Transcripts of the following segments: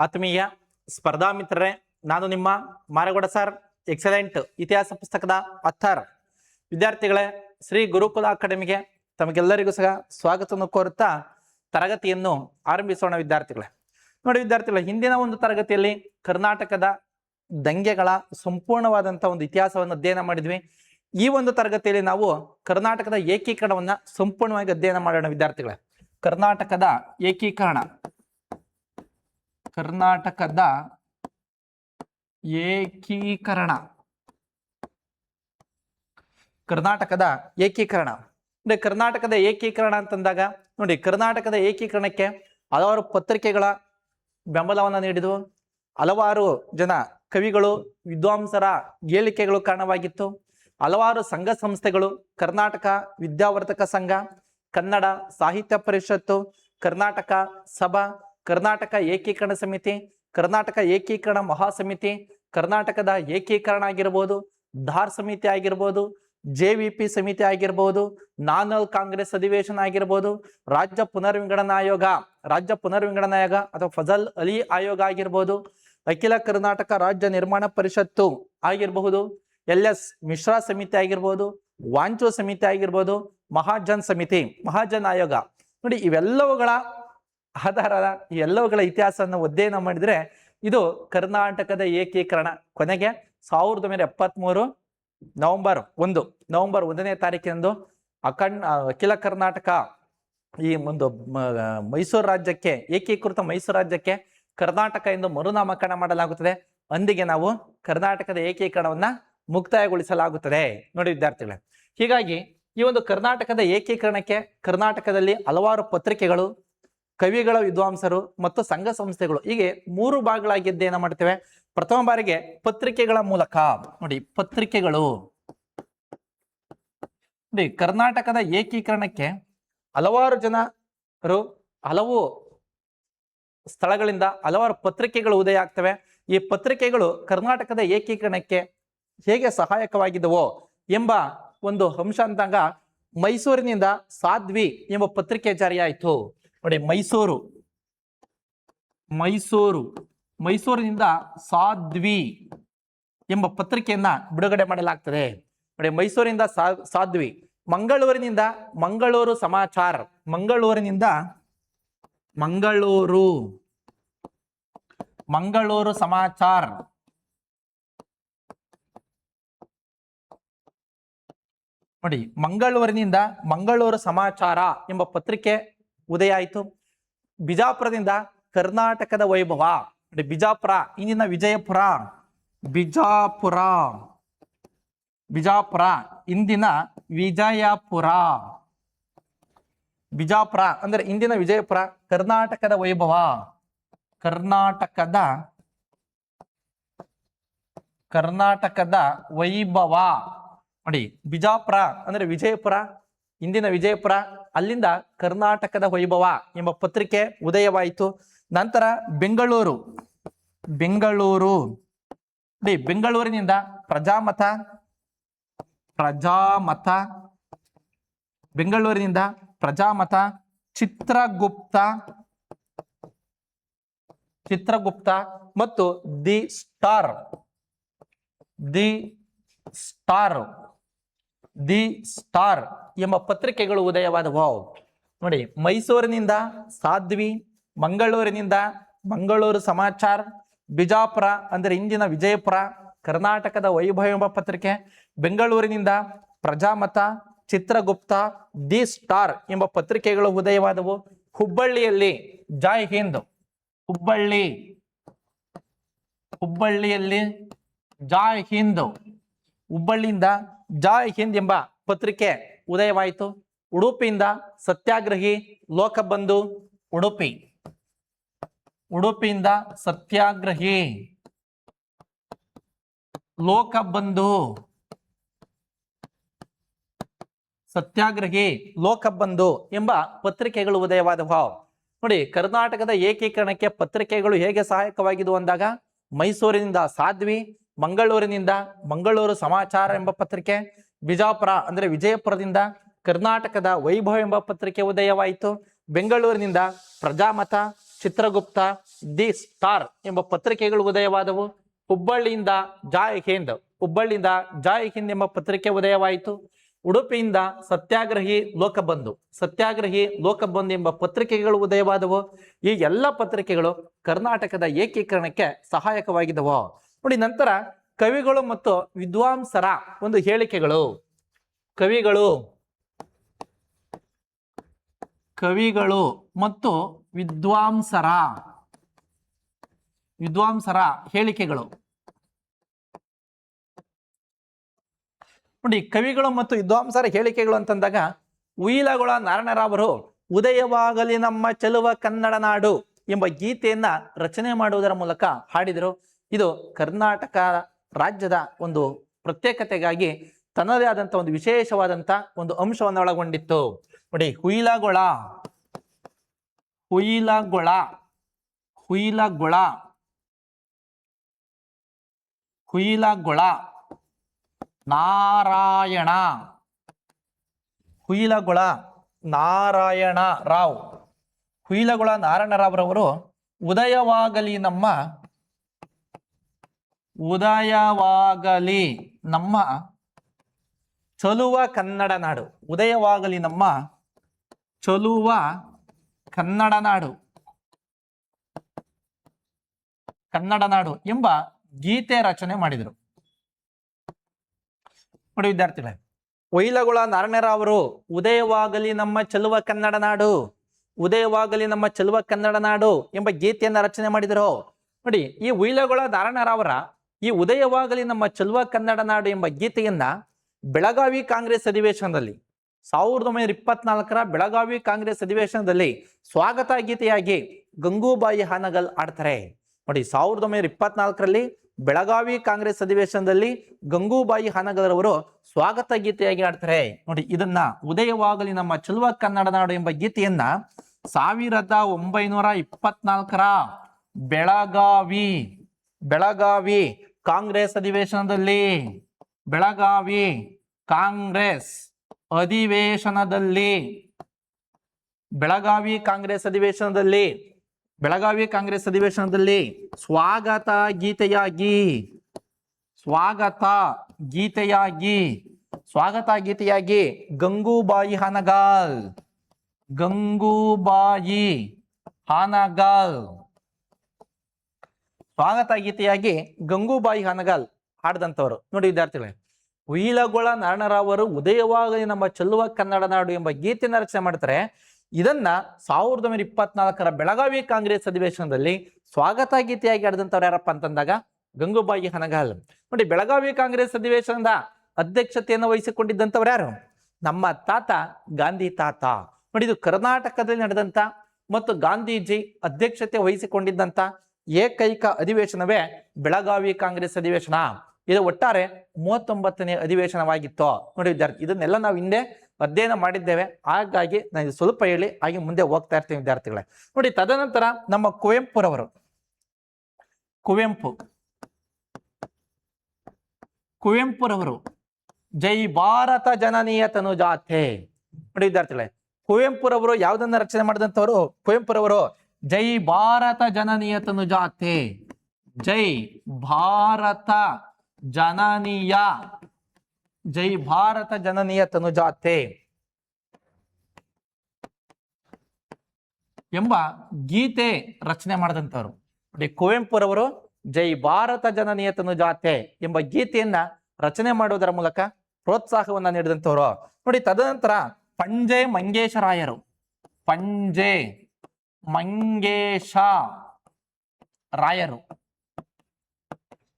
ಆತ್ಮೀಯ ಸ್ಪರ್ಧಾ ಮಿತ್ರರೇ, ನಾನು ನಿಮ್ಮ ಮಾರಗೌಡ ಸರ್, ಎಕ್ಸಲೆಂಟ್ ಇತಿಹಾಸ ಪುಸ್ತಕದ ಅಥರ್ ವಿದ್ಯಾರ್ಥಿಗಳೇ, ಶ್ರೀ ಗುರುಕುಲ ಅಕಾಡೆಮಿಗೆ ತಮಗೆಲ್ಲರಿಗೂ ಸಹ ಸ್ವಾಗತವನ್ನು ಕೋರುತ್ತಾ ತರಗತಿಯನ್ನು ಆರಂಭಿಸೋಣ. ವಿದ್ಯಾರ್ಥಿಗಳೇ ನೋಡಿ ವಿದ್ಯಾರ್ಥಿಗಳೇ, ಹಿಂದಿನ ಒಂದು ತರಗತಿಯಲ್ಲಿ ಕರ್ನಾಟಕದ ದಂಗೆಗಳ ಸಂಪೂರ್ಣವಾದಂತಹ ಒಂದು ಇತಿಹಾಸವನ್ನು ಅಧ್ಯಯನ ಮಾಡಿದ್ವಿ. ಈ ಒಂದು ತರಗತಿಯಲ್ಲಿ ನಾವು ಕರ್ನಾಟಕದ ಏಕೀಕರಣವನ್ನ ಸಂಪೂರ್ಣವಾಗಿ ಅಧ್ಯಯನ ಮಾಡೋಣ. ವಿದ್ಯಾರ್ಥಿಗಳೇ, ಕರ್ನಾಟಕದ ಏಕೀಕರಣ ಕರ್ನಾಟಕದ ಏಕೀಕರಣ ಅಂದ್ರೆ ಕರ್ನಾಟಕದ ಏಕೀಕರಣ ಅಂತಂದಾಗ ನೋಡಿ, ಕರ್ನಾಟಕದ ಏಕೀಕರಣಕ್ಕೆ ಹಲವಾರು ಪತ್ರಿಕೆಗಳ ಬೆಂಬಲವನ್ನು ನೀಡಿದವು. ಹಲವಾರು ಜನ ಕವಿಗಳು, ವಿದ್ವಾಂಸರ ಹೇಳಿಕೆಗಳು ಕಾರಣವಾಗಿತ್ತು. ಹಲವಾರು ಸಂಘ ಸಂಸ್ಥೆಗಳು, ಕರ್ನಾಟಕ ವಿದ್ಯಾವರ್ಧಕ ಸಂಘ, ಕನ್ನಡ ಸಾಹಿತ್ಯ ಪರಿಷತ್ತು, ಕರ್ನಾಟಕ ಸಭಾ, ಕರ್ನಾಟಕ ಏಕೀಕರಣ ಸಮಿತಿ, ಕರ್ನಾಟಕ ಏಕೀಕರಣ ಮಹಾಸಮಿತಿ, ಕರ್ನಾಟಕದ ಏಕೀಕರಣ ಆಗಿರ್ಬೋದು, ಧಾರ್ ಸಮಿತಿ ಆಗಿರ್ಬೋದು, JVP ಸಮಿತಿ ಆಗಿರ್ಬೋದು, ನಾನಲ್ ಕಾಂಗ್ರೆಸ್ ಅಧಿವೇಶನ ಆಗಿರ್ಬೋದು, ರಾಜ್ಯ ಪುನರ್ವಿಂಗಡನಾ ಆಯೋಗ ಅಥವಾ ಫಜಲ್ ಅಲಿ ಆಯೋಗ ಆಗಿರ್ಬೋದು, ಅಖಿಲ ಕರ್ನಾಟಕ ರಾಜ್ಯ ನಿರ್ಮಾಣ ಪರಿಷತ್ತು ಆಗಿರಬಹುದು, LS ಮಿಶ್ರಾ ಸಮಿತಿ ಆಗಿರ್ಬೋದು, ವಾಂಚೋ ಸಮಿತಿ ಆಗಿರ್ಬೋದು, ಮಹಾಜನ್ ಆಯೋಗ. ನೋಡಿ, ಇವೆಲ್ಲವುಗಳ ಆಧಾರದ ಈ ಎಲ್ಲವುಗಳ ಇತಿಹಾಸವನ್ನು ಅಧ್ಯಯನ ಮಾಡಿದ್ರೆ ಇದು ಕರ್ನಾಟಕದ ಏಕೀಕರಣ. ಕೊನೆಗೆ 1973 ನವೆಂಬರ್ 1ನೇ ತಾರೀಕಿನಂದು ಅಖಿಲ ಕರ್ನಾಟಕ ಈ ಒಂದು ಮೈಸೂರು ರಾಜ್ಯಕ್ಕೆ, ಏಕೀಕೃತ ಮೈಸೂರು ರಾಜ್ಯಕ್ಕೆ ಕರ್ನಾಟಕ ಎಂದು ಮರುನಾಮಕರಣ ಮಾಡಲಾಗುತ್ತದೆ. ಅಂದಿಗೆ ನಾವು ಕರ್ನಾಟಕದ ಏಕೀಕರಣವನ್ನ ಮುಕ್ತಾಯಗೊಳಿಸಲಾಗುತ್ತದೆ. ನೋಡಿ ವಿದ್ಯಾರ್ಥಿಗಳೇ, ಹೀಗಾಗಿ ಈ ಒಂದು ಕರ್ನಾಟಕದ ಏಕೀಕರಣಕ್ಕೆ ಕರ್ನಾಟಕದಲ್ಲಿ ಹಲವಾರು ಪತ್ರಿಕೆಗಳು, ಕವಿಗಳ, ವಿದ್ವಾಂಸರು ಮತ್ತು ಸಂಘ ಸಂಸ್ಥೆಗಳು, ಹೀಗೆ 3 ಭಾಗಗಳಾಗಿ ಅಧ್ಯಯನ ಮಾಡ್ತೇವೆ. ಪ್ರಥಮ ಬಾರಿಗೆ ಪತ್ರಿಕೆಗಳ ಮೂಲಕ ನೋಡಿ, ಕರ್ನಾಟಕದ ಏಕೀಕರಣಕ್ಕೆ ಹಲವಾರು ಜನರು ಹಲವು ಸ್ಥಳಗಳಿಂದ ಹಲವಾರು ಪತ್ರಿಕೆಗಳು ಉದಯ ಆಗ್ತವೆ. ಈ ಪತ್ರಿಕೆಗಳು ಕರ್ನಾಟಕದ ಏಕೀಕರಣಕ್ಕೆ ಹೇಗೆ ಸಹಾಯಕವಾಗಿದ್ದವೋ ಎಂಬ ಒಂದು ಅಂಶ ಅಂದಾಗ ಮೈಸೂರಿನಿಂದ ಸಾಧ್ವಿ ಎಂಬ ಪತ್ರಿಕೆ ಜಾರಿಯಾಯಿತು. ನೋಡಿ, ಮೈಸೂರಿನಿಂದ ಸಾಧ್ವಿ ಎಂಬ ಪತ್ರಿಕೆಯನ್ನ ಬಿಡುಗಡೆ ಮಾಡಲಾಗ್ತದೆ. ನೋಡಿ, ಮೈಸೂರಿನಿಂದ ಸಾಧ್ವಿ. ಮಂಗಳೂರಿನಿಂದ ಮಂಗಳೂರು ಸಮಾಚಾರ, ಮಂಗಳೂರು ಸಮಾಚಾರ. ನೋಡಿ, ಮಂಗಳೂರಿನಿಂದ ಮಂಗಳೂರು ಸಮಾಚಾರ ಎಂಬ ಪತ್ರಿಕೆ ಉದಯ ಆಯಿತು. ಬಿಜಾಪುರದಿಂದ ಕರ್ನಾಟಕದ ವೈಭವ. ಬಿಜಾಪುರ ಇಂದಿನ ವಿಜಯಪುರ, ಬಿಜಾಪುರ ಇಂದಿನ ವಿಜಯಪುರ. ಬಿಜಾಪುರ ಅಂದ್ರೆ ಇಂದಿನ ವಿಜಯಪುರ, ಕರ್ನಾಟಕದ ವೈಭವ, ಕರ್ನಾಟಕದ ವೈಭವ. ನೋಡಿ, ಬಿಜಾಪುರ ಅಂದ್ರೆ ವಿಜಯಪುರ, ಇಂದಿನ ವಿಜಯಪುರ, ಅಲ್ಲಿಂದ ಕರ್ನಾಟಕದ ವೈಭವ ಎಂಬ ಪತ್ರಿಕೆ ಉದಯವಾಯಿತು. ನಂತರ ಬೆಂಗಳೂರಿನಿಂದ ಪ್ರಜಾಮತ, ಬೆಂಗಳೂರಿನಿಂದ ಪ್ರಜಾಮತ, ಚಿತ್ರಗುಪ್ತ ಮತ್ತು ದಿ ಸ್ಟಾರ್ ಎಂಬ ಪತ್ರಿಕೆಗಳು ಉದಯವಾದವು. ನೋಡಿ, ಮೈಸೂರಿನಿಂದ ಸಾಧ್ವಿ, ಮಂಗಳೂರಿನಿಂದ ಮಂಗಳೂರು ಸಮಾಚಾರ, ಬಿಜಾಪುರ ಅಂದ್ರೆ ಇಂದಿನ ವಿಜಯಪುರ, ಕರ್ನಾಟಕದ ವೈಭವ ಎಂಬ ಪತ್ರಿಕೆ, ಬೆಂಗಳೂರಿನಿಂದ ಪ್ರಜಾಮತ, ಚಿತ್ರಗುಪ್ತ, ದಿ ಸ್ಟಾರ್ ಎಂಬ ಪತ್ರಿಕೆಗಳು ಉದಯವಾದವು. ಹುಬ್ಬಳ್ಳಿಯಲ್ಲಿ ಜೈ ಹಿಂದ್, ಹುಬ್ಬಳ್ಳಿಯಲ್ಲಿ ಜೈ ಹಿಂದ್, ಹುಬ್ಬಳ್ಳಿಯಿಂದ ಜೈ ಹಿಂದ್ ಎಂಬ ಪತ್ರಿಕೆ ಉದಯವಾಯಿತು. ಉಡುಪಿಯಿಂದ ಸತ್ಯಾಗ್ರಹಿ, ಲೋಕಬಂಧು, ಉಡುಪಿಯಿಂದ ಸತ್ಯಾಗ್ರಹಿ, ಲೋಕಬಂಧು ಎಂಬ ಪತ್ರಿಕೆಗಳು ಉದಯವಾದವು. ನೋಡಿ, ಕರ್ನಾಟಕದ ಏಕೀಕರಣಕ್ಕೆ ಪತ್ರಿಕೆಗಳು ಹೇಗೆ ಸಹಾಯಕವಾಗಿದ್ವು ಅಂದಾಗ ಮೈಸೂರಿನಿಂದ ಸಾಧ್ವಿ, ಮಂಗಳೂರಿನಿಂದ ಮಂಗಳೂರು ಸಮಾಚಾರ ಎಂಬ ಪತ್ರಿಕೆ, ಬಿಜಾಪುರ ಅಂದ್ರೆ ವಿಜಯಪುರದಿಂದ ಕರ್ನಾಟಕದ ವೈಭವ ಎಂಬ ಪತ್ರಿಕೆ ಉದಯವಾಯಿತು. ಬೆಂಗಳೂರಿನಿಂದ ಪ್ರಜಾಮತ, ಚಿತ್ರಗುಪ್ತ, ದಿ ಸ್ಟಾರ್ ಎಂಬ ಪತ್ರಿಕೆಗಳು ಉದಯವಾದವು. ಹುಬ್ಬಳ್ಳಿಯಿಂದ ಜಾಯ್ ಹಿಂದ್, ಹುಬ್ಬಳ್ಳಿಯಿಂದ ಜಾಯ್ ಹಿಂದ್ ಎಂಬ ಪತ್ರಿಕೆ ಉದಯವಾಯಿತು. ಉಡುಪಿಯಿಂದ ಸತ್ಯಾಗ್ರಹಿ ಲೋಕಬಂಧು, ಸತ್ಯಾಗ್ರಹಿ ಲೋಕಬಂಧು ಎಂಬ ಪತ್ರಿಕೆಗಳು ಉದಯವಾದವು. ಈ ಎಲ್ಲ ಪತ್ರಿಕೆಗಳು ಕರ್ನಾಟಕದ ಏಕೀಕರಣಕ್ಕೆ ಸಹಾಯಕವಾಗಿದ್ದವು. ನೋಡಿ, ನಂತರ ಕವಿಗಳು ಮತ್ತು ವಿದ್ವಾಂಸರ ಒಂದು ಹೇಳಿಕೆಗಳು. ಕವಿಗಳು ಮತ್ತು ವಿದ್ವಾಂಸರ ಹೇಳಿಕೆಗಳು. ನೋಡಿ, ಕವಿಗಳು ಮತ್ತು ವಿದ್ವಾಂಸರ ಹೇಳಿಕೆಗಳು ಅಂತಂದಾಗ ಉಯಿಲಗೊಳ ನಾರಾಯಣರಾವರು ಉದಯವಾಗಲಿ ನಮ್ಮ ಚೆಲುವ ಕನ್ನಡ ನಾಡು ಎಂಬ ಗೀತೆಯನ್ನ ರಚನೆ ಮಾಡುವುದರ ಮೂಲಕ ಹಾಡಿದರು. ಇದು ಕರ್ನಾಟಕ ರಾಜ್ಯದ ಒಂದು ಪ್ರತ್ಯೇಕತೆಗಾಗಿ ತನ್ನದೇ ಆದಂತ ಒಂದು ವಿಶೇಷವಾದಂತ ಒಂದು ಅಂಶವನ್ನು ಒಳಗೊಂಡಿತ್ತು. ನೋಡಿ, ಹುಯಿಲಗೊಳ ನಾರಾಯಣ ರಾವ್ ಉದಯವಾಗಲಿ ನಮ್ಮ ಚಲುವ ಕನ್ನಡ ನಾಡು, ಉದಯವಾಗಲಿ ನಮ್ಮ ಚಲುವ ಕನ್ನಡ ನಾಡು ಎಂಬ ಗೀತೆ ರಚನೆ ಮಾಡಿದರು. ನೋಡಿ ವಿದ್ಯಾರ್ಥಿಗಳೇ, ಉಯಿಲಗೊಳ ನಾರಾಯಣರಾವರು ಉದಯವಾಗಲಿ ನಮ್ಮ ಚೆಲುವ ಕನ್ನಡ ನಾಡು, ಉದಯವಾಗಲಿ ನಮ್ಮ ಚೆಲುವ ಕನ್ನಡ ನಾಡು ಎಂಬ ಗೀತೆಯನ್ನ ರಚನೆ ಮಾಡಿದರು. ನೋಡಿ, ಈ ಉಯಿಲಗೊಳ ನಾರಾಯಣರಾವರ ಈ ಉದಯವಾಗಲಿ ನಮ್ಮ ಚೆಲುವ ಕನ್ನಡ ನಾಡು ಎಂಬ ಗೀತೆಯನ್ನ ಬೆಳಗಾವಿ ಕಾಂಗ್ರೆಸ್ ಅಧಿವೇಶನದಲ್ಲಿ 1924 ಬೆಳಗಾವಿ ಕಾಂಗ್ರೆಸ್ ಅಧಿವೇಶನದಲ್ಲಿ ಸ್ವಾಗತ ಗೀತೆಯಾಗಿ ಗಂಗೂಬಾಯಿ ಹಾನಗಲ್ ಆಡ್ತಾರೆ. ನೋಡಿ, 1924 ಬೆಳಗಾವಿ ಕಾಂಗ್ರೆಸ್ ಅಧಿವೇಶನದಲ್ಲಿ ಗಂಗೂಬಾಯಿ ಹಾನಗಲ್ ಅವರು ಸ್ವಾಗತ ಗೀತೆಯಾಗಿ ಆಡ್ತಾರೆ. ನೋಡಿ, ಇದನ್ನ ಉದಯವಾಗಲಿ ನಮ್ಮ ಚೆಲುವ ಕನ್ನಡ ನಾಡು ಎಂಬ ಗೀತೆಯನ್ನ 1924 ಬೆಳಗಾವಿ ಕಾಂಗ್ರೆಸ್ ಅಧಿವೇಶನದಲ್ಲಿ ಬೆಳಗಾವಿ ಕಾಂಗ್ರೆಸ್ ಅಧಿವೇಶನದಲ್ಲಿ ಸ್ವಾಗತ ಗೀತೆಯಾಗಿ ಗಂಗೂಬಾಯಿ ಹಾನಗಲ್ ಸ್ವಾಗತ ಗೀತೆಯಾಗಿ ಗಂಗೂಬಾಯಿ ಹಾನಗಲ್ ಹಾಡಿದಂಥವರು. ನೋಡಿ ವಿದ್ಯಾರ್ಥಿಗಳೇ, ಉಯಿಲಗೊಳ ನಾರಾಯಣರಾವರು ಉದಯವಾಗಲಿ ನಮ್ಮ ಚೆಲುವ ಕನ್ನಡ ನಾಡು ಎಂಬ ಗೀತೆಯನ್ನು ರಚನೆ ಮಾಡ್ತಾರೆ. ಇದನ್ನ 1924 ಬೆಳಗಾವಿ ಕಾಂಗ್ರೆಸ್ ಅಧಿವೇಶನದಲ್ಲಿ ಸ್ವಾಗತ ಗೀತೆಯಾಗಿ ಹಾಡಿದಂಥವ್ರು ಯಾರಪ್ಪ ಅಂತಂದಾಗ ಗಂಗೂಬಾಯಿ ಹಾನಗಲ್. ನೋಡಿ, ಬೆಳಗಾವಿ ಕಾಂಗ್ರೆಸ್ ಅಧಿವೇಶನದ ಅಧ್ಯಕ್ಷತೆಯನ್ನು ವಹಿಸಿಕೊಂಡಿದ್ದಂಥವ್ರು ಯಾರು? ನಮ್ಮ ತಾತ ಗಾಂಧಿ ತಾತ. ನೋಡಿ, ಇದು ಕರ್ನಾಟಕದಲ್ಲಿ ನಡೆದಂತ ಮತ್ತು ಗಾಂಧೀಜಿ ಅಧ್ಯಕ್ಷತೆ ವಹಿಸಿಕೊಂಡಿದ್ದಂತ ಏಕೈಕ ಅಧಿವೇಶನವೇ ಬೆಳಗಾವಿ ಕಾಂಗ್ರೆಸ್ ಅಧಿವೇಶನ. ಇದು ಒಟ್ಟಾರೆ 39ನೇ ಅಧಿವೇಶನವಾಗಿತ್ತು. ನೋಡಿ ವಿದ್ಯಾರ್ಥಿ, ಇದನ್ನೆಲ್ಲ ನಾವು ಹಿಂದೆ ಅಧ್ಯಯನ ಮಾಡಿದ್ದೇವೆ, ಹಾಗಾಗಿ ನಾನು ಸ್ವಲ್ಪ ಹೇಳಿ ಹಾಗೆ ಮುಂದೆ ಹೋಗ್ತಾ ಇರ್ತೀನಿ ವಿದ್ಯಾರ್ಥಿಗಳೇ. ನೋಡಿ, ತದನಂತರ ನಮ್ಮ ಕುವೆಂಪುರವರು ಜೈ ಭಾರತ ಜನನೀಯ ತನುಜಾತೆ. ನೋಡಿ ವಿದ್ಯಾರ್ಥಿಗಳೇ, ಕುವೆಂಪುರವರು ಯಾವುದನ್ನ ರಚನೆ ಮಾಡಿದಂಥವರು? ಕುವೆಂಪುರವರು ಜೈ ಭಾರತ ಜನನೀಯ ತನುಜಾತೆ, ಜೈ ಭಾರತ ಜನನೀಯ ತನುಜಾತೆ ಎಂಬ ಗೀತೆ ರಚನೆ ಮಾಡಿದಂಥವ್ರು. ನೋಡಿ, ಕುವೆಂಪುರವರು ಜೈ ಭಾರತ ಜನನೀಯ ತನುಜಾತೆ ಎಂಬ ಗೀತೆಯನ್ನ ರಚನೆ ಮಾಡುವುದರ ಮೂಲಕ ಪ್ರೋತ್ಸಾಹವನ್ನ ನೀಡಿದಂಥವ್ರು. ನೋಡಿ, ತದನಂತರ ಪಂಜೆ ಮಂಗೇಶರಾಯರು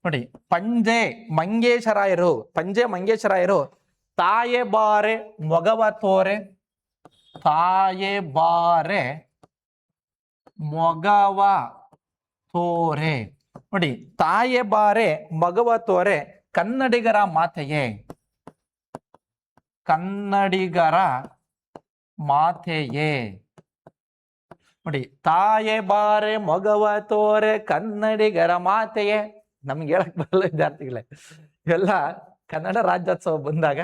ನೋಡಿ, ಪಂಜೆ ಮಂಗೇಶರಾಯರು ತಾಯೆ ಬಾರೆ ಮೊಗವ ತೋರೆ ನೋಡಿ, ತಾಯೆ ಬಾರೆ ಮಗವ ತೋರೆ ಕನ್ನಡಿಗರ ಮಾತೆಯೇ ನೋಡಿ, ತಾಯೆ ಬಾರೆ ಮಗವ ತೋರೆ ಕನ್ನಡಿಗರ ಮಾತೆಯೇ. ನಮ್ಗೆ ಹೇಳಕ್ ಬರಲ್ಲ ವಿದ್ಯಾರ್ಥಿಗಳೇ, ಇವೆಲ್ಲ ಕನ್ನಡ ರಾಜ್ಯೋತ್ಸವ ಬಂದಾಗ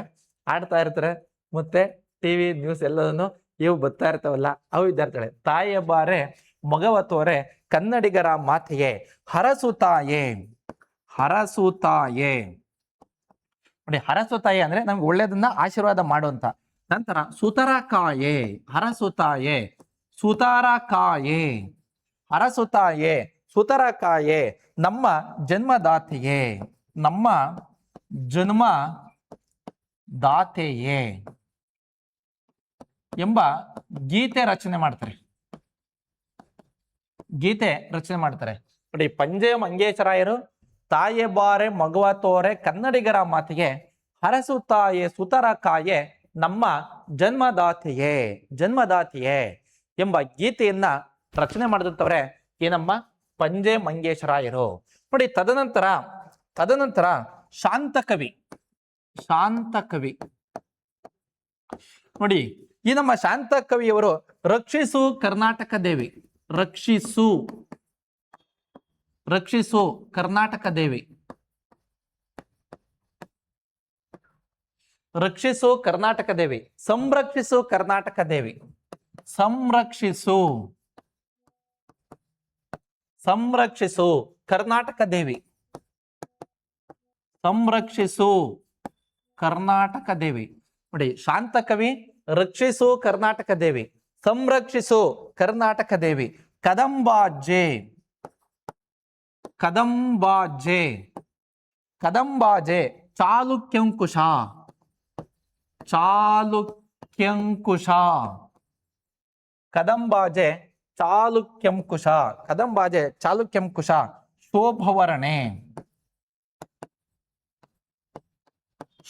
ಆಡ್ತಾ ಇರ್ತಾರೆ, ಮತ್ತೆ ಟಿವಿ ನ್ಯೂಸ್ ಎಲ್ಲದನ್ನು ಇವು ಬರ್ತಾ ಇರ್ತಾವಲ್ಲ ಅವು ವಿದ್ಯಾರ್ಥಿಗಳೇ. ತಾಯೆ ಬಾರೆ ಮಗವತೋರೆ ಕನ್ನಡಿಗರ ಮಾತೆಯೇ ಹರಸುತ್ತಾಯೇ. ಹರಸುತ್ತಾಯೇ ನೋಡಿ, ಹರಸುತ್ತಾಯೇ ಅಂದ್ರೆ ನಮ್ಗೆ ಒಳ್ಳೇದನ್ನ ಆಶೀರ್ವಾದ ಮಾಡುವಂತ. ನಂತರ ಸುತರಕಾಯೇ, ಹರಸುತ್ತಾಯೇ, ಸುತಾರಕಾಯೇ, ಹರಸುತ್ತಾಯೇ, ಸುತರಕಾಯೇ, ನಮ್ಮ ಜನ್ಮದಾತೆಯೇ, ನಮ್ಮ ಜನ್ಮದಾತೆಯೇ ಎಂಬ ಗೀತೆ ರಚನೆ ಮಾಡ್ತಾರೆ. ಗೀತೆ ರಚನೆ ಮಾಡ್ತಾರೆ ನೋಡಿ. ಪಂಜೆ ಮಂಗೇಶರಾಯರು ತಾಯೆ ಬಾರೆ ಮಗುವ ತೋರೆ ಕನ್ನಡಿಗರ ಮಾತಿಗೆ ಹರಸುತ್ತಾಯೇ ಸುತರಕಾಯೇ ನಮ್ಮ ಜನ್ಮದಾತೆಯೇ, ಜನ್ಮದಾತೆಯೇ ಎಂಬ ಗೀತೆಯನ್ನ ರಚನೆ ಮಾಡಿದಂತವ್ರೆ ಏನಮ್ಮ, ಪಂಜೆ ಮಂಗೇಶರಾಯರು ನೋಡಿ. ತದನಂತರ ಶಾಂತಕವಿ, ಶಾಂತಕವಿ ನೋಡಿ. ಈ ನಮ್ಮ ಶಾಂತಕವಿಯವರು ರಕ್ಷಿಸು ಕರ್ನಾಟಕ ದೇವಿ, ರಕ್ಷಿಸು ಕರ್ನಾಟಕ ದೇವಿ, ರಕ್ಷಿಸು ಕರ್ನಾಟಕ ದೇವಿ, ಸಂರಕ್ಷಿಸು ಕರ್ನಾಟಕ ದೇವಿ, ಸಂರಕ್ಷಿಸು ಕರ್ನಾಟಕ ದೇವಿ, ಸಂರಕ್ಷಿಸು ಕರ್ನಾಟಕ ದೇವಿ ನೋಡಿ. ಶಾಂತಕವಿ ರಕ್ಷಿಸು ಕರ್ನಾಟಕ ದೇವಿ, ಸಂರಕ್ಷಿಸು ಕರ್ನಾಟಕ ದೇವಿ. ಕದಂಬಾಜೆ, ಕದಂಬಾಜೆ, ಕದಂಬಾಜೆ ಚಾಲುಕ್ಯಂಕುಶ, ಚಾಲುಕ್ಯಂಕುಶ, ಕದಂಬಾಜೆ ಚಾಲುಕ್ಯಂಕುಶ, ಕದಂಬಾಜೆ ಚಾಲುಕ್ಯಂಕುಶ. ಶೋಭವರ್ಣೆ,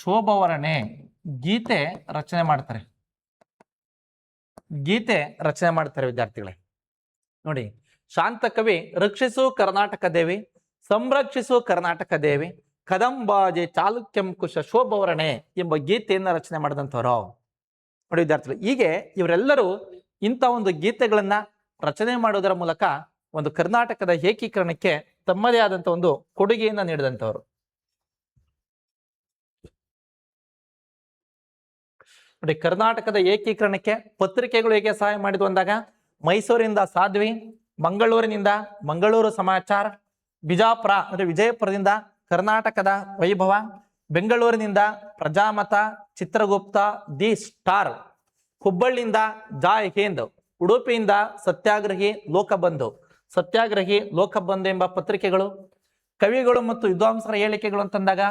ಶೋಭವರ್ಣೆ ಗೀತೆ ರಚನೆ ಮಾಡ್ತಾರೆ, ಗೀತೆ ರಚನೆ ಮಾಡ್ತಾರೆ ವಿದ್ಯಾರ್ಥಿಗಳೇ ನೋಡಿ. ಶಾಂತಕವಿ ರಕ್ಷಿಸು ಕರ್ನಾಟಕ ದೇವಿ, ಸಂರಕ್ಷಿಸು ಕರ್ನಾಟಕ ದೇವಿ, ಕದಂಬಾಜೆ ಚಾಲುಕ್ಯಂಕುಶ ಶೋಭವರ್ಣೆ ಎಂಬ ಗೀತೆಯನ್ನ ರಚನೆ ಮಾಡಿದಂಥವ್ರು ನೋಡಿ ವಿದ್ಯಾರ್ಥಿಗಳು. ಹೀಗೆ ಇವರೆಲ್ಲರೂ ಇಂಥ ಒಂದು ಗೀತೆಗಳನ್ನ ರಚನೆ ಮಾಡೋದರ ಮೂಲಕ ಒಂದು ಕರ್ನಾಟಕದ ಏಕೀಕರಣಕ್ಕೆ ತಮ್ಮದೇ ಆದಂತ ಒಂದು ಕೊಡುಗೆಯನ್ನ ನೀಡಿದಂಥವ್ರು. ನೋಡಿ, ಕರ್ನಾಟಕದ ಏಕೀಕರಣಕ್ಕೆ ಪತ್ರಿಕೆಗಳು ಹೇಗೆ ಸಹಾಯ ಮಾಡಿದ್ವು ಅಂದಾಗ, ಮೈಸೂರಿನಿಂದ ಸಾಧ್ವಿ, ಮಂಗಳೂರಿನಿಂದ ಮಂಗಳೂರು ಸಮಾಚಾರ, ಬಿಜಾಪುರ ಅಂದ್ರೆ ವಿಜಯಪುರದಿಂದ ಕರ್ನಾಟಕದ ವೈಭವ, ಬೆಂಗಳೂರಿನಿಂದ ಪ್ರಜಾಮತ, ಚಿತ್ರಗುಪ್ತ, ದಿ ಸ್ಟಾರ್, ಹುಬ್ಬಳ್ಳಿಯಿಂದ ಜಾಯ್ ಹಿಂದ್, ಉಡುಪಿಯಿಂದ ಸತ್ಯಾಗ್ರಹಿ, ಲೋಕಬಂಧು, ಸತ್ಯಾಗ್ರಹಿ, ಲೋಕಬಂಧು ಎಂಬ ಪತ್ರಿಕೆಗಳು. ಕವಿಗಳು ಮತ್ತು ವಿದ್ವಾಂಸರ ಹೇಳಿಕೆಗಳು ಅಂತಂದಾಗ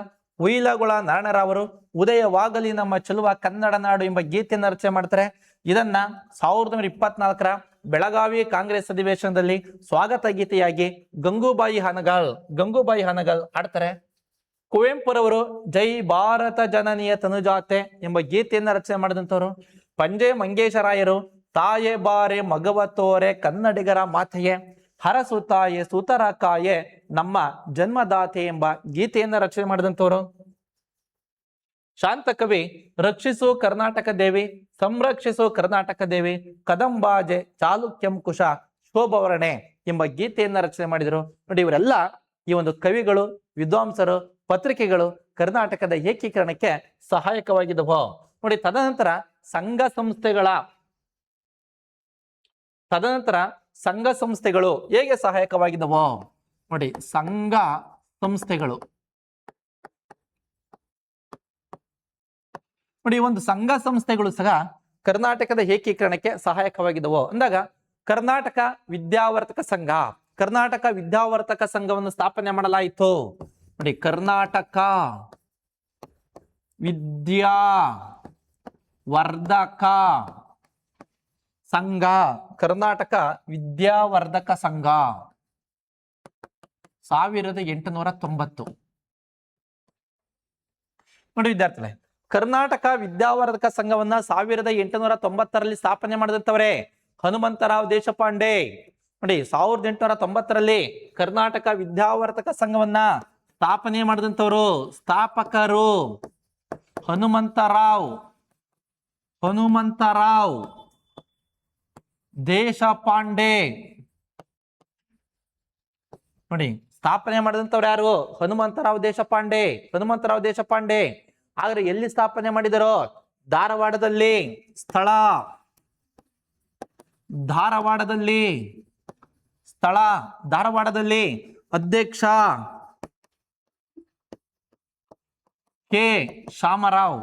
ಉಯಿಲಗುಳ ನಾರಾಯಣರಾವರು ಉದಯವಾಗಲಿ ನಮ್ಮ ಚೆಲುವ ಕನ್ನಡ ನಾಡು ಎಂಬ ಗೀತೆಯನ್ನು ರಚನೆ ಮಾಡ್ತಾರೆ. ಇದನ್ನ 1924ರ ಬೆಳಗಾವಿ ಕಾಂಗ್ರೆಸ್ ಅಧಿವೇಶನದಲ್ಲಿ ಸ್ವಾಗತ ಗೀತೆಯಾಗಿ ಗಂಗೂಬಾಯಿ ಹಾನಗಲ್ ಹಾಡ್ತಾರೆ. ಕುವೆಂಪುರವರು ಜೈ ಭಾರತ ಜನನಿಯ ತನುಜಾತೆ ಎಂಬ ಗೀತೆಯನ್ನ ರಚನೆ ಮಾಡಿದಂಥವ್ರು. ಪಂಜೆ ಮಂಗೇಶರಾಯರು ತಾಯೆ ಬಾರೆ ಮಗವ ತೋರೆ ಕನ್ನಡಿಗರ ಮಾತೆಯೇ ಹರಸುತ್ತಾಯೆ ಸುತರಕಾಯೆ ನಮ್ಮ ಜನ್ಮದಾತೆ ಎಂಬ ಗೀತೆಯನ್ನ ರಚನೆ ಮಾಡಿದಂಥವ್ರು. ಶಾಂತಕವಿ ರಕ್ಷಿಸು ಕರ್ನಾಟಕ ದೇವಿ, ಸಂರಕ್ಷಿಸು ಕರ್ನಾಟಕ ದೇವಿ, ಕದಂಬಾಜೆ ಚಾಲುಕ್ಯಂಕುಶ ಶೋಭವರ್ಣೆ ಎಂಬ ಗೀತೆಯನ್ನ ರಚನೆ ಮಾಡಿದರು ನೋಡಿ. ಇವರೆಲ್ಲ ಈ ಒಂದು ಕವಿಗಳು, ವಿದ್ವಾಂಸರು, ಪತ್ರಿಕೆಗಳು ಕರ್ನಾಟಕದ ಏಕೀಕರಣಕ್ಕೆ ಸಹಾಯಕವಾಗಿದ್ದವು ನೋಡಿ. ತದನಂತರ ಸಂಘ ಸಂಸ್ಥೆಗಳು ಹೇಗೆ ಸಹಾಯಕವಾಗಿದ್ದವು ನೋಡಿ. ಸಂಘ ಸಂಸ್ಥೆಗಳು ನೋಡಿ, ಒಂದು ಸಂಘ ಸಂಸ್ಥೆಗಳು ಸಹ ಕರ್ನಾಟಕದ ಏಕೀಕರಣಕ್ಕೆ ಸಹಾಯಕವಾಗಿದ್ದವು ಅಂದಾಗ, ಕರ್ನಾಟಕ ವಿದ್ಯಾವರ್ತಕ ಸಂಘವನ್ನು ಸ್ಥಾಪನೆ ಮಾಡಲಾಯಿತು ನೋಡಿ. ಕರ್ನಾಟಕ ವಿದ್ಯಾವರ್ಧಕ ಸಂಘ, ಕರ್ನಾಟಕ ವಿದ್ಯಾವರ್ಧಕ ಸಂಘ 1890 ನೋಡಿ ವಿದ್ಯಾರ್ಥಿಗಳೇ. ಕರ್ನಾಟಕ ವಿದ್ಯಾವರ್ಧಕ ಸಂಘವನ್ನ 1890ರಲ್ಲಿ ಸ್ಥಾಪನೆ ಮಾಡಿದಂತವರೇ ಹನುಮಂತರಾವ್ ದೇಶಪಾಂಡೆ ನೋಡಿ. 1890ರಲ್ಲಿ ಕರ್ನಾಟಕ ವಿದ್ಯಾವರ್ಧಕ ಸಂಘವನ್ನ ಸ್ಥಾಪನೆ ಮಾಡಿದಂತವರು ಸ್ಥಾಪಕರು ಹನುಮಂತರಾವ್ ದೇಶಪಾಂಡೆ ನೋಡಿ. ಸ್ಥಾಪನೆ ಮಾಡಿದಂತವ್ರು ಯಾರು? ಹನುಮಂತರಾವ್ ದೇಶಪಾಂಡೆ. ಆದ್ರೆ ಎಲ್ಲಿ ಸ್ಥಾಪನೆ ಮಾಡಿದರೋ? ಧಾರವಾಡದಲ್ಲಿ. ಸ್ಥಳ ಧಾರವಾಡದಲ್ಲಿ ಸ್ಥಳ ಧಾರವಾಡದಲ್ಲಿ. ಅಧ್ಯಕ್ಷ ಕೆ ಶಾಮರಾವ್.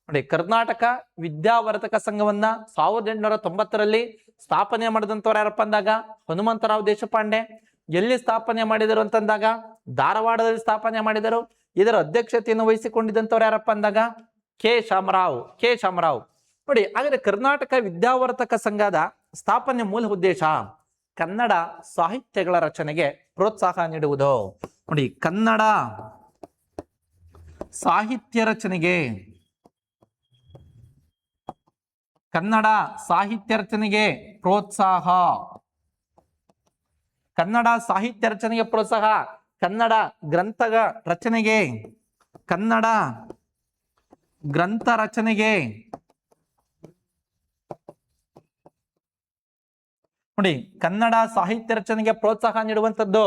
ನೋಡಿ, ಕರ್ನಾಟಕ ವಿದ್ಯಾವರ್ಧಕ ಸಂಘವನ್ನ 1890ರಲ್ಲಿ ಸ್ಥಾಪನೆ ಮಾಡಿದಂತವ್ರು ಯಾರಪ್ಪ ಅಂದಾಗ ಹನುಮಂತರಾವ್ ದೇಶಪಾಂಡೆ. ಎಲ್ಲಿ ಸ್ಥಾಪನೆ ಮಾಡಿದರು ಅಂತಂದಾಗ ಧಾರವಾಡದಲ್ಲಿ ಸ್ಥಾಪನೆ ಮಾಡಿದರು. ಇದರ ಅಧ್ಯಕ್ಷತೆಯನ್ನು ವಹಿಸಿಕೊಂಡಿದ್ದಂಥವ್ರು ಯಾರಪ್ಪ ಅಂದಾಗ ಕೆ ಶಾಮರಾವ್. ನೋಡಿ, ಹಾಗಾದ್ರೆ ಕರ್ನಾಟಕ ವಿದ್ಯಾವರ್ಧಕ ಸಂಘದ ಸ್ಥಾಪನೆ ಮೂಲ ಉದ್ದೇಶ ಕನ್ನಡ ಸಾಹಿತ್ಯಗಳ ರಚನೆಗೆ ಪ್ರೋತ್ಸಾಹ ನೀಡುವುದು. ನೋಡಿ, ಕನ್ನಡ ಸಾಹಿತ್ಯ ರಚನೆಗೆ ಪ್ರೋತ್ಸಾಹ. ಕನ್ನಡ ಸಾಹಿತ್ಯ ರಚನೆಗೆ ಪ್ರೋತ್ಸಾಹ. ಕನ್ನಡ ಗ್ರಂಥ ರಚನೆಗೆ ನೋಡಿ, ಕನ್ನಡ ಸಾಹಿತ್ಯ ರಚನೆಗೆ ಪ್ರೋತ್ಸಾಹ ನೀಡುವಂಥದ್ದು,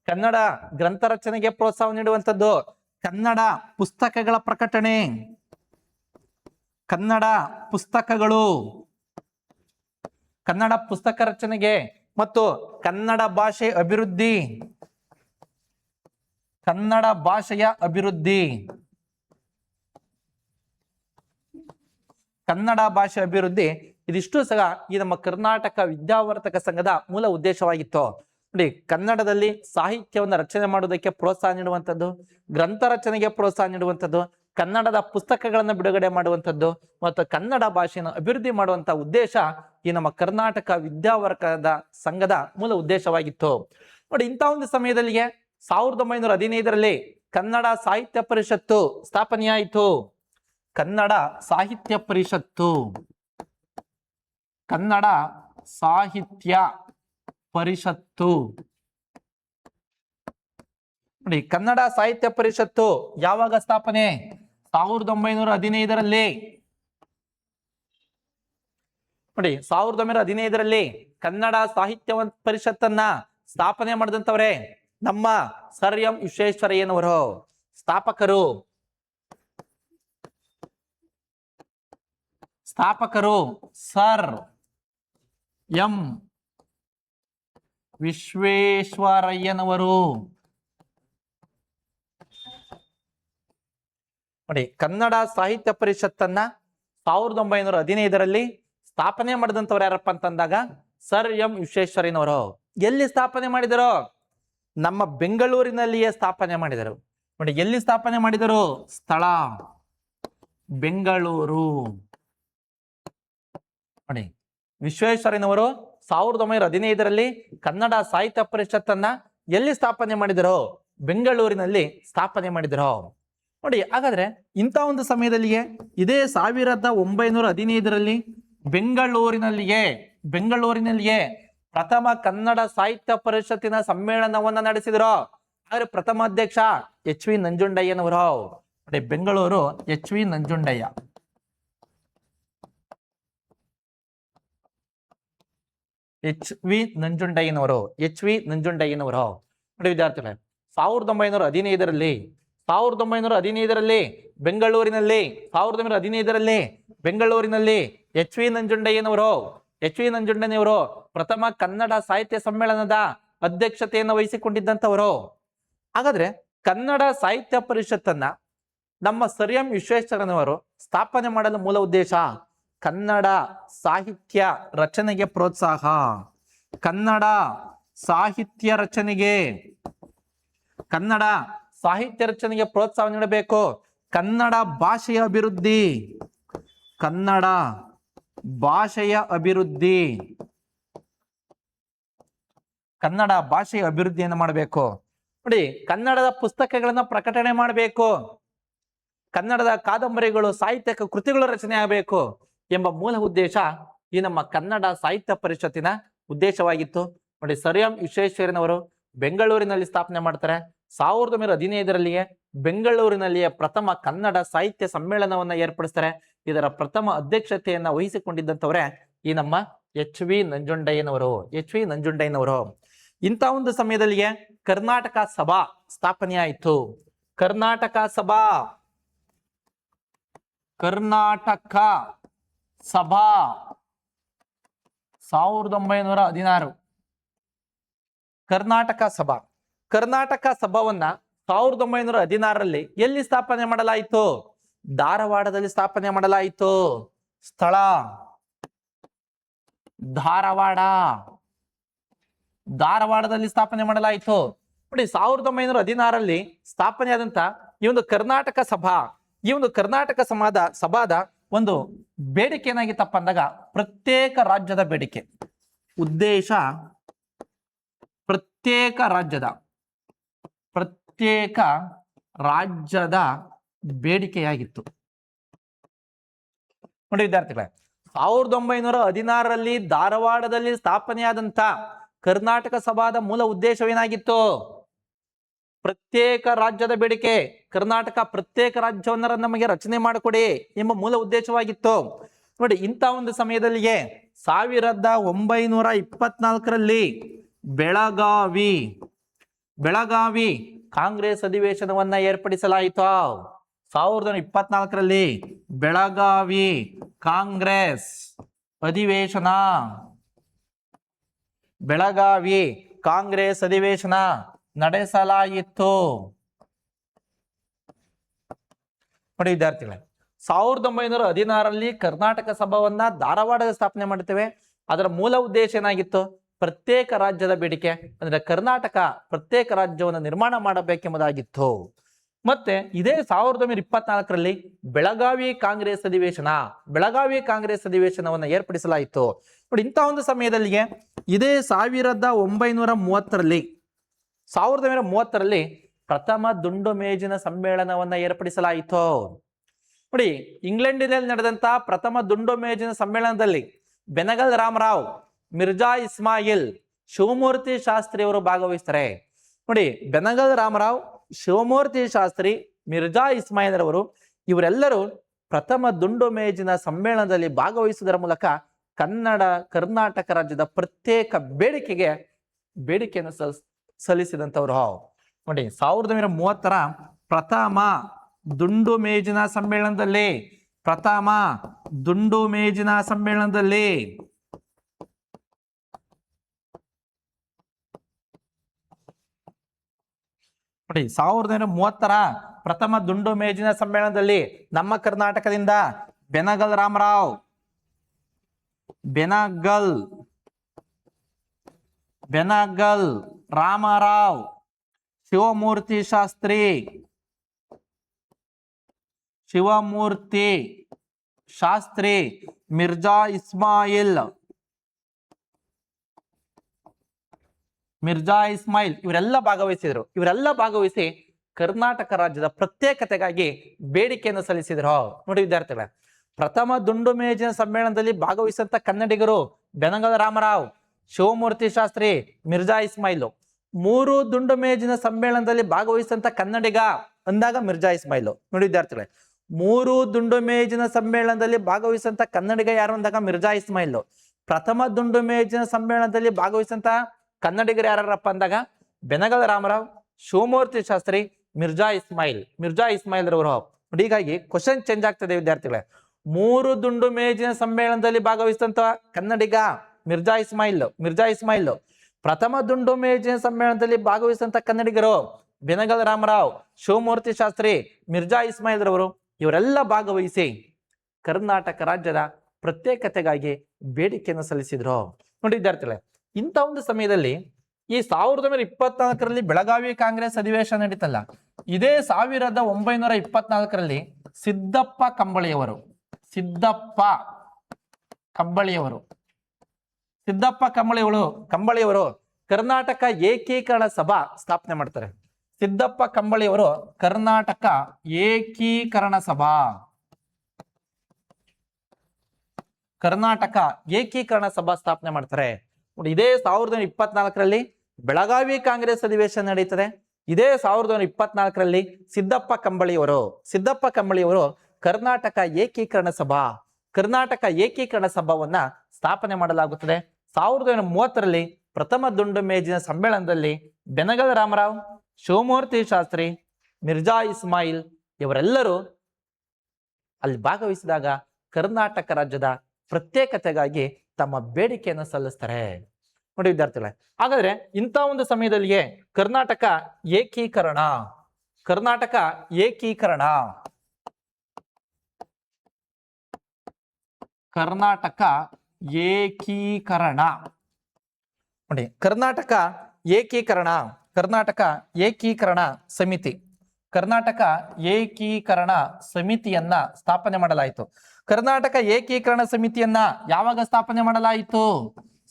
ಕನ್ನಡ ಗ್ರಂಥ ರಚನೆಗೆ ಪ್ರೋತ್ಸಾಹ ನೀಡುವಂಥದ್ದು, ಕನ್ನಡ ಪುಸ್ತಕಗಳ ಪ್ರಕಟಣೆ, ಕನ್ನಡ ಪುಸ್ತಕ ರಚನೆಗೆ ಮತ್ತು ಕನ್ನಡ ಭಾಷೆಯ ಅಭಿವೃದ್ಧಿ ಇದಿಷ್ಟು ಸಹ ಈ ನಮ್ಮ ಕರ್ನಾಟಕ ವಿದ್ಯಾವರ್ಧಕ ಸಂಘದ ಮೂಲ ಉದ್ದೇಶವಾಗಿತ್ತು. ನೋಡಿ, ಕನ್ನಡದಲ್ಲಿ ಸಾಹಿತ್ಯವನ್ನು ರಚನೆ ಮಾಡುವುದಕ್ಕೆ ಪ್ರೋತ್ಸಾಹ ನೀಡುವಂಥದ್ದು, ಗ್ರಂಥ ರಚನೆಗೆ ಪ್ರೋತ್ಸಾಹ ನೀಡುವಂಥದ್ದು, ಕನ್ನಡದ ಪುಸ್ತಕಗಳನ್ನು ಬಿಡುಗಡೆ ಮಾಡುವಂಥದ್ದು ಮತ್ತು ಕನ್ನಡ ಭಾಷೆಯನ್ನು ಅಭಿವೃದ್ಧಿ ಮಾಡುವಂತಹ ಉದ್ದೇಶ ಈ ನಮ್ಮ ಕರ್ನಾಟಕ ವಿದ್ಯಾವರ್ಧಕ ಸಂಘದ ಮೂಲ ಉದ್ದೇಶವಾಗಿತ್ತು. ನೋಡಿ, ಇಂಥ ಒಂದು ಸಮಯದಲ್ಲಿಯೇ 1915ರಲ್ಲಿ ಕನ್ನಡ ಸಾಹಿತ್ಯ ಪರಿಷತ್ತು ಸ್ಥಾಪನೆಯಾಯಿತು. ಕನ್ನಡ ಸಾಹಿತ್ಯ ಪರಿಷತ್ತು ನೋಡಿ, ಕನ್ನಡ ಸಾಹಿತ್ಯ ಪರಿಷತ್ತು ಯಾವಾಗ ಸ್ಥಾಪನೆ? 1915ರಲ್ಲಿ. ನೋಡಿ, 1915ರಲ್ಲಿ ಕನ್ನಡ ಸಾಹಿತ್ಯ ಪರಿಷತ್ತನ್ನ ಸ್ಥಾಪನೆ ಮಾಡಿದಂತವ್ರೆ ನಮ್ಮ ಸರ್ ಎಂ ವಿಶ್ವೇಶ್ವರಯ್ಯನವರು. ಸ್ಥಾಪಕರು ಸರ್ ಎಂ ವಿಶ್ವೇಶ್ವರಯ್ಯನವರು. ನೋಡಿ, ಕನ್ನಡ ಸಾಹಿತ್ಯ ಪರಿಷತ್ತನ್ನ 1915ರಲ್ಲಿ ಸ್ಥಾಪನೆ ಮಾಡಿದಂಥವ್ರು ಯಾರಪ್ಪ ಅಂತಂದಾಗ ಸರ್ ಎಂ ವಿಶ್ವೇಶ್ವರಯ್ಯನವರು. ಎಲ್ಲಿ ಸ್ಥಾಪನೆ ಮಾಡಿದರು? ನಮ್ಮ ಬೆಂಗಳೂರಿನಲ್ಲಿಯೇ ಸ್ಥಾಪನೆ ಮಾಡಿದರು. ನೋಡಿ, ಎಲ್ಲಿ ಸ್ಥಾಪನೆ ಮಾಡಿದರು? ಸ್ಥಳ ಬೆಂಗಳೂರು. ನೋಡಿ, ವಿಶ್ವೇಶ್ವರಯ್ಯನವರು 1915ರಲ್ಲಿ ಕನ್ನಡ ಸಾಹಿತ್ಯ ಪರಿಷತ್ತನ್ನ ಎಲ್ಲಿ ಸ್ಥಾಪನೆ ಮಾಡಿದರು? ಬೆಂಗಳೂರಿನಲ್ಲಿ ಸ್ಥಾಪನೆ ಮಾಡಿದರು. ನೋಡಿ, ಹಾಗಾದ್ರೆ ಇಂಥ ಒಂದು ಸಮಯದಲ್ಲಿಯೇ ಇದೇ 1915ರಲ್ಲಿ ಬೆಂಗಳೂರಿನಲ್ಲಿಯೇ ಪ್ರಥಮ ಕನ್ನಡ ಸಾಹಿತ್ಯ ಪರಿಷತ್ತಿನ ಸಮ್ಮೇಳನವನ್ನ ನಡೆಸಿದರು. ಆದ್ರೆ ಪ್ರಥಮ ಅಧ್ಯಕ್ಷ ಎಚ್ ವಿ ನಂಜುಂಡಯ್ಯನವರು. ನೋಡಿ, ಬೆಂಗಳೂರು ಎಚ್ ವಿ ನಂಜುಂಡಯ್ಯನವರು. ನೋಡಿ ವಿದ್ಯಾರ್ಥಿಗಳೇ, 1915ರಲ್ಲಿ ಬೆಂಗಳೂರಿನಲ್ಲಿ ಎಚ್ ವಿ ನಂಜುಂಡಯ್ಯನವರು ಪ್ರಥಮ ಕನ್ನಡ ಸಾಹಿತ್ಯ ಸಮ್ಮೇಳನದ ಅಧ್ಯಕ್ಷತೆಯನ್ನು ವಹಿಸಿಕೊಂಡಿದ್ದಂಥವರು. ಹಾಗಾದ್ರೆ ಕನ್ನಡ ಸಾಹಿತ್ಯ ಪರಿಷತ್ತನ್ನ ನಮ್ಮ ಸರ್ ಎಂ ವಿಶ್ವೇಶ್ವರಯ್ಯನವರು ಸ್ಥಾಪನೆ ಮಾಡಲು ಮೂಲ ಉದ್ದೇಶ ಕನ್ನಡ ಸಾಹಿತ್ಯ ರಚನೆಗೆ ಪ್ರೋತ್ಸಾಹ. ಕನ್ನಡ ಸಾಹಿತ್ಯ ರಚನೆಗೆ ಪ್ರೋತ್ಸಾಹ ನೀಡಬೇಕು. ಕನ್ನಡ ಭಾಷೆಯ ಅಭಿವೃದ್ಧಿಯನ್ನು ಮಾಡಬೇಕು. ನೋಡಿ, ಕನ್ನಡದ ಪುಸ್ತಕಗಳನ್ನ ಪ್ರಕಟಣೆ ಮಾಡಬೇಕು. ಕನ್ನಡದ ಕಾದಂಬರಿಗಳು, ಸಾಹಿತ್ಯಕ ಕೃತಿಗಳು ರಚನೆ ಆಗಬೇಕು ಎಂಬ ಮೂಲ ಉದ್ದೇಶ ಈ ನಮ್ಮ ಕನ್ನಡ ಸಾಹಿತ್ಯ ಪರಿಷತ್ತಿನ ಉದ್ದೇಶವಾಗಿತ್ತು. ನೋಡಿ, ಸರ್ ಎಂ ವಿಶ್ವೇಶ್ವರಯ್ಯನವರು ಬೆಂಗಳೂರಿನಲ್ಲಿ ಸ್ಥಾಪನೆ ಮಾಡ್ತಾರೆ. 1915ರಲ್ಲಿಯೇ ಬೆಂಗಳೂರಿನಲ್ಲಿಯೇ ಪ್ರಥಮ ಕನ್ನಡ ಸಾಹಿತ್ಯ ಸಮ್ಮೇಳನವನ್ನ ಏರ್ಪಡಿಸ್ತಾರೆ. ಇದರ ಪ್ರಥಮ ಅಧ್ಯಕ್ಷತೆಯನ್ನ ವಹಿಸಿಕೊಂಡಿದ್ದಂಥವರೇ ಈ ನಮ್ಮ ಎಚ್ ವಿ ನಂಜುಂಡಯ್ಯನವರು. ಇಂಥ ಒಂದು ಸಮಯದಲ್ಲಿಯೇ ಕರ್ನಾಟಕ ಸಭಾ ಸ್ಥಾಪನೆಯಾಯಿತು. ಕರ್ನಾಟಕ ಸಭಾ 1916 ಕರ್ನಾಟಕ ಸಭಾ. ಕರ್ನಾಟಕ ಸಭಾವನ್ನ 1916ರಲ್ಲಿ ಎಲ್ಲಿ ಸ್ಥಾಪನೆ ಮಾಡಲಾಯಿತು? ಧಾರವಾಡದಲ್ಲಿ ಸ್ಥಾಪನೆ ಮಾಡಲಾಯಿತು. ಸ್ಥಳ ಧಾರವಾಡ. ಧಾರವಾಡದಲ್ಲಿ ಸ್ಥಾಪನೆ ಮಾಡಲಾಯಿತು. ನೋಡಿ, 1916ರಲ್ಲಿ ಸ್ಥಾಪನೆಯಾದಂತ ಈ ಒಂದು ಕರ್ನಾಟಕ ಸಭಾ, ಈ ಒಂದು ಕರ್ನಾಟಕ ಸಭಾದ ಒಂದು ಬೇಡಿಕೆ ಏನಾಗಿತ್ತಪ್ಪ ಅಂದಾಗ ಪ್ರತ್ಯೇಕ ರಾಜ್ಯದ ಬೇಡಿಕೆ. ಉದ್ದೇಶ ಪ್ರತ್ಯೇಕ ರಾಜ್ಯದ ಬೇಡಿಕೆಯಾಗಿತ್ತು. ನೋಡಿ ವಿದ್ಯಾರ್ಥಿಗಳೇ, 1916ರಲ್ಲಿ ಧಾರವಾಡದಲ್ಲಿ ಸ್ಥಾಪನೆಯಾದಂತ ಕರ್ನಾಟಕ ಸಭಾದ ಮೂಲ ಉದ್ದೇಶವೇನಾಗಿತ್ತು? ಪ್ರತ್ಯೇಕ ರಾಜ್ಯದ ಬೇಡಿಕೆ. ಕರ್ನಾಟಕ ಪ್ರತ್ಯೇಕ ರಾಜ್ಯವನ್ನ ನಮಗೆ ರಚನೆ ಮಾಡಿಕೊಡಿ ಎಂಬ ಮೂಲ ಉದ್ದೇಶವಾಗಿತ್ತು. ನೋಡಿ, ಇಂಥ ಒಂದು ಸಮಯದಲ್ಲಿಯೇ 1924ರಲ್ಲಿ ಬೆಳಗಾವಿ ಕಾಂಗ್ರೆಸ್ ಅಧಿವೇಶನವನ್ನ ಏರ್ಪಡಿಸಲಾಯಿತು. 1924ರಲ್ಲಿ ಬೆಳಗಾವಿ ಕಾಂಗ್ರೆಸ್ ಅಧಿವೇಶನ ನಡೆಸಲಾಯಿತು. ನೋಡಿ ವಿದ್ಯಾರ್ಥಿಗಳೇ, 1916ರಲ್ಲಿ ಕರ್ನಾಟಕ ಸಭಾವನ್ನ ಧಾರವಾಡದ ಸ್ಥಾಪನೆ ಮಾಡ್ತೇವೆ. ಅದರ ಮೂಲ ಉದ್ದೇಶ ಏನಾಗಿತ್ತು? ಪ್ರತ್ಯೇಕ ರಾಜ್ಯದ ಬೇಡಿಕೆ, ಅಂದ್ರೆ ಕರ್ನಾಟಕ ಪ್ರತ್ಯೇಕ ರಾಜ್ಯವನ್ನು ನಿರ್ಮಾಣ ಮಾಡಬೇಕೆಂಬುದಾಗಿತ್ತು. ಮತ್ತೆ ಇದೇ 1924ರಲ್ಲಿ ಬೆಳಗಾವಿ ಕಾಂಗ್ರೆಸ್ ಅಧಿವೇಶನವನ್ನು ಏರ್ಪಡಿಸಲಾಯಿತು. ನೋಡಿ, ಇಂಥ ಒಂದು ಸಮಯದಲ್ಲಿಗೆ ಇದೇ 1930ರಲ್ಲಿ ಪ್ರಥಮ ದುಂಡು ಮೇಜಿನ ಸಮ್ಮೇಳನವನ್ನ ಏರ್ಪಡಿಸಲಾಯಿತು. ನೋಡಿ, ಇಂಗ್ಲೆಂಡಿನಲ್ಲಿ ನಡೆದಂತಹ ಪ್ರಥಮ ದುಂಡು ಮೇಜಿನ ಸಮ್ಮೇಳನದಲ್ಲಿ ಬೆನಗಲ್ ರಾಮರಾವ್, ಮಿರ್ಜಾ ಇಸ್ಮಾಯಿಲ್, ಶಿವಮೂರ್ತಿ ಶಾಸ್ತ್ರಿ ಅವರು ಭಾಗವಹಿಸ್ತಾರೆ. ನೋಡಿ, ಬೆನಗಲ್ ರಾಮರಾವ್, ಶಿವಮೂರ್ತಿ ಶಾಸ್ತ್ರಿ, ಮಿರ್ಜಾ ಇಸ್ಮಾಯಿಲ್ ರವರು ಇವರೆಲ್ಲರೂ ಪ್ರಥಮ ದುಂಡು ಮೇಜಿನ ಸಮ್ಮೇಳನದಲ್ಲಿ ಭಾಗವಹಿಸುವುದರ ಮೂಲಕ ಕರ್ನಾಟಕ ರಾಜ್ಯದ ಪ್ರತ್ಯೇಕ ಬೇಡಿಕೆಯನ್ನು ಸಲ್ಲಿಸಿದಂಥವ್ರು. ನೋಡಿ, 1930ರ ಪ್ರಥಮ ದುಂಡು ಮೇಜಿನ ಸಮ್ಮೇಳನದಲ್ಲಿ ನೋಡಿ, 1930ರ ಪ್ರಥಮ ದುಂಡು ಮೇಜಿನ ಸಮ್ಮೇಳನದಲ್ಲಿ ನಮ್ಮ ಕರ್ನಾಟಕದಿಂದ ಬೆನಗಲ್ ರಾಮರಾವ್, ಶಿವಮೂರ್ತಿ ಶಾಸ್ತ್ರಿ, ಮಿರ್ಜಾ ಇಸ್ಮಾಯಿಲ್ ಇವರೆಲ್ಲ ಭಾಗವಹಿಸಿ ಕರ್ನಾಟಕ ರಾಜ್ಯದ ಪ್ರತ್ಯೇಕತೆಗಾಗಿ ಬೇಡಿಕೆಯನ್ನು ಸಲ್ಲಿಸಿದ್ರು. ನೋಡಿ ವಿದ್ಯಾರ್ಥಿಗಳೇ, ಪ್ರಥಮ ದುಂಡು ಮೇಜಿನ ಸಮ್ಮೇಳನದಲ್ಲಿ ಭಾಗವಹಿಸಂತ ಕನ್ನಡಿಗರು ಬೆನಗಲ್ ರಾಮರಾವ್, ಶಿವಮೂರ್ತಿ ಶಾಸ್ತ್ರಿ, ಮಿರ್ಜಾ ಇಸ್ಮಾಯಿಲ್. 3 ದುಂಡು ಮೇಜಿನ ಸಮ್ಮೇಳನದಲ್ಲಿ ಭಾಗವಹಿಸಂತ ಕನ್ನಡಿಗ ಅಂದಾಗ ಮಿರ್ಜಾ ಇಸ್ಮಾಯಿಲ್. ನೋಡಿ ವಿದ್ಯಾರ್ಥಿಗಳೇ, 3 ದುಂಡು ಮೇಜಿನ ಸಮ್ಮೇಳನದಲ್ಲಿ ಭಾಗವಹಿಸಂತ ಕನ್ನಡಿಗ ಯಾರು ಅಂದಾಗ ಮಿರ್ಜಾ ಇಸ್ಮಾಯಿಲ್. ಪ್ರಥಮ ದುಂಡು ಮೇಜಿನ ಸಮ್ಮೇಳನದಲ್ಲಿ ಭಾಗವಹಿಸಂತ ಕನ್ನಡಿಗರು ಯಾರಪ್ಪ ಅಂದಾಗ ಬೆನಗಲ್ ರಾಮರಾವ್, ಶಿವಮೂರ್ತಿ ಶಾಸ್ತ್ರಿ, ಮಿರ್ಜಾ ಇಸ್ಮಾಯಿಲ್ ರವರು. ಹೀಗಾಗಿ ಕ್ವಶನ್ ಚೇಂಜ್ ಆಗ್ತದೆ ವಿದ್ಯಾರ್ಥಿಗಳೇ. 3 ದುಂಡು ಮೇಜಿನ ಸಮ್ಮೇಳನದಲ್ಲಿ ಭಾಗವಹಿಸಿದಂತ ಕನ್ನಡಿಗ ಮಿರ್ಜಾ ಇಸ್ಮಾಯಿಲ್. ಪ್ರಥಮ ದುಂಡು ಮೇಜಿನ ಸಮ್ಮೇಳನದಲ್ಲಿ ಭಾಗವಹಿಸಿದಂತ ಕನ್ನಡಿಗರು ಬೆನಗಲ್ ರಾಮರಾವ್, ಶಿವಮೂರ್ತಿ ಶಾಸ್ತ್ರಿ, ಮಿರ್ಜಾ ಇಸ್ಮಾಯಿಲ್ ರವರು. ಇವರೆಲ್ಲ ಭಾಗವಹಿಸಿ ಕರ್ನಾಟಕ ರಾಜ್ಯದ ಪ್ರತ್ಯೇಕತೆಗಾಗಿ ಬೇಡಿಕೆಯನ್ನು ಸಲ್ಲಿಸಿದ್ರು. ನೋಡಿ ವಿದ್ಯಾರ್ಥಿಗಳೇ, ಇಂಥ ಒಂದು ಸಮಯದಲ್ಲಿ ಈ 1924ರಲ್ಲಿ ಬೆಳಗಾವಿ ಕಾಂಗ್ರೆಸ್ ಅಧಿವೇಶನ ನಡೀತಲ್ಲ, ಇದೇ 1924ರಲ್ಲಿ ಸಿದ್ದಪ್ಪ ಕಂಬಳಿಯವರು ಕರ್ನಾಟಕ ಏಕೀಕರಣ ಸಭಾ ಸ್ಥಾಪನೆ ಮಾಡ್ತಾರೆ. ಸಿದ್ದಪ್ಪ ಕಂಬಳಿಯವರು ಕರ್ನಾಟಕ ಏಕೀಕರಣ ಸಭಾ ಸ್ಥಾಪನೆ ಮಾಡ್ತಾರೆ. ಇದೇ 1924ರಲ್ಲಿ ಬೆಳಗಾವಿ ಕಾಂಗ್ರೆಸ್ ಅಧಿವೇಶನ ನಡೀತದೆ. ಇದೇ 1924ರಲ್ಲಿ ಸಿದ್ದಪ್ಪ ಕಂಬಳಿಯವರು ಕರ್ನಾಟಕ ಏಕೀಕರಣ ಸಭಾವನ್ನ ಸ್ಥಾಪನೆ ಮಾಡಲಾಗುತ್ತದೆ. 1930ರಲ್ಲಿ ಪ್ರಥಮ ದುಂಡು ಮೇಜಿನ ಸಮ್ಮೇಳನದಲ್ಲಿ ಬೆನಗಲ್ ರಾಮರಾವ್, ಶಿವಮೂರ್ತಿ ಶಾಸ್ತ್ರಿ, ಮಿರ್ಜಾ ಇಸ್ಮಾಯಿಲ್ ಇವರೆಲ್ಲರೂ ಅಲ್ಲಿ ಭಾಗವಹಿಸಿದಾಗ ಕರ್ನಾಟಕ ರಾಜ್ಯದ ಪ್ರತ್ಯೇಕತೆಗಾಗಿ ತಮ್ಮ ಬೇಡಿಕೆಯನ್ನು ಸಲ್ಲಿಸ್ತಾರೆ. ನೋಡಿ ವಿದ್ಯಾರ್ಥಿಗಳೇ, ಹಾಗಾದ್ರೆ ಇಂಥ ಒಂದು ಸಮಯದಲ್ಲಿಯೇ ಕರ್ನಾಟಕ ಏಕೀಕರಣ ಕರ್ನಾಟಕ ಏಕೀಕರಣ ಕರ್ನಾಟಕ ಏಕೀಕರಣ ನೋಡಿ ಕರ್ನಾಟಕ ಏಕೀಕರಣ ಕರ್ನಾಟಕ ಏಕೀಕರಣ ಸಮಿತಿ ಕರ್ನಾಟಕ ಏಕೀಕರಣ ಸಮಿತಿಯನ್ನ ಸ್ಥಾಪನೆ ಮಾಡಲಾಯಿತು. ಕರ್ನಾಟಕ ಏಕೀಕರಣ ಸಮಿತಿಯನ್ನ ಯಾವಾಗ ಸ್ಥಾಪನೆ ಮಾಡಲಾಯಿತು?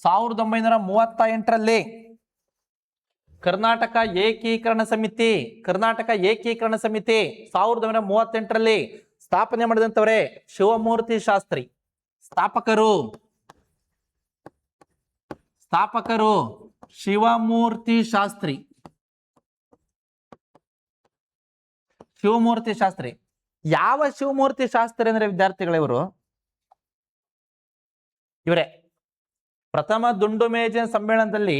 1938ರಲ್ಲಿ. ಕರ್ನಾಟಕ ಏಕೀಕರಣ ಸಮಿತಿ 1938ರಲ್ಲಿ ಸ್ಥಾಪನೆ ಮಾಡಿದಂತವರೇ ಶಿವಮೂರ್ತಿ ಶಾಸ್ತ್ರಿ. ಸ್ಥಾಪಕರು ಶಿವಮೂರ್ತಿ ಶಾಸ್ತ್ರಿ. ಶಿವಮೂರ್ತಿ ಶಾಸ್ತ್ರಿ ಯಾವ ಶಿವಮೂರ್ತಿ ಶಾಸ್ತ್ರಿ ಅಂದ್ರೆ ವಿದ್ಯಾರ್ಥಿಗಳು ಇವರೇ ಪ್ರಥಮ ದುಂಡು ಮೇಜಿನ ಸಮ್ಮೇಳನದಲ್ಲಿ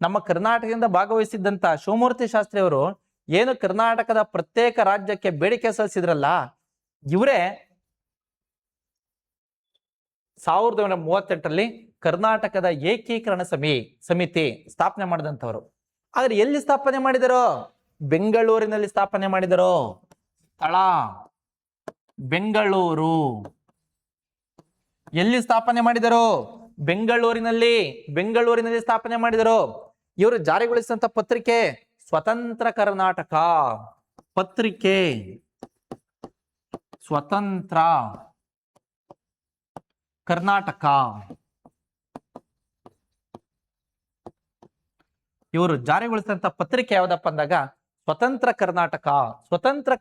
ನಮ್ಮ ಕರ್ನಾಟಕದಿಂದ ಭಾಗವಹಿಸಿದ್ದಂತ ಶಿವಮೂರ್ತಿ ಶಾಸ್ತ್ರಿ ಅವರು ಏನು ಕರ್ನಾಟಕದ ಪ್ರತ್ಯೇಕ ರಾಜ್ಯಕ್ಕೆ ಬೇಡಿಕೆ ಸಲ್ಲಿಸಿದ್ರಲ್ಲ, ಇವರೇ 1938ರಲ್ಲಿ ಕರ್ನಾಟಕದ ಏಕೀಕರಣ ಸಮಿತಿ ಸ್ಥಾಪನೆ ಮಾಡಿದಂಥವರು. ಆದ್ರೆ ಎಲ್ಲಿ ಸ್ಥಾಪನೆ ಮಾಡಿದರೋ? ಬೆಂಗಳೂರಿನಲ್ಲಿ ಸ್ಥಾಪನೆ ಮಾಡಿದರೋ. ಸ್ಥಳ ಬೆಂಗಳೂರು. ಎಲ್ಲಿ ಸ್ಥಾಪನೆ ಮಾಡಿದರೋ? ಬೆಂಗಳೂರಿನಲ್ಲಿ ಸ್ಥಾಪನೆ ಮಾಡಿದರೋ. ಇವರು ಜಾರಿಗೊಳಿಸಿದಂತ ಪತ್ರಿಕೆ ಸ್ವತಂತ್ರ ಕರ್ನಾಟಕ ಪತ್ರಿಕೆ. ಸ್ವತಂತ್ರ ಕರ್ನಾಟಕ. ಇವರು ಜಾರಿಗೊಳಿಸಿದಂತ ಪತ್ರಿಕೆ ಯಾವ್ದಪ್ಪ ಅಂದಾಗ ಸ್ವತಂತ್ರ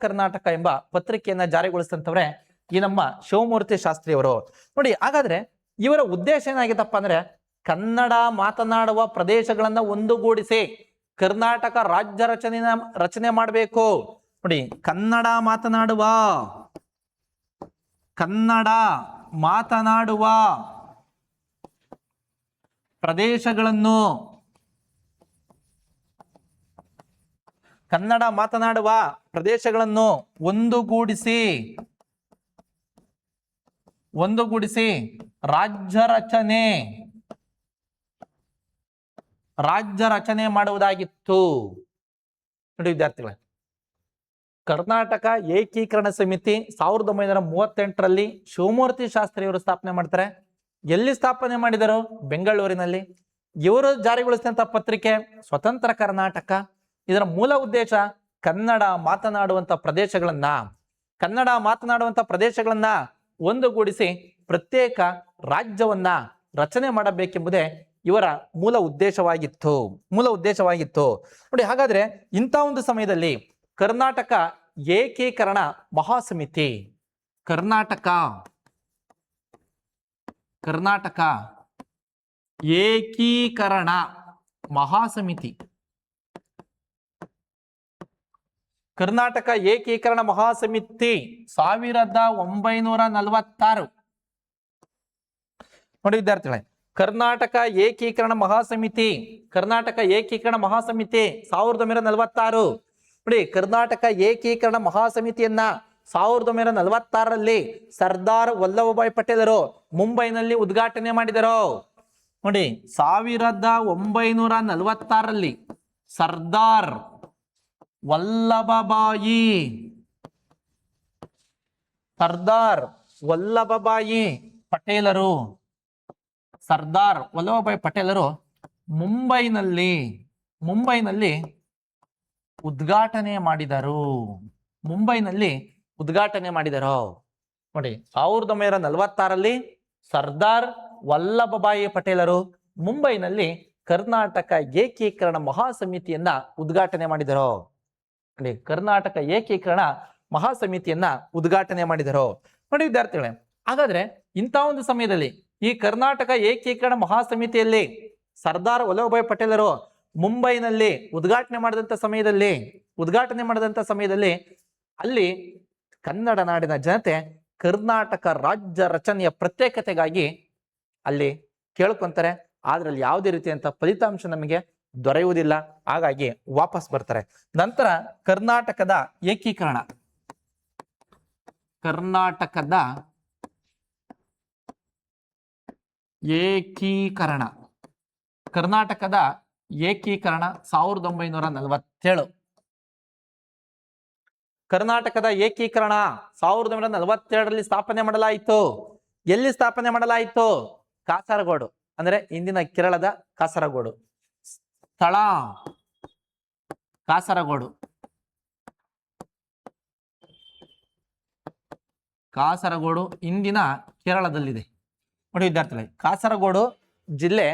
ಕರ್ನಾಟಕ ಎಂಬ ಪತ್ರಿಕೆಯನ್ನ ಜಾರಿಗೊಳಿಸಿದಂತವ್ರೆ ಈ ನಮ್ಮ ಶಿವಮೂರ್ತಿ ಶಾಸ್ತ್ರಿ ಅವರು. ನೋಡಿ, ಹಾಗಾದ್ರೆ ಇವರ ಉದ್ದೇಶ ಏನಾಗಿತ್ತಪ್ಪ ಅಂದ್ರೆ ಕನ್ನಡ ಮಾತನಾಡುವ ಪ್ರದೇಶಗಳನ್ನ ಒಂದುಗೂಡಿಸಿ ಕರ್ನಾಟಕ ರಾಜ್ಯ ರಚನೆ ಮಾಡಬೇಕು. ನೋಡಿ, ಕನ್ನಡ ಮಾತನಾಡುವ ಪ್ರದೇಶಗಳನ್ನು ಒಂದುಗೂಡಿಸಿ ರಾಜ್ಯ ರಚನೆ ಮಾಡುವುದಾಗಿತ್ತು. ನೋಡಿ ವಿದ್ಯಾರ್ಥಿಗಳೇ, ಕರ್ನಾಟಕ ಏಕೀಕರಣ ಸಮಿತಿ 1938ರಲ್ಲಿ ಶಿವಮೂರ್ತಿ ಶಾಸ್ತ್ರಿ ಅವರು ಸ್ಥಾಪನೆ ಮಾಡ್ತಾರೆ. ಎಲ್ಲಿ ಸ್ಥಾಪನೆ ಮಾಡಿದರು? ಬೆಂಗಳೂರಿನಲ್ಲಿ. ಇವರು ಜಾರಿಗೊಳಿಸಿದಂತ ಪತ್ರಿಕೆ ಸ್ವತಂತ್ರ ಕರ್ನಾಟಕ. ಇದರ ಮೂಲ ಉದ್ದೇಶ ಕನ್ನಡ ಮಾತನಾಡುವಂತ ಪ್ರದೇಶಗಳನ್ನ ಒಂದುಗೂಡಿಸಿ ಪ್ರತ್ಯೇಕ ರಾಜ್ಯವನ್ನ ರಚನೆ ಮಾಡಬೇಕೆಂಬುದೇ ಇವರ ಮೂಲ ಉದ್ದೇಶವಾಗಿತ್ತು. ನೋಡಿ, ಹಾಗಾದ್ರೆ ಇಂಥ ಒಂದು ಸಮಯದಲ್ಲಿ ಕರ್ನಾಟಕ ಏಕೀಕರಣ ಮಹಾಸಮಿತಿ ಕರ್ನಾಟಕ ಏಕೀಕರಣ ಮಹಾಸಮಿತಿ ಕರ್ನಾಟಕ ಏಕೀಕರಣ ಮಹಾಸಮಿತಿ 1946. ನೋಡಿ ವಿದ್ಯಾರ್ಥಿಗಳೇ, ಕರ್ನಾಟಕ ಏಕೀಕರಣ ಮಹಾಸಮಿತಿ 1946. ನೋಡಿ, ಕರ್ನಾಟಕ ಏಕೀಕರಣ ಮಹಾಸಮಿತಿಯನ್ನ 1946ರಲ್ಲಿ ಸರ್ದಾರ್ ವಲ್ಲಭಭಾಯಿ ಪಟೇಲರು ಮುಂಬೈನಲ್ಲಿ ಉದ್ಘಾಟನೆ ಮಾಡಿದರು. ನೋಡಿ, 1946ರಲ್ಲಿ ಸರ್ದಾರ್ ವಲ್ಲಭಭಾಯಿ ಪಟೇಲರು ಮುಂಬೈನಲ್ಲಿ ಉದ್ಘಾಟನೆ ಮಾಡಿದರು. ನೋಡಿ, 1946ರಲ್ಲಿ ಸರ್ದಾರ್ ವಲ್ಲಭಭಾಯಿ ಪಟೇಲರು ಮುಂಬೈನಲ್ಲಿ ಕರ್ನಾಟಕ ಏಕೀಕರಣ ಮಹಾಸಮಿತಿಯನ್ನ ಉದ್ಘಾಟನೆ ಮಾಡಿದರು. ನೋಡಿ, ಕರ್ನಾಟಕ ಏಕೀಕರಣ ಮಹಾಸಮಿತಿಯನ್ನ ಉದ್ಘಾಟನೆ ಮಾಡಿದರು. ನೋಡಿ ವಿದ್ಯಾರ್ಥಿಗಳೇ, ಹಾಗಾದ್ರೆ ಇಂಥ ಒಂದು ಸಮಯದಲ್ಲಿ ಈ ಕರ್ನಾಟಕ ಏಕೀಕರಣ ಮಹಾಸಮಿತಿಯಲ್ಲಿ ಸರ್ದಾರ್ ವಲ್ಲಭಭಾಯಿ ಪಟೇಲರು ಮುಂಬೈನಲ್ಲಿ ಉದ್ಘಾಟನೆ ಮಾಡಿದಂತ ಸಮಯದಲ್ಲಿ ಅಲ್ಲಿ ಕನ್ನಡ ನಾಡಿನ ಜನತೆ ಕರ್ನಾಟಕ ರಾಜ್ಯ ರಚನೆಯ ಪ್ರತ್ಯೇಕತೆಗಾಗಿ ಅಲ್ಲಿ ಕೇಳ್ಕೊಂತಾರೆ. ಆದ್ರಲ್ಲಿ ಯಾವುದೇ ರೀತಿಯಂತ ಫಲಿತಾಂಶ ನಮಗೆ ದೊರೆಯುವುದಿಲ್ಲ. ಹಾಗಾಗಿ ವಾಪಸ್ ಬರ್ತಾರೆ. ನಂತರ ಕರ್ನಾಟಕದ ಏಕೀಕರಣ, ಕರ್ನಾಟಕದ ಏಕೀಕರಣ 1947. ಕರ್ನಾಟಕದ ಏಕೀಕರಣ 1947ರಲ್ಲಿ ಸ್ಥಾಪನೆ ಮಾಡಲಾಯಿತು. ಎಲ್ಲಿ ಸ್ಥಾಪನೆ ಮಾಡಲಾಯಿತು? ಕಾಸರಗೋಡು, ಅಂದ್ರೆ ಇಂದಿನ ಕೇರಳದ ಕಾಸರಗೋಡು. ಸ್ಥಳ ಕಾಸರಗೋಡು. ಕಾಸರಗೋಡು ಇಂದಿನ ಕೇರಳದಲ್ಲಿದೆ. ನೋಡಿ ವಿದ್ಯಾರ್ಥಿಗಳೇ, ಕಾಸರಗೋಡು ಜಿಲ್ಲೆ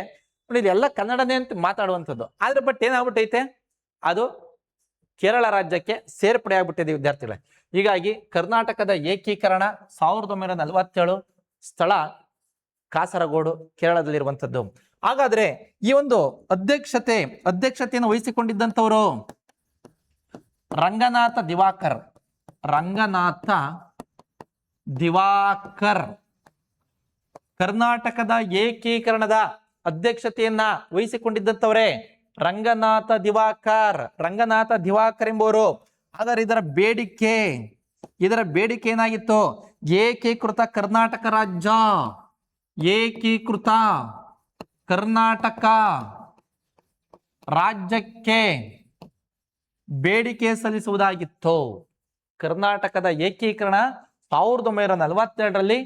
ನೋಡಿ, ಇದೆಲ್ಲ ಕನ್ನಡನೇ ಅಂತ ಮಾತಾಡುವಂಥದ್ದು. ಆದ್ರೆ ಬಟ್ ಏನಾಗ್ಬಿಟ್ಟೈತೆ, ಅದು ಕೇರಳ ರಾಜ್ಯಕ್ಕೆ ಸೇರ್ಪಡೆ ಆಗ್ಬಿಟ್ಟಿದೆ ವಿದ್ಯಾರ್ಥಿಗಳೇ. ಹೀಗಾಗಿ ಕರ್ನಾಟಕದ ಏಕೀಕರಣ 1947, ಸ್ಥಳ ಕಾಸರಗೋಡು, ಕೇರಳದಲ್ಲಿರುವಂಥದ್ದು. ಹಾಗಾದ್ರೆ ಈ ಒಂದು ಅಧ್ಯಕ್ಷತೆಯನ್ನು ವಹಿಸಿಕೊಂಡಿದ್ದಂಥವರು ರಂಗನಾಥ ದಿವಾಕರ್. ರಂಗನಾಥ ದಿವಾಕರ್ ಕರ್ನಾಟಕದ ಏಕೀಕರಣದ ಅಧ್ಯಕ್ಷತೆಯನ್ನ ವಹಿಸಿಕೊಂಡಿದ್ದಂಥವರೇ ರಂಗನಾಥ ದಿವಾಕರ್. ರಂಗನಾಥ ದಿವಾಕರ್ ಎಂಬುವರು. ಆದರೆ ಇದರ ಬೇಡಿಕೆ ಏನಾಗಿತ್ತು? ಏಕೀಕೃತ ಕರ್ನಾಟಕ ರಾಜ್ಯ, ಏಕೀಕೃತ ಕರ್ನಾಟಕ ರಾಜ್ಯಕ್ಕೆ ಬೇಡಿಕೆ ಸಲ್ಲಿಸುವುದಾಗಿತ್ತು. ಕರ್ನಾಟಕದ ಏಕೀಕರಣ 1947ರಲ್ಲಿ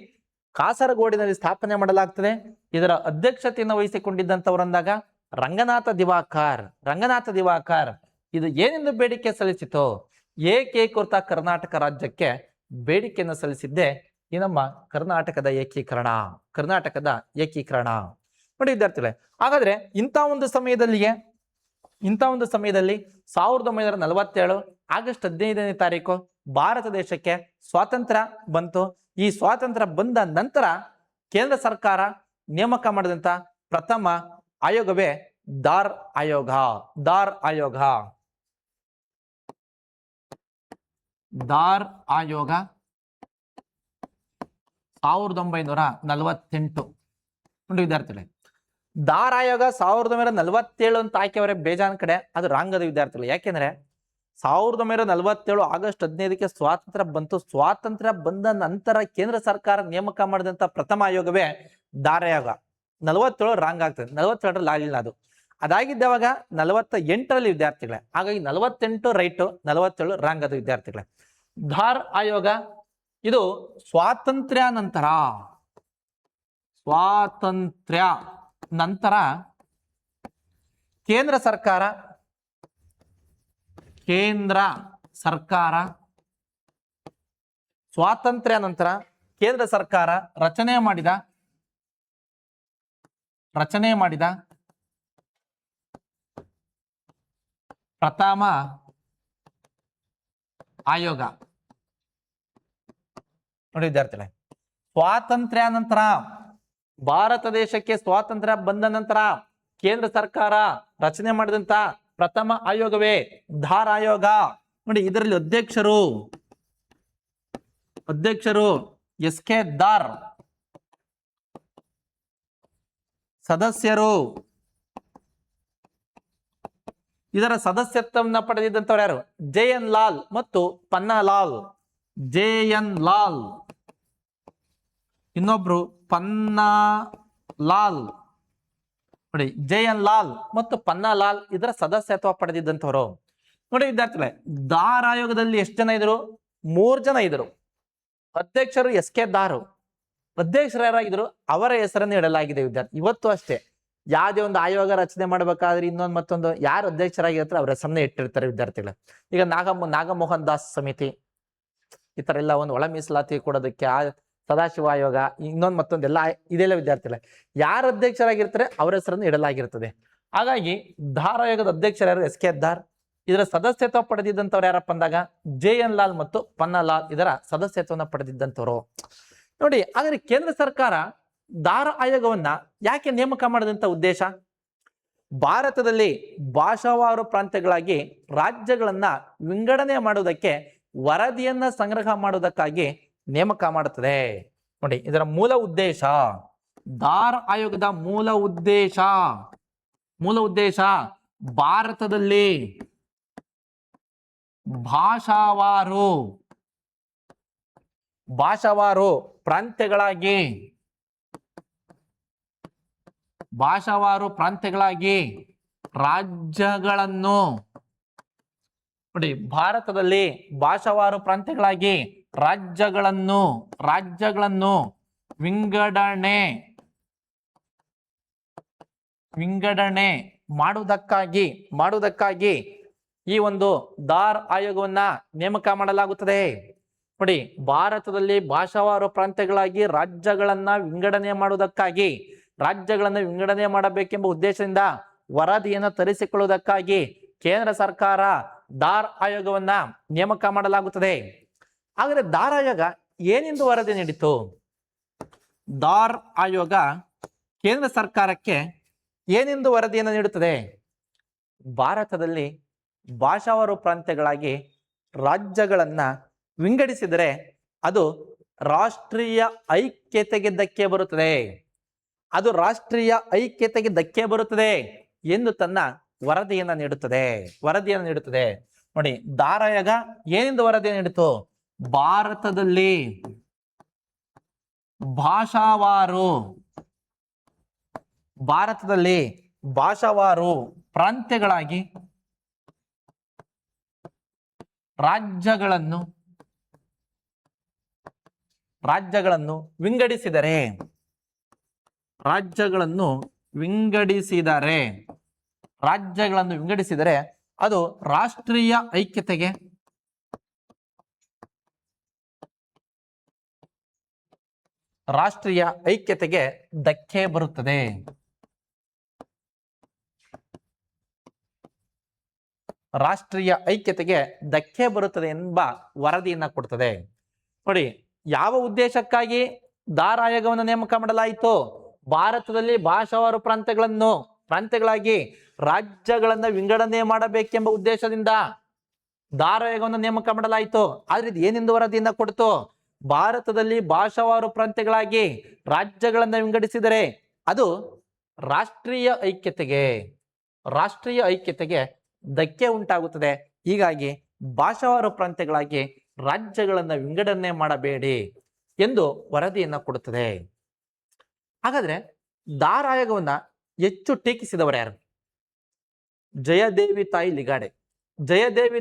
ಕಾಸರಗೋಡಿನಲ್ಲಿ ಸ್ಥಾಪನೆ ಮಾಡಲಾಗ್ತದೆ. ಇದರ ಅಧ್ಯಕ್ಷತೆಯನ್ನು ವಹಿಸಿಕೊಂಡಿದ್ದಂಥವರಂದಾಗ ರಂಗನಾಥ ದಿವಾಕರ್ ಇದು ಏನೆಂದು ಬೇಡಿಕೆ ಸಲ್ಲಿಸಿತು? ಏಕೀಕೃತ ಕರ್ನಾಟಕ ರಾಜ್ಯಕ್ಕೆ ಬೇಡಿಕೆಯನ್ನು ಸಲ್ಲಿಸಿದ್ದೆ ಈ ನಮ್ಮ ಕರ್ನಾಟಕದ ಏಕೀಕರಣ. ನೋಡಿ ವಿದ್ಯಾರ್ಥಿಗಳೇ, ಹಾಗಾದ್ರೆ ಇಂಥ ಒಂದು ಸಮಯದಲ್ಲಿ 1947 ಆಗಸ್ಟ್ 15ನೇ ತಾರೀಕು ಭಾರತ ದೇಶಕ್ಕೆ ಸ್ವಾತಂತ್ರ್ಯ ಬಂತು. ಈ ಸ್ವಾತಂತ್ರ್ಯ ಬಂದ ನಂತರ ಕೇಂದ್ರ ಸರ್ಕಾರ ನೇಮಕ ಮಾಡಿದಂತ ಪ್ರಥಮ ಆಯೋಗವೇ ದಾರ್ ಆಯೋಗ. 1948. ನೋಡಿ ವಿದ್ಯಾರ್ಥಿಗಳೇ, ದಾರ್ ಆಯೋಗ 1947 ಅಂತ ಹಾಕಿಯವರೇ ಬೇಜಾನ್ ಕಡೆ. ಅದು ರಾಂಗ್ ಅದು ವಿದ್ಯಾರ್ಥಿಗಳು. ಯಾಕೆಂದ್ರೆ 1947 ಆಗಸ್ಟ್ 15ಕ್ಕೆ ಸ್ವಾತಂತ್ರ್ಯ ಬಂತು. ಸ್ವಾತಂತ್ರ್ಯ ಬಂದ ನಂತರ ಕೇಂದ್ರ ಸರ್ಕಾರ ನೇಮಕ ಮಾಡಿದಂತ ಪ್ರಥಮ ಆಯೋಗವೇ ದಾರ್ ಆಯೋಗ. 47 ರಾಂಗ್ ಆಗ್ತದೆ, 47ರಲ್ಲಿ ಆಗಲಿಲ್ಲ. ಅದಾಗಿದ್ದಾವಾಗ 48ರಲ್ಲಿ ವಿದ್ಯಾರ್ಥಿಗಳೇ. ಹಾಗಾಗಿ 48 ರೈಟ್, 47 ರಾಂಗ್ ಅದು ವಿದ್ಯಾರ್ಥಿಗಳೇ. ದಾರ್ ಆಯೋಗ ಇದು ಸ್ವಾತಂತ್ರ್ಯ ನಂತರ ಕೇಂದ್ರ ಸರ್ಕಾರ ಸ್ವಾತಂತ್ರ್ಯ ನಂತರ ಕೇಂದ್ರ ಸರ್ಕಾರ ರಚನೆ ಮಾಡಿದ ಪ್ರಥಮ ಆಯೋಗ. ನೋಡಿ ವಿದ್ಯಾರ್ಥಿಗಳೇ, ಸ್ವಾತಂತ್ರ್ಯ ನಂತರ ಭಾರತ ದೇಶಕ್ಕೆ ಸ್ವಾತಂತ್ರ್ಯ ಬಂದ ನಂತರ ಕೇಂದ್ರ ಸರ್ಕಾರ ರಚನೆ ಮಾಡಿದಂತ ಪ್ರಥಮ ಆಯೋಗವೇ ದಾರ್ ಆಯೋಗ. ನೋಡಿ ಇದರಲ್ಲಿ ಅಧ್ಯಕ್ಷರು SK ದಾರ್. ಸದಸ್ಯರು, ಇದರ ಸದಸ್ಯತ್ವವನ್ನು ಪಡೆದಿದ್ದಂಥವ್ರು ಯಾರು? JN ಲಾಲ್ ಮತ್ತು ಪನ್ನಾಲಾಲ್. JN ಲಾಲ್, ಇನ್ನೊಬ್ರು ಪನ್ನಾಲಾಲ್. ನೋಡಿ JN ಲಾಲ್ ಮತ್ತು ಪನ್ನಾಲಾಲ್ ಇದರ ಸದಸ್ಯತ್ವ ಪಡೆದಿದ್ದಂಥವ್ರು. ನೋಡಿ ವಿದ್ಯಾರ್ಥಿಗಳೇ, ದಾರ್ ಆಯೋಗದಲ್ಲಿ ಎಷ್ಟು ಜನ ಇದ್ರು? 3 ಜನ ಇದ್ರು. ಅಧ್ಯಕ್ಷರು SK ದಾರ್. ಅಧ್ಯಕ್ಷರು ಯಾರಾಗಿದ್ರು ಅವರ ಹೆಸರನ್ನು ಇಡಲಾಗಿದೆ ವಿದ್ಯಾರ್ಥಿ. ಇವತ್ತು ಅಷ್ಟೇ ಯಾವುದೇ ಒಂದು ಆಯೋಗ ರಚನೆ ಮಾಡಬೇಕಾದ್ರೆ ಇನ್ನೊಂದು ಮತ್ತೊಂದು ಯಾರು ಅಧ್ಯಕ್ಷರಾಗಿರ್ತಾರೆ ಅವ್ರ ಹೆಸರನ್ನೇ ಇಟ್ಟಿರ್ತಾರೆ ವಿದ್ಯಾರ್ಥಿಗಳು. ಈಗ ನಾಗಮೋಹನ್ ದಾಸ್ ಸಮಿತಿ ಈ ತರ ಎಲ್ಲ ಒಂದು ಒಳ ಮೀಸಲಾತಿ ಕೊಡೋದಕ್ಕೆ ಸದಾಶಿವ ಆಯೋಗ ಇನ್ನೊಂದು ಮತ್ತೊಂದೆಲ್ಲ ಇದೆಲ್ಲ ವಿದ್ಯಾರ್ಥಿಗಳೇ ಯಾರು ಅಧ್ಯಕ್ಷರಾಗಿರ್ತಾರೆ ಅವರ ಹೆಸರನ್ನು ಇಡಲಾಗಿರ್ತದೆ. ಹಾಗಾಗಿ ದಾರ್ ಆಯೋಗದ ಅಧ್ಯಕ್ಷರು SK ದಾರ್. ಇದರ ಸದಸ್ಯತ್ವ ಪಡೆದಿದ್ದಂಥವ್ರು ಯಾರಪ್ಪ ಅಂದಾಗ JN ಲಾಲ್ ಮತ್ತು ಪನ್ನಾಲಾಲ್ ಇದರ ಸದಸ್ಯತ್ವವನ್ನು ಪಡೆದಿದ್ದಂಥವ್ರು. ನೋಡಿ ಹಾಗಾದ್ರೆ ಕೇಂದ್ರ ಸರ್ಕಾರ ದಾರ್ ಆಯೋಗವನ್ನ ಯಾಕೆ ನೇಮಕ ಮಾಡಿದಂತ ಉದ್ದೇಶ? ಭಾರತದಲ್ಲಿ ಭಾಷಾವಾರು ಪ್ರಾಂತ್ಯಗಳಾಗಿ ರಾಜ್ಯಗಳನ್ನ ವಿಂಗಡಣೆ ಮಾಡುವುದಕ್ಕೆ ವರದಿಯನ್ನ ಸಂಗ್ರಹ ಮಾಡುವುದಕ್ಕಾಗಿ ನೇಮಕ ಮಾಡುತ್ತದೆ. ನೋಡಿ ಇದರ ಮೂಲ ಉದ್ದೇಶ, ದಾರ್ ಆಯೋಗದ ಮೂಲ ಉದ್ದೇಶ ಭಾರತದಲ್ಲಿ ಭಾಷಾವಾರು ಪ್ರಾಂತ್ಯಗಳಾಗಿ ಭಾಷಾವಾರು ಪ್ರಾಂತ್ಯಗಳಾಗಿ ರಾಜ್ಯಗಳನ್ನು ನೋಡಿ, ಭಾರತದಲ್ಲಿ ಭಾಷಾವಾರು ಪ್ರಾಂತ್ಯಗಳಾಗಿ ರಾಜ್ಯಗಳನ್ನು ವಿಂಗಡಣೆ ಮಾಡುವುದಕ್ಕಾಗಿ ಈ ಒಂದು ದಾರ್ ಆಯೋಗವನ್ನ ನೇಮಕ ಮಾಡಲಾಗುತ್ತದೆ. ನೋಡಿ, ಭಾರತದಲ್ಲಿ ಭಾಷಾವಾರು ಪ್ರಾಂತ್ಯಗಳಾಗಿ ರಾಜ್ಯಗಳನ್ನ ವಿಂಗಡಣೆ ಮಾಡಬೇಕೆಂಬ ಉದ್ದೇಶದಿಂದ ವರದಿಯನ್ನು ತರಿಸಿಕೊಳ್ಳುವುದಕ್ಕಾಗಿ ಕೇಂದ್ರ ಸರ್ಕಾರ ದಾರ್ ಆಯೋಗವನ್ನ ನೇಮಕ ಮಾಡಲಾಗುತ್ತದೆ. ಹಾಗಾದ್ರೆ ದಾರ್ ಆಯೋಗ ಏನೆಂದು ವರದಿ ನೀಡಿತು? ದಾರ್ ಆಯೋಗ ಕೇಂದ್ರ ಸರ್ಕಾರಕ್ಕೆ ಏನೆಂದು ವರದಿಯನ್ನು ನೀಡುತ್ತದೆ? ಭಾರತದಲ್ಲಿ ಭಾಷಾವಾರು ಪ್ರಾಂತ್ಯಗಳಾಗಿ ರಾಜ್ಯಗಳನ್ನ ವಿಂಗಡಿಸಿದರೆ ಅದು ರಾಷ್ಟ್ರೀಯ ಐಕ್ಯತೆಗೆ ಧಕ್ಕೆ ಬರುತ್ತದೆ ಎಂದು ತನ್ನ ವರದಿಯನ್ನು ನೀಡುತ್ತದೆ. ನೋಡಿ, ದಾರ್ ಆಯೋಗ ಏನೆಂದು ವರದಿಯನ್ನು ನೀಡಿತು? ಭಾರತದಲ್ಲಿ ಭಾಷಾವಾರು ಪ್ರಾಂತ್ಯಗಳಾಗಿ ರಾಜ್ಯಗಳನ್ನು ವಿಂಗಡಿಸಿದರೆ ಅದು ರಾಷ್ಟ್ರೀಯ ಐಕ್ಯತೆಗೆ ಧಕ್ಕೆ ಬರುತ್ತದೆ. ಎಂಬ ವರದಿಯನ್ನ ಕೊಡ್ತದೆ. ನೋಡಿ, ಯಾವ ಉದ್ದೇಶಕ್ಕಾಗಿ ದಾರ್ ಆಯೋಗವನ್ನು ನೇಮಕ ಮಾಡಲಾಯಿತು? ಭಾರತದಲ್ಲಿ ಭಾಷಾವಾರು ಪ್ರಾಂತ್ಯಗಳಾಗಿ ರಾಜ್ಯಗಳನ್ನ ವಿಂಗಡಣೆ ಮಾಡಬೇಕೆಂಬ ಉದ್ದೇಶದಿಂದ ದಾರ್ ಆಯೋಗವನ್ನು ನೇಮಕ ಮಾಡಲಾಯಿತು. ಆದ್ರೆ ಇದು ಏನೆಂದು ವರದಿಯನ್ನ ಕೊಡ್ತು? ಭಾರತದಲ್ಲಿ ಭಾಷಾವಾರು ಪ್ರಾಂತ್ಯಗಳಾಗಿ ರಾಜ್ಯಗಳನ್ನ ವಿಂಗಡಿಸಿದರೆ ಅದು ರಾಷ್ಟ್ರೀಯ ಐಕ್ಯತೆಗೆ ಧಕ್ಕೆ ಉಂಟಾಗುತ್ತದೆ. ಹೀಗಾಗಿ ಭಾಷಾವಾರು ಪ್ರಾಂತ್ಯಗಳಾಗಿ ರಾಜ್ಯಗಳನ್ನ ವಿಂಗಡಣೆ ಮಾಡಬೇಡಿ ಎಂದು ವರದಿಯನ್ನ ಕೊಡುತ್ತದೆ. ಹಾಗಾದ್ರೆ ದಾರ್ ಆಯೋಗವನ್ನ ಹೆಚ್ಚು ಟೀಕಿಸಿದವರು ಯಾರು? ಜಯದೇವಿ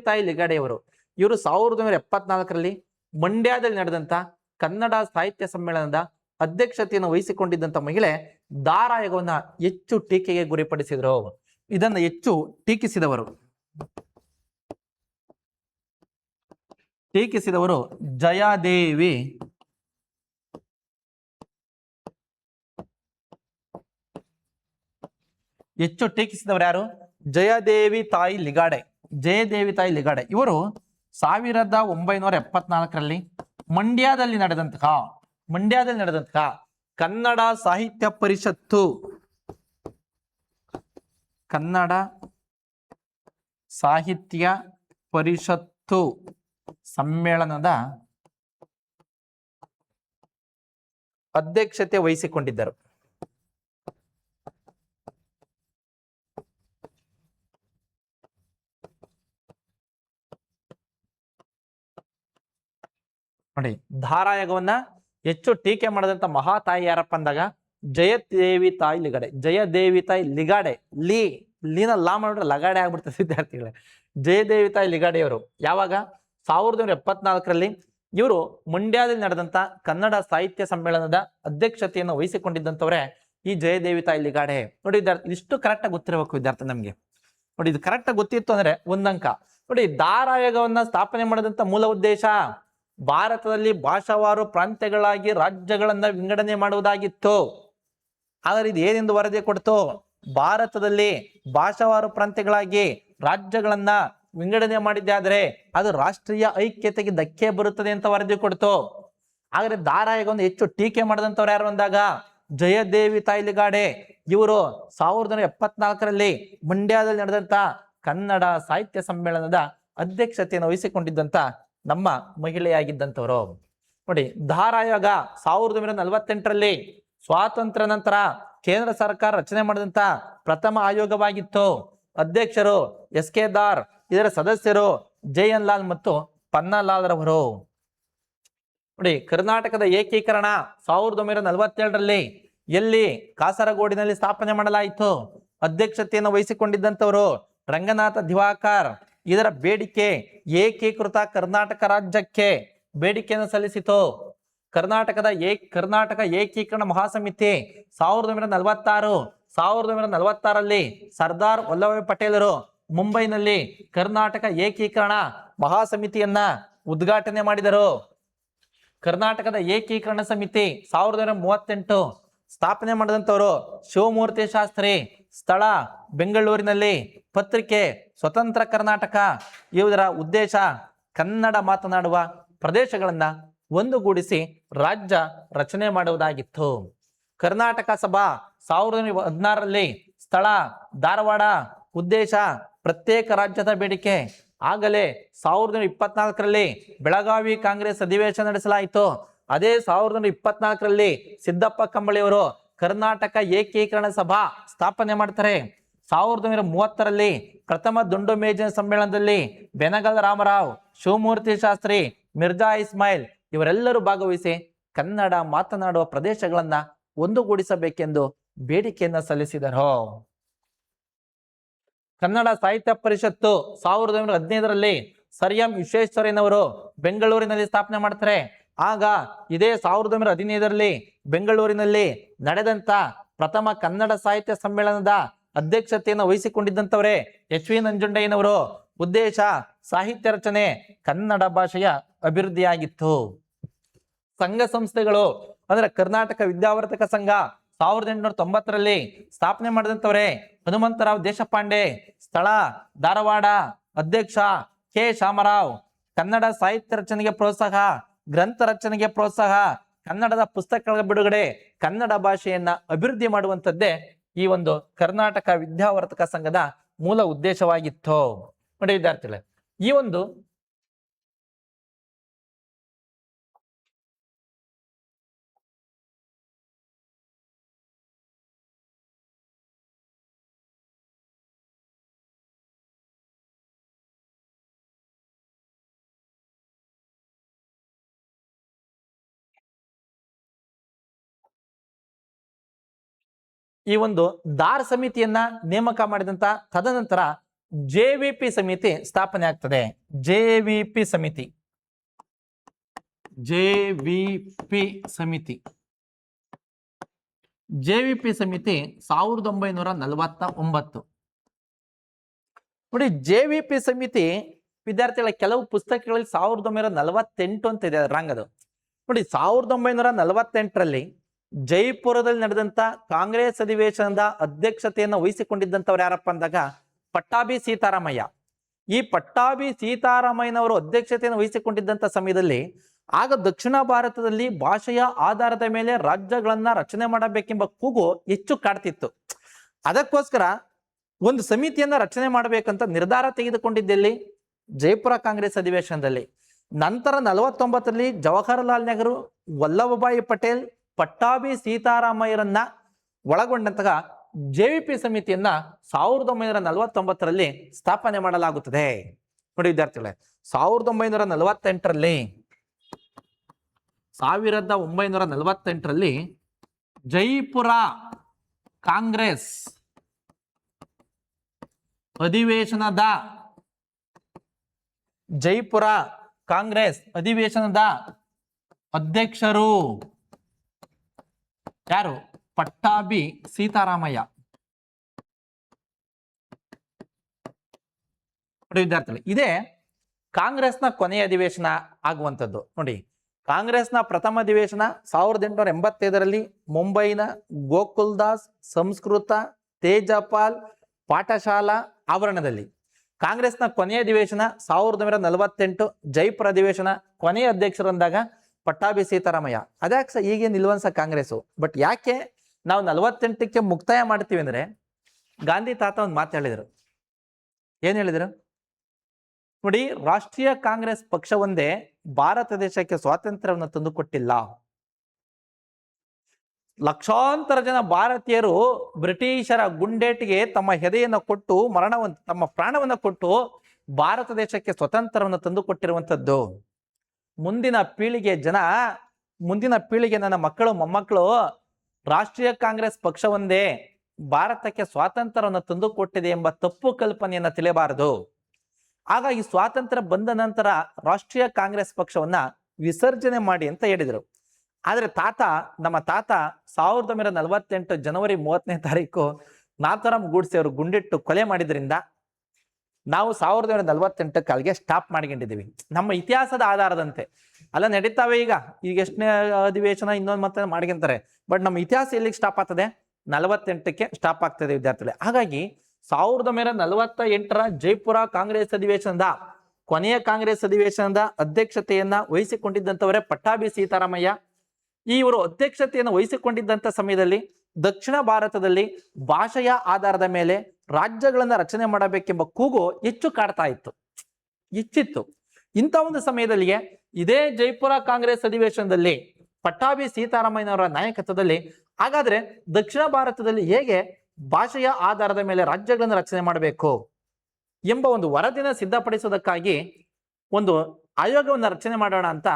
ತಾಯಿ ಲಿಗಾಡೆಯವರು. ಇವರು 1974ರಲ್ಲಿ ಮಂಡ್ಯದಲ್ಲಿ ನಡೆದಂತ ಕನ್ನಡ ಸಾಹಿತ್ಯ ಸಮ್ಮೇಳನದ ಅಧ್ಯಕ್ಷತೆಯನ್ನು ವಹಿಸಿಕೊಂಡಿದ್ದಂತ ಮಹಿಳೆ ದಾರ್ ಆಯೋಗವನ್ನ ಹೆಚ್ಚು ಟೀಕೆಗೆ ಗುರಿಪಡಿಸಿದ್ರು. ಇದನ್ನ ಹೆಚ್ಚು ಟೀಕಿಸಿದವರು ಜಯದೇವಿ ಯಾರು? ಜಯದೇವಿ ತಾಯಿ ಲಿಗಾಡೆ. ಇವರು 1974ರಲ್ಲಿ ಮಂಡ್ಯದಲ್ಲಿ ನಡೆದಂತಹ ಕನ್ನಡ ಸಾಹಿತ್ಯ ಪರಿಷತ್ತು ಸಮ್ಮೇಳನದ ಅಧ್ಯಕ್ಷತೆ ವಹಿಸಿಕೊಂಡಿದ್ದರು. ನೋಡಿ, ದಾರ್ ಆಯೋಗವನ್ನ ಹೆಚ್ಚು ಟೀಕೆ ಮಾಡದಂತ ಮಹಾತಾಯಿ ಯಾರಪ್ಪ ಅಂದಾಗ ಜಯದೇವಿ ತಾಯಿ ಲಿಗಾಡೆ. ಲೀನ ಲಾ ಮಾಡಿದ್ರೆ ಲಗಾಡೆ ಆಗ್ಬಿಡ್ತದೆ ವಿದ್ಯಾರ್ಥಿಗಳೇ. ಜಯದೇವಿ ತಾಯಿ ಲಿಗಾಡೆಯವರು ಯಾವಾಗ 1974ರಲ್ಲಿ ಇವರು ಮಂಡ್ಯದಲ್ಲಿ ನಡೆದಂತ ಕನ್ನಡ ಸಾಹಿತ್ಯ ಸಮ್ಮೇಳನದ ಅಧ್ಯಕ್ಷತೆಯನ್ನು ವಹಿಸಿಕೊಂಡಿದ್ದಂಥವ್ರೆ ಈ ಜಯದೇವಿ ತಾಯಿ ಲಿಗಾಡೆ. ನೋಡಿ, ಇಷ್ಟು ಕರೆಕ್ಟ್ ಆಗಿ ಗೊತ್ತಿರಬೇಕು ವಿದ್ಯಾರ್ಥಿ ನಮ್ಗೆ. ನೋಡಿ, ಇದು ಕರೆಕ್ಟ್ ಆಗಿ ಗೊತ್ತಿತ್ತು ಅಂದ್ರೆ ಒಂದಂಕ. ನೋಡಿ, ದಾರ್ ಆಯೋಗವನ್ನ ಸ್ಥಾಪನೆ ಮಾಡಿದಂತ ಮೂಲ ಉದ್ದೇಶ ಭಾರತದಲ್ಲಿ ಭಾಷಾವಾರು ಪ್ರಾಂತ್ಯಗಳಾಗಿ ರಾಜ್ಯಗಳನ್ನ ವಿಂಗಡಣೆ ಮಾಡುವುದಾಗಿತ್ತು. ಆದರೆ ಇದು ಏನೆಂದು ವರದಿ ಕೊಡ್ತು? ಭಾರತದಲ್ಲಿ ಭಾಷಾವಾರು ಪ್ರಾಂತ್ಯಗಳಾಗಿ ರಾಜ್ಯಗಳನ್ನ ವಿಂಗಡಣೆ ಮಾಡಿದ್ದೆ ಆದ್ರೆ ಅದು ರಾಷ್ಟ್ರೀಯ ಐಕ್ಯತೆಗೆ ಧಕ್ಕೆ ಬರುತ್ತದೆ ಅಂತ ವರದಿ ಕೊಡ್ತು. ಆದ್ರೆ ದಾರ್ ಆಯೋಗವನ್ನು ಹೆಚ್ಚು ಟೀಕೆ ಮಾಡಿದಂಥವ್ರು ಯಾರು ಅಂದಾಗ ಜಯದೇವಿ ತಾಯಿ ಲಿಗಾಡೆ. ಇವರು 1974ರಲ್ಲಿ ಮಂಡ್ಯದಲ್ಲಿ ನಡೆದಂತ ಕನ್ನಡ ಸಾಹಿತ್ಯ ಸಮ್ಮೇಳನದ ಅಧ್ಯಕ್ಷತೆಯನ್ನು ವಹಿಸಿಕೊಂಡಿದ್ದಂತ ನಮ್ಮ ಮಹಿಳೆಯಾಗಿದ್ದಂಥವ್ರು. ನೋಡಿ, ದಾರ್ ಆಯೋಗ 1948ರಲ್ಲಿ ಸ್ವಾತಂತ್ರ್ಯ ನಂತರ ಕೇಂದ್ರ ಸರ್ಕಾರ ರಚನೆ ಮಾಡಿದಂತ ಪ್ರಥಮ ಆಯೋಗವಾಗಿತ್ತು. ಅಧ್ಯಕ್ಷರು SK ದಾರ್, ಇದರ ಸದಸ್ಯರು JN ಲಾಲ್ ಮತ್ತು ಪನ್ನಲಾಲ್ ರವರು. ನೋಡಿ, ಕರ್ನಾಟಕದ ಏಕೀಕರಣ 1947ರಲ್ಲಿ ಎಲ್ಲಿ? ಕಾಸರಗೋಡಿನಲ್ಲಿ ಸ್ಥಾಪನೆ ಮಾಡಲಾಯಿತು. ಅಧ್ಯಕ್ಷತೆಯನ್ನು ವಹಿಸಿಕೊಂಡಿದ್ದಂಥವರು ರಂಗನಾಥ ದಿವಾಕರ್. ಇದರ ಬೇಡಿಕೆ ಏಕೀಕೃತ ಕರ್ನಾಟಕ ರಾಜ್ಯಕ್ಕೆ ಬೇಡಿಕೆಯನ್ನು ಸಲ್ಲಿಸಿತು. ಕರ್ನಾಟಕ ಏಕೀಕರಣ ಮಹಾಸಮಿತಿ 1946 1946ರಲ್ಲಿ ಸರ್ದಾರ್ ವಲ್ಲಭಾಯ್ ಪಟೇಲರು ಮುಂಬೈನಲ್ಲಿ ಕರ್ನಾಟಕ ಏಕೀಕರಣ ಮಹಾಸಮಿತಿಯನ್ನ ಉದ್ಘಾಟನೆ ಮಾಡಿದರು. ಕರ್ನಾಟಕದ ಏಕೀಕರಣ ಸಮಿತಿ 1938 ಸ್ಥಾಪನೆ ಮಾಡಿದಂಥವರು ಶಿವಮೂರ್ತಿ ಶಾಸ್ತ್ರಿ. ಸ್ಥಳ ಬೆಂಗಳೂರಿನಲ್ಲಿ. ಪತ್ರಿಕೆ ಸ್ವತಂತ್ರ ಕರ್ನಾಟಕ. ಇದರ ಉದ್ದೇಶ ಕನ್ನಡ ಮಾತನಾಡುವ ಪ್ರದೇಶಗಳನ್ನ ಒಂದುಗೂಡಿಸಿ ರಾಜ್ಯ ರಚನೆ ಮಾಡುವುದಾಗಿತ್ತು. ಕರ್ನಾಟಕ ಸಭಾ 1916ರಲ್ಲಿ. ಸ್ಥಳ ಧಾರವಾಡ. ಉದ್ದೇಶ ಪ್ರತ್ಯೇಕ ರಾಜ್ಯದ ಬೇಡಿಕೆ. ಆಗಲೇ 1924ರಲ್ಲಿ ಬೆಳಗಾವಿ ಕಾಂಗ್ರೆಸ್ ಅಧಿವೇಶನ ನಡೆಸಲಾಯಿತು. ಅದೇ 1924ರಲ್ಲಿ ಸಿದ್ದಪ್ಪ ಕಂಬಳಿಯವರು ಕರ್ನಾಟಕ ಏಕೀಕರಣ ಸಭಾ ಸ್ಥಾಪನೆ ಮಾಡ್ತಾರೆ. 1930ರಲ್ಲಿ ಪ್ರಥಮ ದುಂಡು ಮೇಜಿನ ಸಮ್ಮೇಳನದಲ್ಲಿ ಬೆನಗಲ್ ರಾಮರಾವ್, ಶಿವಮೂರ್ತಿ ಶಾಸ್ತ್ರಿ, ಮಿರ್ಜಾ ಇಸ್ಮಾಯಿಲ್ ಇವರೆಲ್ಲರೂ ಭಾಗವಹಿಸಿ ಕನ್ನಡ ಮಾತನಾಡುವ ಪ್ರದೇಶಗಳನ್ನ ಒಂದುಗೂಡಿಸಬೇಕೆಂದು ಬೇಡಿಕೆಯನ್ನ ಸಲ್ಲಿಸಿದರು. ಕನ್ನಡ ಸಾಹಿತ್ಯ ಪರಿಷತ್ತು 1915ರಲ್ಲಿ ಸರ್ ಎಂ ವಿಶ್ವೇಶ್ವರಯ್ಯನವರು ಬೆಂಗಳೂರಿನಲ್ಲಿ ಸ್ಥಾಪನೆ ಮಾಡ್ತಾರೆ. ಆಗ ಇದೇ 1915ರಲ್ಲಿ ಬೆಂಗಳೂರಿನಲ್ಲಿ ನಡೆದಂತ ಪ್ರಥಮ ಕನ್ನಡ ಸಾಹಿತ್ಯ ಸಮ್ಮೇಳನದ ಅಧ್ಯಕ್ಷತೆಯನ್ನು ವಹಿಸಿಕೊಂಡಿದ್ದಂಥವರೇ ಎಚ್ ವಿ ನಂಜುಂಡಯ್ಯನವರು. ಉದ್ದೇಶ ಸಾಹಿತ್ಯ ರಚನೆ, ಕನ್ನಡ ಭಾಷೆಯ ಅಭಿವೃದ್ಧಿಯಾಗಿತ್ತು. ಸಂಘ ಸಂಸ್ಥೆಗಳು ಅಂದ್ರೆ ಕರ್ನಾಟಕ ವಿದ್ಯಾವರ್ಧಕ ಸಂಘ 1890ರಲ್ಲಿ ಸ್ಥಾಪನೆ ಮಾಡಿದಂಥವರೇ ಹನುಮಂತರಾವ್ ದೇಶಪಾಂಡೆ. ಸ್ಥಳ ಧಾರವಾಡ. ಅಧ್ಯಕ್ಷ ಕೆ ಶಾಮರಾವ್. ಕನ್ನಡ ಸಾಹಿತ್ಯ ರಚನೆಗೆ ಪ್ರೋತ್ಸಾಹ, ಗ್ರಂಥ ರಚನೆಗೆ ಪ್ರೋತ್ಸಾಹ, ಕನ್ನಡದ ಪುಸ್ತಕಗಳ ಬಿಡುಗಡೆ, ಕನ್ನಡ ಭಾಷೆಯನ್ನ ಅಭಿವೃದ್ಧಿ ಮಾಡುವಂಥದ್ದೇ ಈ ಒಂದು ಕರ್ನಾಟಕ ವಿದ್ಯಾವರ್ಧಕ ಸಂಘದ ಮೂಲ ಉದ್ದೇಶವಾಗಿತ್ತು. ನೋಡಿ ವಿದ್ಯಾರ್ಥಿಗಳೇ, ಈ ಒಂದು ದಾರ್ ಸಮಿತಿಯನ್ನ ನೇಮಕ ಮಾಡಿದಂತ ತದನಂತರ ಜೆವಿಪಿ ಸಮಿತಿ ಸ್ಥಾಪನೆ ಆಗ್ತದೆ. ಜೆವಿಪಿ ಸಮಿತಿ 1949. ನೋಡಿ, ಜೆವಿಪಿ ಸಮಿತಿ ವಿದ್ಯಾರ್ಥಿಗಳ ಕೆಲವು ಪುಸ್ತಕಗಳಲ್ಲಿ 1948 ಅಂತ ಇದೆ, ರಾಂಗ್ ಅದು. ನೋಡಿ, 1948ರಲ್ಲಿ ಜೈಪುರದಲ್ಲಿ ನಡೆದಂತ ಕಾಂಗ್ರೆಸ್ ಅಧಿವೇಶನದ ಅಧ್ಯಕ್ಷತೆಯನ್ನು ವಹಿಸಿಕೊಂಡಿದ್ದಂಥವ್ರು ಯಾರಪ್ಪ ಅಂದಾಗ ಪಟ್ಟಾಭಿ ಸೀತಾರಾಮಯ್ಯ. ಈ ಪಟ್ಟಾಭಿ ಸೀತಾರಾಮಯ್ಯನವರು ಅಧ್ಯಕ್ಷತೆಯನ್ನು ವಹಿಸಿಕೊಂಡಿದ್ದಂಥ ಸಮಯದಲ್ಲಿ ಆಗ ದಕ್ಷಿಣ ಭಾರತದಲ್ಲಿ ಭಾಷೆಯ ಆಧಾರದ ಮೇಲೆ ರಾಜ್ಯಗಳನ್ನ ರಚನೆ ಮಾಡಬೇಕೆಂಬ ಕೂಗು ಹೆಚ್ಚು ಕಾಡ್ತಿತ್ತು. ಅದಕ್ಕೋಸ್ಕರ ಒಂದು ಸಮಿತಿಯನ್ನ ರಚನೆ ಮಾಡಬೇಕಂತ ನಿರ್ಧಾರ ತೆಗೆದುಕೊಂಡಿದ್ದೆಲ್ಲಿ? ಜೈಪುರ ಕಾಂಗ್ರೆಸ್ ಅಧಿವೇಶನದಲ್ಲಿ. ನಂತರ 49ರಲ್ಲಿ ಜವಾಹರಲಾಲ್ ನೆಹರು, ವಲ್ಲಭಭಾಯಿ ಪಟೇಲ್, ಪಟ್ಟಾಭಿ ಸೀತಾರಾಮಯ್ಯರನ್ನ ಒಳಗೊಂಡಂತಹ ಜೆವಿಪಿ ಸಮಿತಿಯನ್ನ 1949ರಲ್ಲಿ ಸ್ಥಾಪನೆ ಮಾಡಲಾಗುತ್ತದೆ. ನೋಡಿ ವಿದ್ಯಾರ್ಥಿಗಳೇ, 1948ರಲ್ಲಿ ಜೈಪುರ ಕಾಂಗ್ರೆಸ್ ಅಧಿವೇಶನದ ಅಧ್ಯಕ್ಷರು ಯಾರು? ಪಟ್ಟಾಭಿ ಸೀತಾರಾಮಯ್ಯ. ನೋಡಿ ವಿದ್ಯಾರ್ಥಿಗಳು, ಇದೇ ಕಾಂಗ್ರೆಸ್ನ ಕೊನೆಯ ಅಧಿವೇಶನ ಆಗುವಂಥದ್ದು. ನೋಡಿ, ಕಾಂಗ್ರೆಸ್ನ ಪ್ರಥಮ ಅಧಿವೇಶನ 1885ರಲ್ಲಿ ಮುಂಬೈನ ಗೋಕುಲ್ದಾಸ್ ಸಂಸ್ಕೃತ ತೇಜಪಾಲ್ ಪಾಠಶಾಲಾ ಆವರಣದಲ್ಲಿ. ಕಾಂಗ್ರೆಸ್ನ ಕೊನೆಯ ಅಧಿವೇಶನ 1948 ಜೈಪುರ ಅಧಿವೇಶನ. ಕೊನೆಯ ಅಧ್ಯಕ್ಷರಂದಾಗ ಪಟ್ಟಾಭಿ ಸೀತಾರಾಮಯ್ಯ. ಅದ್ಯಾಕೆ ಹೀಗೆ ನಿಲ್ವನ್ಸ ಕಾಂಗ್ರೆಸ್ಸು? ಬಟ್ ಯಾಕೆ ನಾವು 48ಕ್ಕೆ ಮುಕ್ತಾಯ ಮಾಡ್ತೀವಿ ಅಂದ್ರೆ, ಗಾಂಧಿ ತಾತ ಒಂದು ಮಾತು ಹೇಳಿದರು. ಏನ್ ಹೇಳಿದರು ನೋಡಿ, ರಾಷ್ಟ್ರೀಯ ಕಾಂಗ್ರೆಸ್ ಪಕ್ಷ ಒಂದೇ ಭಾರತ ದೇಶಕ್ಕೆ ಸ್ವಾತಂತ್ರ್ಯವನ್ನು ತಂದುಕೊಟ್ಟಿಲ್ಲ. ಲಕ್ಷಾಂತರ ಜನ ಭಾರತೀಯರು ಬ್ರಿಟಿಷರ ಗುಂಡೇಟಿಗೆ ತಮ್ಮ ಹೆದೆಯನ್ನು ಕೊಟ್ಟು ತಮ್ಮ ಪ್ರಾಣವನ್ನು ಕೊಟ್ಟು ಭಾರತ ದೇಶಕ್ಕೆ ಸ್ವತಂತ್ರವನ್ನು ತಂದುಕೊಟ್ಟಿರುವಂಥದ್ದು. ಮುಂದಿನ ಪೀಳಿಗೆ ನನ್ನ ಮಕ್ಕಳು ಮೊಮ್ಮಕ್ಕಳು ರಾಷ್ಟ್ರೀಯ ಕಾಂಗ್ರೆಸ್ ಪಕ್ಷವೊಂದೇ ಭಾರತಕ್ಕೆ ಸ್ವಾತಂತ್ರ್ಯವನ್ನು ತಂದುಕೊಟ್ಟಿದೆ ಎಂಬ ತಪ್ಪು ಕಲ್ಪನೆಯನ್ನ ತಿಳಿಯಬಾರದು. ಹಾಗಾಗಿ ಸ್ವಾತಂತ್ರ್ಯ ಬಂದ ನಂತರ ರಾಷ್ಟ್ರೀಯ ಕಾಂಗ್ರೆಸ್ ಪಕ್ಷವನ್ನ ವಿಸರ್ಜನೆ ಮಾಡಿ ಅಂತ ಹೇಳಿದರು. ಆದ್ರೆ ನಮ್ಮ ತಾತ 1948 ಜನವರಿ 30ನೇ ತಾರೀಕು ನಾಥರಾಮ್ ಗೂಡ್ಸೆ ಅವರು ಗುಂಡಿಟ್ಟು ಕೊಲೆ ಮಾಡಿದ್ರಿಂದ ನಾವು 1948 ಅಲ್ಲಿಗೆ ಸ್ಟಾಪ್ ಮಾಡ್ಕೊಂಡಿದ್ದೀವಿ. ನಮ್ಮ ಇತಿಹಾಸದ ಆಧಾರದಂತೆ ಅಲ್ಲ ನಡೀತಾವೆ. ಈಗ ಎಷ್ಟನೇ ಅಧಿವೇಶನ ಇನ್ನೊಂದು ಮತ್ತೆ ಮಾಡ್ಕೊಂತಾರೆ. ಬಟ್ ನಮ್ಮ ಇತಿಹಾಸ ಎಲ್ಲಿಗೆ ಸ್ಟಾಪ್ ಆಗ್ತದೆ? 48ಕ್ಕೆ ಸ್ಟಾಪ್ ಆಗ್ತದೆ ವಿದ್ಯಾರ್ಥಿಗಳೇ. ಹಾಗಾಗಿ 1948ರ ಜೈಪುರ ಕಾಂಗ್ರೆಸ್ ಅಧಿವೇಶನದ ಕೊನೆಯ ಕಾಂಗ್ರೆಸ್ ಅಧಿವೇಶನದ ಅಧ್ಯಕ್ಷತೆಯನ್ನ ವಹಿಸಿಕೊಂಡಿದ್ದಂಥವರೇ ಪಟ್ಟಾಭಿ ಸೀತಾರಾಮಯ್ಯ. ಇವರು ಅಧ್ಯಕ್ಷತೆಯನ್ನು ವಹಿಸಿಕೊಂಡಿದ್ದಂಥ ಸಮಯದಲ್ಲಿ ದಕ್ಷಿಣ ಭಾರತದಲ್ಲಿ ಭಾಷೆಯ ಆಧಾರದ ಮೇಲೆ ರಾಜ್ಯಗಳನ್ನ ರಚನೆ ಮಾಡಬೇಕೆಂಬ ಕೂಗು ಹೆಚ್ಚು ಕಾಡ್ತಾ ಇತ್ತು, ಹೆಚ್ಚಿತ್ತು. ಇಂಥ ಒಂದು ಸಮಯದಲ್ಲಿಯೇ ಇದೇ ಜೈಪುರ ಕಾಂಗ್ರೆಸ್ ಅಧಿವೇಶನದಲ್ಲಿ ಪಟ್ಟಾಭಿ ಸೀತಾರಾಮಯ್ಯನವರ ನಾಯಕತ್ವದಲ್ಲಿ ಹಾಗಾದ್ರೆ ದಕ್ಷಿಣ ಭಾರತದಲ್ಲಿ ಹೇಗೆ ಭಾಷೆಯ ಆಧಾರದ ಮೇಲೆ ರಾಜ್ಯಗಳನ್ನು ರಚನೆ ಮಾಡಬೇಕು ಎಂಬ ಒಂದು ವರದಿನ ಸಿದ್ಧಪಡಿಸುವುದಕ್ಕಾಗಿ ಒಂದು ಆಯೋಗವನ್ನು ರಚನೆ ಮಾಡೋಣ ಅಂತ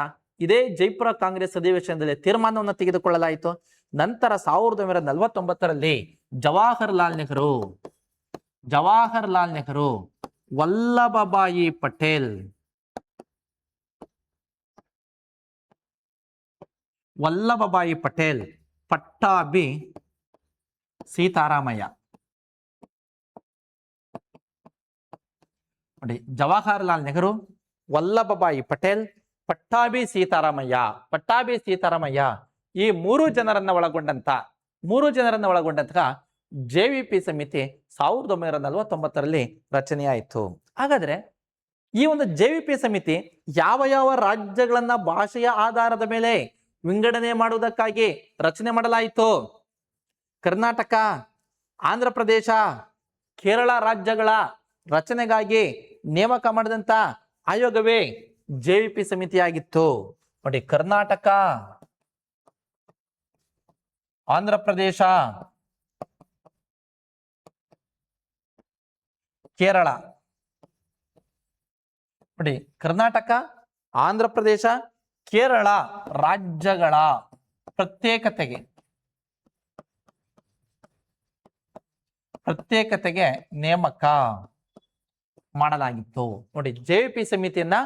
ಇದೇ ಜೈಪುರ ಕಾಂಗ್ರೆಸ್ ಅಧಿವೇಶನದಲ್ಲಿ ತೀರ್ಮಾನವನ್ನು ತೆಗೆದುಕೊಳ್ಳಲಾಯಿತು. ನಂತರ 1949ರಲ್ಲಿ ಜವಾಹರ್ಲಾಲ್ ನೆಹರು, ವಲ್ಲಭಭಾಯಿ ಪಟೇಲ್, ಪಟ್ಟಾಭಿ ಸೀತಾರಾಮಯ್ಯ. ನೋಡಿ, ಜವಾಹರ್ಲಾಲ್ ನೆಹರು, ವಲ್ಲಭಭಾಯಿ ಪಟೇಲ್, ಪಟ್ಟಾಭಿ ಸೀತಾರಾಮಯ್ಯ ಈ ಮೂರು ಜನರನ್ನ ಒಳಗೊಂಡಂತಹ JVP ಸಮಿತಿ 1949ರಲ್ಲಿ ರಚನೆಯಾಯಿತು. ಹಾಗಾದ್ರೆ ಈ ಒಂದು JVP ಸಮಿತಿ ಯಾವ ರಾಜ್ಯಗಳನ್ನ ಭಾಷೆಯ ಆಧಾರದ ಮೇಲೆ ವಿಂಗಡಣೆ ಮಾಡುವುದಕ್ಕಾಗಿ ರಚನೆ ಮಾಡಲಾಯಿತು? ಕರ್ನಾಟಕ, ಆಂಧ್ರ ಪ್ರದೇಶ, ಕೇರಳ ರಾಜ್ಯಗಳ ರಚನೆಗಾಗಿ ನೇಮಕ ಮಾಡಿದಂತ ಆಯೋಗವೇ JVP ಸಮಿತಿಯಾಗಿತ್ತು. ನೋಡಿ, ಕರ್ನಾಟಕ, ಆಂಧ್ರ ಪ್ರದೇಶ, ಕೇರಳ. ನೋಡಿ, ಕರ್ನಾಟಕ, ಆಂಧ್ರ ಪ್ರದೇಶ, ಕೇರಳ ರಾಜ್ಯಗಳ ಪ್ರತ್ಯೇಕತೆಗೆ ನೇಮಕ ಮಾಡಲಾಗಿತ್ತು. ನೋಡಿ, JVP ಸಮಿತಿಯನ್ನ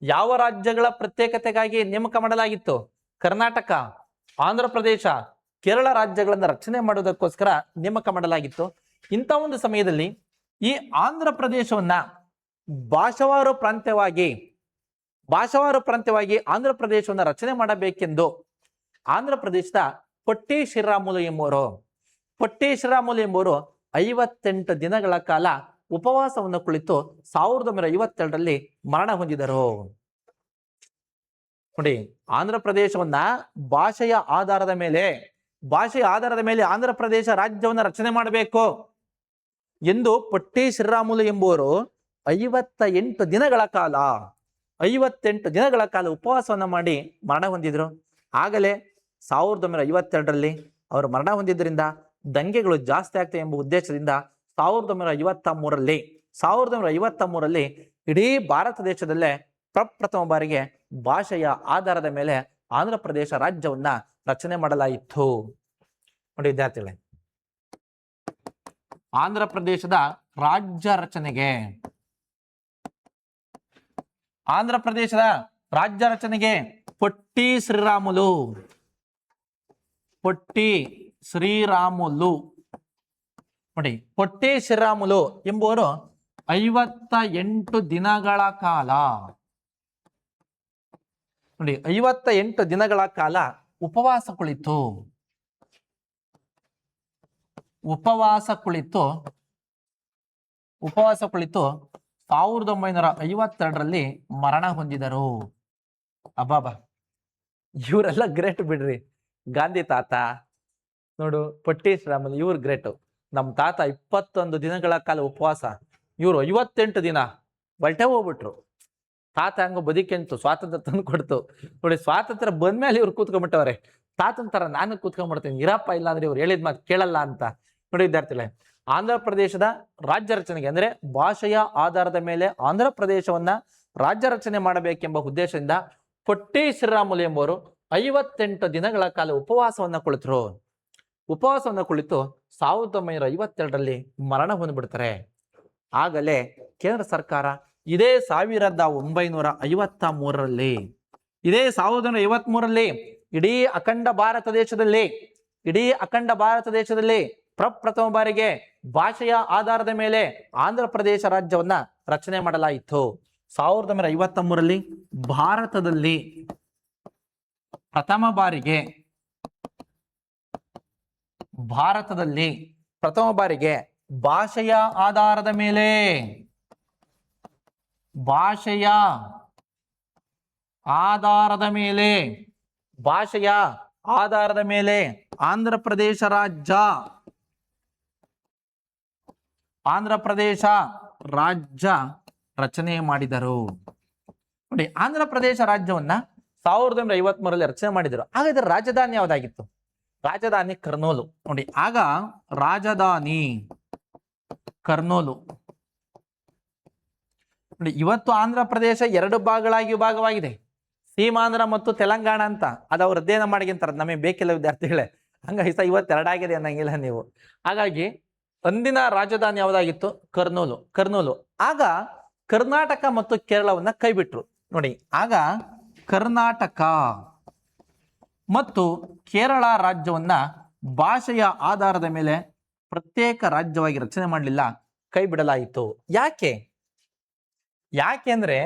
ಯಾವ ರಾಜ್ಯಗಳ ಪ್ರತ್ಯೇಕತೆಗಾಗಿ ನೇಮಕ ಮಾಡಲಾಗಿತ್ತು? ಕರ್ನಾಟಕ, ಆಂಧ್ರ ಪ್ರದೇಶ, ಕೇರಳ ರಾಜ್ಯಗಳನ್ನ ರಚನೆ ಮಾಡುವುದಕ್ಕೋಸ್ಕರ ನೇಮಕ ಮಾಡಲಾಗಿತ್ತು. ಇಂಥ ಒಂದು ಸಮಯದಲ್ಲಿ ಈ ಆಂಧ್ರ ಪ್ರದೇಶವನ್ನ ಭಾಷಾವಾರು ಪ್ರಾಂತ್ಯವಾಗಿ ಆಂಧ್ರ ಪ್ರದೇಶವನ್ನ ರಚನೆ ಮಾಡಬೇಕೆಂದು ಆಂಧ್ರ ಪ್ರದೇಶದ ಪೊಟ್ಟಿ ಶ್ರೀರಾಮುಲು ಎಂಬುವರು 58 ದಿನಗಳ ಕಾಲ ಉಪವಾಸವನ್ನು ಕುಳಿತು 1952ರಲ್ಲಿ ಮರಣ ಹೊಂದಿದರು. ನೋಡಿ, ಆಂಧ್ರ ಪ್ರದೇಶವನ್ನ ಭಾಷೆಯ ಆಧಾರದ ಮೇಲೆ ಆಂಧ್ರ ಪ್ರದೇಶ ರಾಜ್ಯವನ್ನ ರಚನೆ ಮಾಡಬೇಕು ಎಂದು ಪೊಟ್ಟಿ ಶ್ರೀರಾಮುಲು ಎಂಬುವರು 58 ದಿನಗಳ ಕಾಲ ಉಪವಾಸವನ್ನ ಮಾಡಿ ಮರಣ ಹೊಂದಿದ್ರು. ಆಗಲೇ 1952ರಲ್ಲಿ ಅವರು ಮರಣ ಹೊಂದಿದ್ರಿಂದ ದಂಗೆಗಳು ಜಾಸ್ತಿ ಆಗ್ತವೆ ಎಂಬ ಉದ್ದೇಶದಿಂದ 1953ರಲ್ಲಿ ಇಡೀ ಭಾರತ ದೇಶದಲ್ಲೇ ಪ್ರಪ್ರಥಮ ಬಾರಿಗೆ ಭಾಷೆಯ ಆಧಾರದ ಮೇಲೆ ಆಂಧ್ರ ಪ್ರದೇಶ ರಾಜ್ಯವನ್ನ ರಚನೆ ಮಾಡಲಾಯಿತು. ನೋಡಿ ವಿದ್ಯಾರ್ಥಿಗಳೇ, ಆಂಧ್ರ ಪ್ರದೇಶದ ರಾಜ್ಯ ರಚನೆಗೆ ಪೊಟ್ಟಿ ಶ್ರೀರಾಮುಲು ನೋಡಿ, ಪೊಟ್ಟಿ ಶ್ರೀರಾಮುಲು ಎಂಬುವರು 58 ದಿನಗಳ ಕಾಲ ನೋಡಿ 58 ದಿನಗಳ ಕಾಲ ಉಪವಾಸ ಕುಳಿತು 1952ರಲ್ಲಿ ಮರಣ ಹೊಂದಿದರು. ಅಬ್ಬಾಬಾ, ಇವರೆಲ್ಲ ಗ್ರೇಟ್ ಬಿಡ್ರಿ. ಗಾಂಧಿ ತಾತ ನೋಡು, ಪೊಟ್ಟಿ ಶ್ರೀರಾಮುಲು ಇವ್ರು ಗ್ರೇಟ್. ನಮ್ಮ ತಾತ 21 ದಿನಗಳ ಕಾಲ ಉಪವಾಸ, ಇವರು 58 ದಿನ ಬಲ್ಟೆ ಹೋಗ್ಬಿಟ್ರು. ತಾತ ಹಂಗ ಬದುಕೆಂತು ಸ್ವಾತಂತ್ರ್ಯ ತಂದು ಕೊಡ್ತು. ನೋಡಿ, ಸ್ವಾತಂತ್ರ್ಯ ಬಂದ್ಮೇಲೆ ಇವ್ರು ಕೂತ್ಕೊಂಡ್ಬಿಟ್ಟವ್ರೆ. ತಾತನ ತರ ನಾನು ಕೂತ್ಕೊಂಡ್ಬಿಡ್ತೀನಿ, ಇರಪ್ಪ, ಇಲ್ಲ ಅಂದ್ರೆ ಇವ್ರು ಹೇಳಿದ ಮಾತು ಕೇಳಲ್ಲ ಅಂತ. ನೋಡಿ ವಿದ್ಯಾರ್ಥಿಗಳೇ, ಆಂಧ್ರ ಪ್ರದೇಶದ ರಾಜ್ಯ ರಚನೆಗೆ ಅಂದ್ರೆ ಭಾಷೆಯ ಆಧಾರದ ಮೇಲೆ ಆಂಧ್ರ ಪ್ರದೇಶವನ್ನ ರಾಜ್ಯ ರಚನೆ ಮಾಡಬೇಕೆಂಬ ಉದ್ದೇಶದಿಂದ ಪೊಟ್ಟಿ ಶ್ರೀರಾಮುಲು ಎಂಬುವರು 58 ದಿನಗಳ ಕಾಲ ಉಪವಾಸವನ್ನ ಕುಳಿತರು. ಉಪವಾಸವನ್ನು ಕುಳಿತು 1952ರಲ್ಲಿ ಮರಣ ಹೊಂದ್ಬಿಡ್ತಾರೆ. ಆಗಲೇ ಕೇಂದ್ರ ಸರ್ಕಾರ ಇದೇ 1953ರಲ್ಲಿ ಇದೇ 1953ರಲ್ಲಿ ಇಡೀ ಅಖಂಡ ಭಾರತ ದೇಶದಲ್ಲಿ ಪ್ರಪ್ರಥಮ ಬಾರಿಗೆ ಭಾಷೆಯ ಆಧಾರದ ಮೇಲೆ ಆಂಧ್ರ ಪ್ರದೇಶ ರಾಜ್ಯವನ್ನ ರಚನೆ ಮಾಡಲಾಯಿತು. 1953ರಲ್ಲಿ ಭಾರತದಲ್ಲಿ ಪ್ರಥಮ ಬಾರಿಗೆ ಭಾಷೆಯ ಆಧಾರದ ಮೇಲೆ ಆಂಧ್ರ ಪ್ರದೇಶ ರಾಜ್ಯ ರಚನೆ ಮಾಡಿದರು. ನೋಡಿ, ಆಂಧ್ರ ಪ್ರದೇಶ ರಾಜ್ಯವನ್ನ 1953ರಲ್ಲಿ ರಚನೆ ಮಾಡಿದರು. ಆಗ ಇದರ ರಾಜಧಾನಿ ಯಾವುದಾಗಿತ್ತು? ರಾಜಧಾನಿ ಕರ್ನೂಲು. ನೋಡಿ, ಆಗ ರಾಜಧಾನಿ ಕರ್ನೂಲು. ನೋಡಿ, ಇವತ್ತು ಆಂಧ್ರ ಪ್ರದೇಶ ಎರಡು ವಿಭಾಗವಾಗಿದೆ, ಸೀಮಾಂಧ್ರ ಮತ್ತು ತೆಲಂಗಾಣ ಅಂತ. ಅದು ಅವ್ರು ಅಧ್ಯಯನ ಮಾಡಿಗಿಂತಾರೆ, ನಮಗೆ ಬೇಕಿಲ್ಲ ವಿದ್ಯಾರ್ಥಿಗಳೇ. ಹಂಗಾಗಿ ಇವತ್ತು ಎರಡಾಗಿದೆ ಅನ್ನಂಗಿಲ್ಲ ನೀವು. ಹಾಗಾಗಿ ಅಂದಿನ ರಾಜಧಾನಿ ಯಾವುದಾಗಿತ್ತು? ಕರ್ನೂಲು. ಆಗ ಕರ್ನಾಟಕ ಮತ್ತು ಕೇರಳವನ್ನ ಕೈ ಬಿಟ್ರು. ನೋಡಿ, ಆಗ ಕರ್ನಾಟಕ ಮತ್ತು ಕೇರಳ ರಾಜ್ಯವನ್ನ ಭಾಷೆಯ ಆಧಾರದ ಮೇಲೆ ಪ್ರತ್ಯೇಕ ರಾಜ್ಯವಾಗಿ ರಚನೆ ಮಾಡಲಿಲ್ಲ, ಕೈ ಬಿಡಲಾಯಿತು. ಯಾಕೆಂದ್ರೆ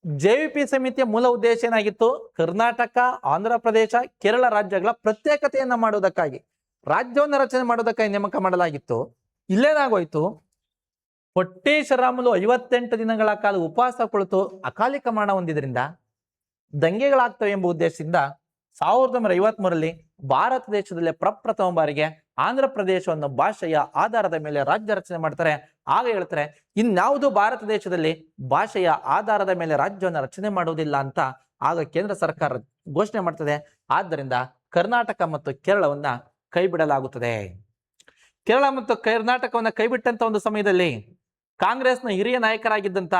JVP ಸಮಿತಿಯ ಮೂಲ ಉದ್ದೇಶ ಏನಾಗಿತ್ತು? ಕರ್ನಾಟಕ, ಆಂಧ್ರ ಪ್ರದೇಶ, ಕೇರಳ ರಾಜ್ಯಗಳ ಪ್ರತ್ಯೇಕತೆಯನ್ನ ಮಾಡುವುದಕ್ಕಾಗಿ, ರಾಜ್ಯವನ್ನ ರಚನೆ ಮಾಡುವುದಕ್ಕಾಗಿ ನೇಮಕ ಮಾಡಲಾಗಿತ್ತು. ಇಲ್ಲೇನಾಗೋಯ್ತು? ಹೊಟ್ಟೆ ಶ್ರೀರಾಮುಲು 58 ದಿನಗಳ ಕಾಲ ಉಪವಾಸ ಕುಳಿತು ಅಕಾಲಿಕ ಮರಣ ಹೊಂದಿದ್ರಿಂದ ದಂಗೆಗಳಾಗ್ತವೆ ಎಂಬ ಉದ್ದೇಶದಿಂದ 1953ರಲ್ಲಿ ಭಾರತ ದೇಶದಲ್ಲಿ ಪ್ರಪ್ರಥಮ ಬಾರಿಗೆ ಆಂಧ್ರ ಪ್ರದೇಶವನ್ನು ಭಾಷೆಯ ಆಧಾರದ ಮೇಲೆ ರಾಜ್ಯ ರಚನೆ ಮಾಡ್ತಾರೆ. ಆಗ ಹೇಳ್ತಾರೆ, ಇನ್ಯಾವುದು ಭಾರತ ದೇಶದಲ್ಲಿ ಭಾಷೆಯ ಆಧಾರದ ಮೇಲೆ ರಾಜ್ಯವನ್ನು ರಚನೆ ಮಾಡುವುದಿಲ್ಲ ಅಂತ ಆಗ ಕೇಂದ್ರ ಸರ್ಕಾರ ಘೋಷಣೆ ಮಾಡ್ತದೆ. ಆದ್ದರಿಂದ ಕರ್ನಾಟಕ ಮತ್ತು ಕೇರಳವನ್ನ ಕೈ ಬಿಡಲಾಗುತ್ತದೆ. ಕೇರಳ ಮತ್ತು ಕರ್ನಾಟಕವನ್ನ ಕೈಬಿಟ್ಟಂತ ಒಂದು ಸಮಯದಲ್ಲಿ ಕಾಂಗ್ರೆಸ್ನ ಹಿರಿಯ ನಾಯಕರಾಗಿದ್ದಂತ